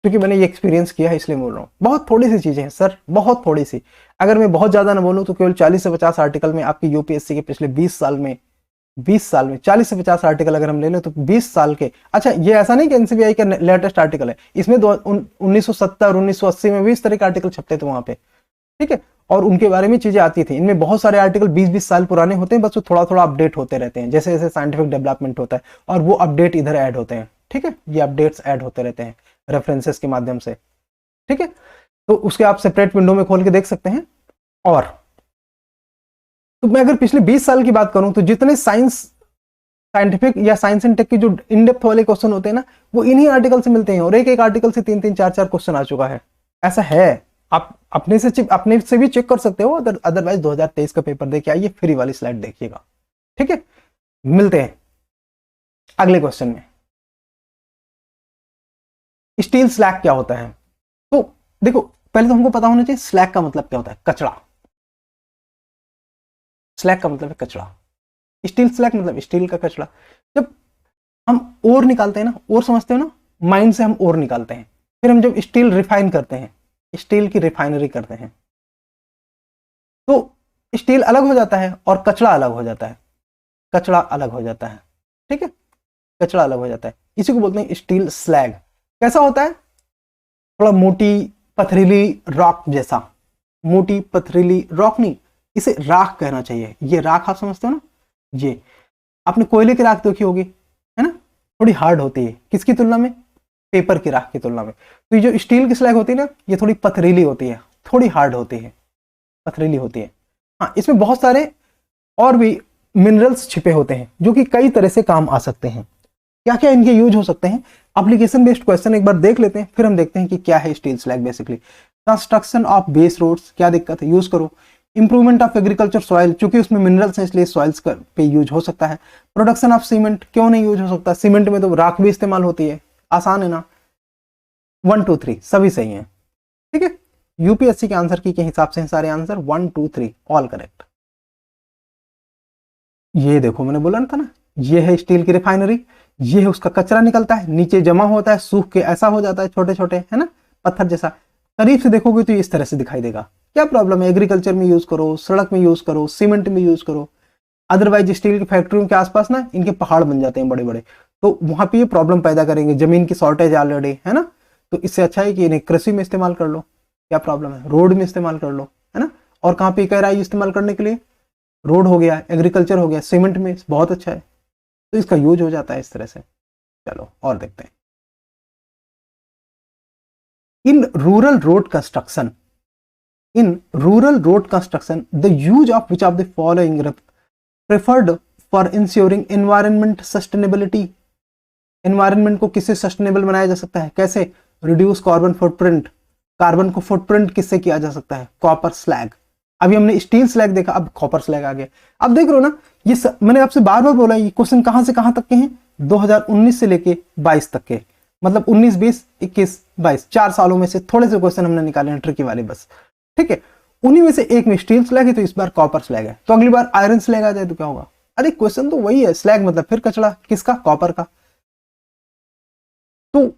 क्योंकि मैंने ये एक्सपीरियंस किया है इसलिए बोल रहा हूँ। बहुत थोड़ी सी चीजें हैं सर, बहुत थोड़ी सी। अगर मैं बहुत ज्यादा ना बोलूँ तो केवल 40 से 50 आर्टिकल में आपकी यूपीएससी के पिछले 20 साल में 40 से 50 आर्टिकल अगर हम ले लें तो 20 साल के। अच्छा, ये ऐसा नहीं कि एनसीबीआई का लेटेस्ट आर्टिकल है, इसमें 1970 1980 में भी इस तरह के आर्टिकल छपते थे वहां पे। ठीक है, और उनके बारे में चीजें आती थी। इनमें बहुत सारे आर्टिकल 20-20 साल पुराने होते हैं, बस वो थोड़ा थोड़ा अपडेट होते रहते हैं जैसे जैसे साइंटिफिक डेवलपमेंट होता है, और वो अपडेट इधर ऐड होते हैं। ठीक है, ये अपडेट्स ऐड होते रहते हैं रेफरेंसेस के माध्यम से। ठीक है, तो उसके आप सेपरेट विंडो में खोल के देख सकते हैं। और तो मैं अगर पिछले 20 साल की बात करूं तो जितने साइंटिफिक या साइंस एंड टेक की जो इन डेप्थ वाले क्वेश्चन होते हैं ना, वो इन्हीं आर्टिकल से मिलते हैं, और एक एक आर्टिकल से 3-3 4-4 क्वेश्चन आ चुका है। ऐसा है, आप अपने से भी चेक कर सकते हो। अदरवाइज 2023 का पेपर देके आइए, फ्री वाली स्लाइड देखिएगा। ठीक है, मिलते हैं अगले क्वेश्चन में। स्टील स्लैग क्या होता है? तो देखो, पहले तो हमको पता होना चाहिए स्लैग का मतलब क्या होता है। कचरा, स्लैग का मतलब है कचरा। स्टील स्लैग मतलब स्टील का कचरा। जब हम ओर निकालते हैं ना, ओर समझते हो ना, माइन से हम ओर निकालते हैं, फिर हम जब स्टील रिफाइन करते हैं, स्टील की रिफाइनरी करते हैं, तो स्टील अलग हो जाता है और कचरा अलग हो जाता है। कचरा अलग हो जाता है। ठीक है, कचरा अलग हो जाता है, इसी को बोलते हैं स्टील स्लैग। कैसा होता है? थोड़ा मोटी पथरीली रॉक जैसा, मोटी पथरीली रॉक नहीं, इसे राख कहना चाहिए। ये राख आप समझते हो ना, ये आपने कोयले की राख देखी होगी, है ना, थोड़ी हार्ड होती है, किसकी तुलना में, पेपर की राख की तुलना में। तो ये जो स्टील की स्लैग होती है ना, ये थोड़ी पथरीली होती है, थोड़ी हार्ड होती है, पथरीली होती है। हाँ, इसमें बहुत सारे और भी मिनरल्स छिपे होते हैं जो कि कई तरह से काम आ सकते हैं। क्या क्या इनके यूज हो सकते हैं, एप्लीकेशन बेस्ड क्वेश्चन एक बार देख लेते हैं, फिर हम देखते हैं कि क्या है steel slag basically. Construction of base roads, क्या दिक्कत है, यूज करो। इंप्रूवमेंट ऑफ एग्रीकल्चर सॉइल, चूंकि उसमें मिनरल्स हैं इसलिए सॉइल्स पे यूज हो सकता है। प्रोडक्शन ऑफ सीमेंट, क्यों नहीं यूज हो सकता, सीमेंट में तो राख भी इस्तेमाल होती है, आसान है ना। 1 2 3 सभी सही है, ठीक है। यूपीएससी के आंसर की के हिसाब से सारे आंसर 1 2 3 ऑल करेक्ट। ये देखो मैंने बोला था ना, ये है स्टील की रिफाइनरी, ये है उसका कचरा निकलता है, नीचे जमा होता है, सूख के ऐसा हो जाता है छोटे छोटे, है ना, पत्थर जैसा। करीब से देखोगे तो इस तरह से दिखाई देगा। क्या प्रॉब्लम है, एग्रीकल्चर में यूज करो, सड़क में यूज करो, सीमेंट में यूज करो। अदरवाइज स्टील की फैक्ट्रियों के आसपास ना इनके पहाड़ बन जाते हैं बड़े बड़े, तो वहां पे ये प्रॉब्लम पैदा करेंगे, जमीन की शॉर्टेज ऑलरेडी है ना। तो इससे अच्छा है कि इन्हें कृषि में इस्तेमाल कर लो, क्या प्रॉब्लम है, रोड में इस्तेमाल कर लो, है ना। और कहाँ पे कह रहा है इस्तेमाल करने के लिए, रोड हो गया, एग्रीकल्चर हो गया, सीमेंट में बहुत अच्छा है, तो इसका यूज हो जाता है इस तरह से। चलो और देखते हैं। In rural road construction, the use of which of the following preferred for ensuring environment sustainability. Environment को किससे सस्टेनेबल बनाया जा सकता है, कैसे, रिड्यूस कार्बन फुटप्रिंट। कार्बन को फुटप्रिंट किससे किया जा सकता है, कॉपर स्लैग। अभी हमने स्टील स्लैग देखा, अब कॉपर स्लैग आ गया। अब देख रहे हो ना, ये मैंने आपसे बार बार बोला, ये क्वेश्चन कहां से कहां तक के हैं, 2019 से लेके 22 तक के, मतलब 19 20 21 22 4 सालों में से थोड़े से क्वेश्चन हमने निकाले हैं ट्रिकी वाले बस, ठीक है। उन्हीं में से एक में स्टील स्लैग है, तो इस बार कॉपर स्लैग है, तो अगली बार आयरन स्लैग आ जाए तो क्या होगा। अरे क्वेश्चन तो वही है, स्लैग मतलब फिर कचड़ा, किसका, कॉपर का। तो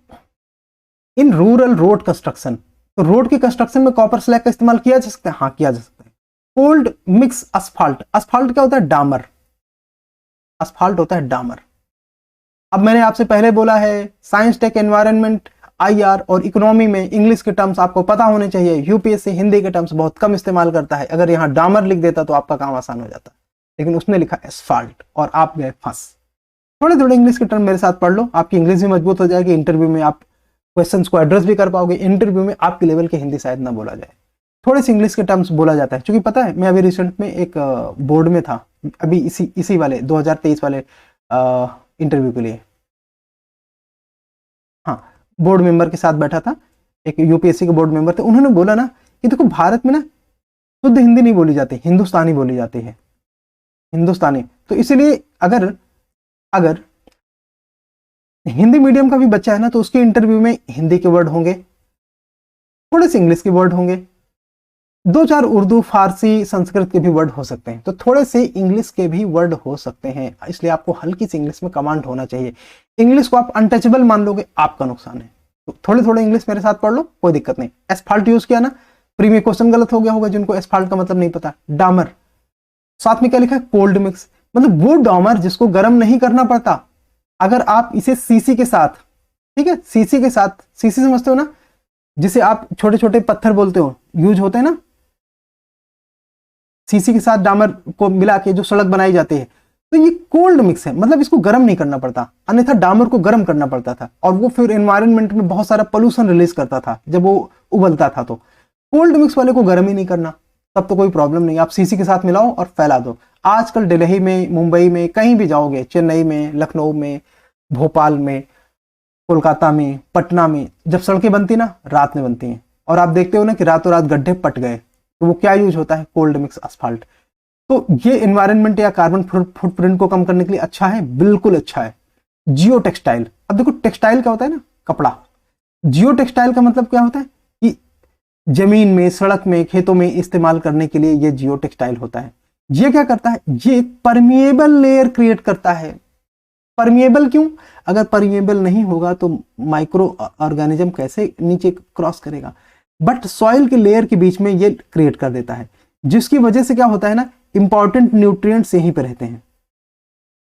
इन रूरल रोड कंस्ट्रक्शन, तो रोड के कंस्ट्रक्शन में कॉपर स्लैग का इस्तेमाल किया जा सकता है, हाँ किया जा सकता है। कोल्ड मिक्स असफाल्ट, असफाल्ट क्या होता है, डामर, असफाल्ट होता है डामर। अब मैंने आपसे पहले बोला है, साइंस टेक एनवायरनमेंट आईआर और इकोनॉमी में इंग्लिश के टर्म्स आपको पता होने चाहिए। यूपीएससी हिंदी के टर्म्स बहुत कम इस्तेमाल करता है, अगर यहाँ डामर लिख देता तो आपका काम आसान हो जाता, लेकिन उसने लिखा एस्फाल्ट और आप गए फंस। थोड़े थोड़े इंग्लिश के टर्म मेरे साथ पढ़ लो, आपकी इंग्लिश भी मजबूत हो जाएगी, इंटरव्यू में आप क्वेश्चंस को एड्रेस भी कर पाओगे, इंटरव्यू में आपके लेवल के हिंदी शायद ना बोला जाए, थोड़े से इंग्लिश के टर्म्स बोला जाता है। क्योंकि पता है मैं अभी रिसेंट में एक बोर्ड में था, अभी इसी वाले 2023 वाले इंटरव्यू के लिए, हाँ, बोर्ड मेंबर के साथ बैठा था, एक यूपीएससी के बोर्ड मेंबर थे, उन्होंने बोला ना कि देखो भारत में ना शुद्ध हिंदी नहीं बोली जाती, हिंदुस्तानी बोली जाती है, हिंदुस्तानी। तो इसलिए अगर अगर हिंदी मीडियम का भी बच्चा है ना, तो उसके इंटरव्यू में हिंदी के वर्ड होंगे, थोड़े से इंग्लिश के वर्ड होंगे, 2-4 उर्दू फारसी संस्कृत के भी वर्ड हो सकते हैं, तो थोड़े से इंग्लिश के भी वर्ड हो सकते हैं, इसलिए आपको हल्की सी इंग्लिश में कमांड होना चाहिए। इंग्लिश को आप अनटचेबल मान लोगे, आपका नुकसान है। तो थोड़े थोड़े इंग्लिश मेरे साथ पढ़ लो, कोई दिक्कत नहीं। एस्फाल्ट यूज किया ना, प्री में क्वेश्चन गलत हो गया होगा जिनको एस्फाल्ट का मतलब नहीं पता। डामर, साथ में क्या लिखा है, कोल्ड मिक्स, मतलब वो डामर जिसको गर्म नहीं करना पड़ता। अगर आप इसे सीसी के साथ, ठीक है, सीसी के साथ, सीसी समझते हो ना, जिसे आप छोटे छोटे पत्थर बोलते हो, यूज होते हैं ना, सीसी के साथ डामर को मिला के जो सड़क बनाई जाती है, तो ये कोल्ड मिक्स है, मतलब इसको गर्म नहीं करना पड़ता, अन्यथा डामर को गर्म करना पड़ता था और वो फिर एनवायरनमेंट में बहुत सारा पोल्यूशन रिलीज करता था जब वो उबलता था। तो कोल्ड मिक्स वाले को गर्म ही नहीं करना, तब तो कोई प्रॉब्लम नहीं, आप सीसी के साथ मिलाओ और फैला दो। आजकल दिल्ली में, मुंबई में, कहीं भी जाओगे, चेन्नई में, लखनऊ में, भोपाल में, कोलकाता में, पटना में, जब सड़कें बनती ना, रात में बनती हैं, और आप देखते हो ना कि रातों रात गड्ढे पट गए, तो वो क्या यूज होता है, कोल्ड मिक्स असफाल्ट। तो ये एनवायरनमेंट या कार्बन फुटप्रिंट को कम करने के लिए अच्छा है, बिल्कुल अच्छा है। जियो टेक्सटाइल, अब देखो टेक्सटाइल क्या होता है ना, कपड़ा। जियो टेक्सटाइल का मतलब क्या होता है कि जमीन में, सड़क में, खेतों में इस्तेमाल करने के लिए ये जियो टेक्सटाइल होता है। ये क्या करता है, ये एक परमिएबल लेयर क्रिएट करता है। परमिएबल क्यों, अगर परमिएबल नहीं होगा तो माइक्रो ऑर्गेनिज्म कैसे नीचे क्रॉस करेगा, बट सॉइल के लेयर के बीच में ये क्रिएट कर देता है, जिसकी वजह से क्या होता है ना, इंपॉर्टेंट न्यूट्रिएंट्स यहीं पर रहते हैं।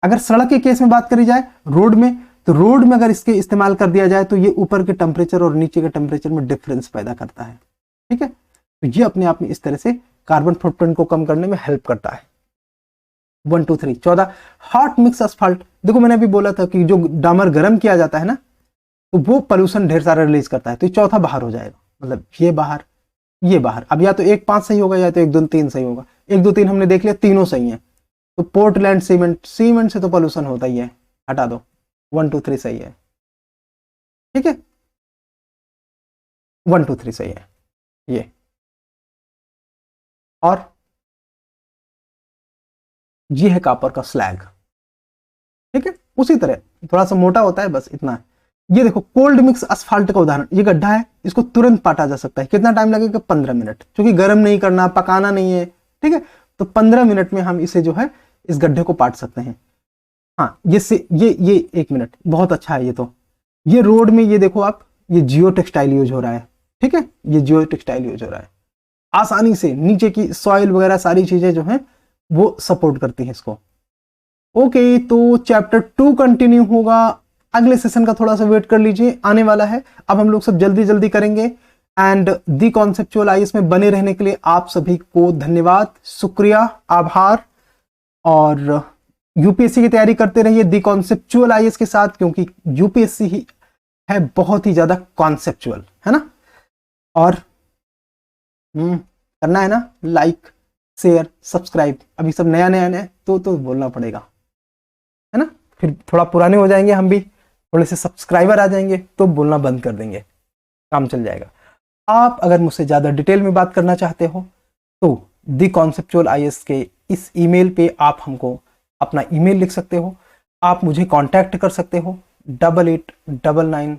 अगर सड़क के केस में बात करी जाए, रोड में, तो रोड में अगर इसके इस्तेमाल कर दिया जाए तो ये ऊपर के टेम्परेचर और नीचे के टेम्परेचर में डिफरेंस पैदा करता है। ठीक है, तो ये अपने आप में इस तरह से कार्बन फुटप्रिंट को कम करने में हेल्प करता है। 1 2 3 14 हॉट मिक्स असफाल्ट। देखो मैंने अभी बोला था कि जो डामर गर्म किया जाता है ना, तो वो पोल्यूशन ढेर सारा रिलीज करता है, तो ये चौथा बाहर हो जाएगा, मतलब ये बाहर, ये बाहर। अब या तो 1 5 सही होगा या तो 1 2 3 सही होगा। 1 2 3 हमने देख लिया, तीनों सही है। तो पोर्टलैंड सीमेंट, सीमेंट से तो पोल्यूशन होता ही है, हटा दो। 1 2 3 सही है, ठीक है, 1 2 3 सही है ये। और ये है कॉपर का स्लैग, ठीक है, उसी तरह थोड़ा सा मोटा होता है, बस इतना है। ये देखो कोल्ड मिक्स असफाल्ट का उदाहरण, ये गड्ढा है, इसको तुरंत पाटा जा सकता है। कितना टाइम लगेगा? 15 मिनट, क्योंकि गर्म नहीं करना, पकाना नहीं है, ठीक है। तो 15 मिनट में हम इसे जो है इस गड्ढे को पाट सकते हैं। हाँ, ये 1 मिनट, बहुत अच्छा है ये। तो ये रोड में ये देखो आप, ये जियो टेक्सटाइल यूज हो रहा है, ठीक है, ये जियो टेक्सटाइल यूज हो रहा है। आसानी से नीचे की सॉइल वगैरह सारी चीजें जो है वो सपोर्ट करती हैं इसको। ओके, तो चैप्टर 2 कंटिन्यू होगा अगले सेशन का, थोड़ा सा वेट कर लीजिए, आने वाला है। अब हम लोग सब जल्दी जल्दी करेंगे। एंड दी कॉन्सेप्चुअल आईएएस में बने रहने के लिए आप सभी को धन्यवाद, शुक्रिया, आभार। और यूपीएससी की तैयारी करते रहिए दी कॉन्सेप्चुअल आईएएस के साथ, क्योंकि यूपीएससी ही है बहुत ही ज्यादा कॉन्सेप्चुअल, है ना। और करना है ना लाइक, शेयर, सब्सक्राइब। अभी सब नया नया नया तो बोलना पड़ेगा, है ना। फिर थोड़ा पुराने हो जाएंगे हम भी, थोड़े से सब्सक्राइबर आ जाएंगे तो बोलना बंद कर देंगे, काम चल जाएगा। आप अगर मुझसे ज़्यादा डिटेल में बात करना चाहते हो तो दी कॉन्सेप्चुअल आईएएस के इस ईमेल पे आप हमको अपना ईमेल लिख सकते हो। आप मुझे कांटेक्ट कर सकते हो 8899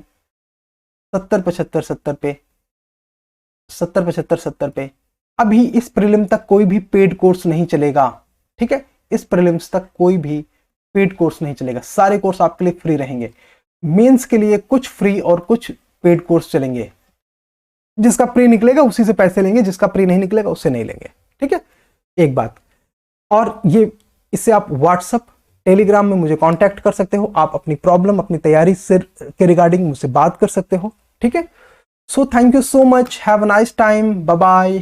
707570 पे, 707570 पे। अभी इस प्रीलिम तक कोई भी पेड कोर्स नहीं चलेगा, ठीक है, इस प्रीलिम्स तक कोई भी पेड कोर्स नहीं चलेगा, सारे कोर्स आपके लिए फ्री रहेंगे। मेंस के लिए कुछ फ्री और कुछ पेड कोर्स चलेंगे, जिसका प्री निकलेगा उसी से पैसे लेंगे, जिसका प्री नहीं निकलेगा उससे नहीं लेंगे, ठीक है, एक बात। और ये इससे आप व्हाट्सएप, टेलीग्राम में मुझे कांटेक्ट कर सकते हो। आप अपनी प्रॉब्लम, अपनी तैयारी से के रिगार्डिंग मुझसे बात कर सकते हो, ठीक है। So thank you so much, have a nice time, bye bye.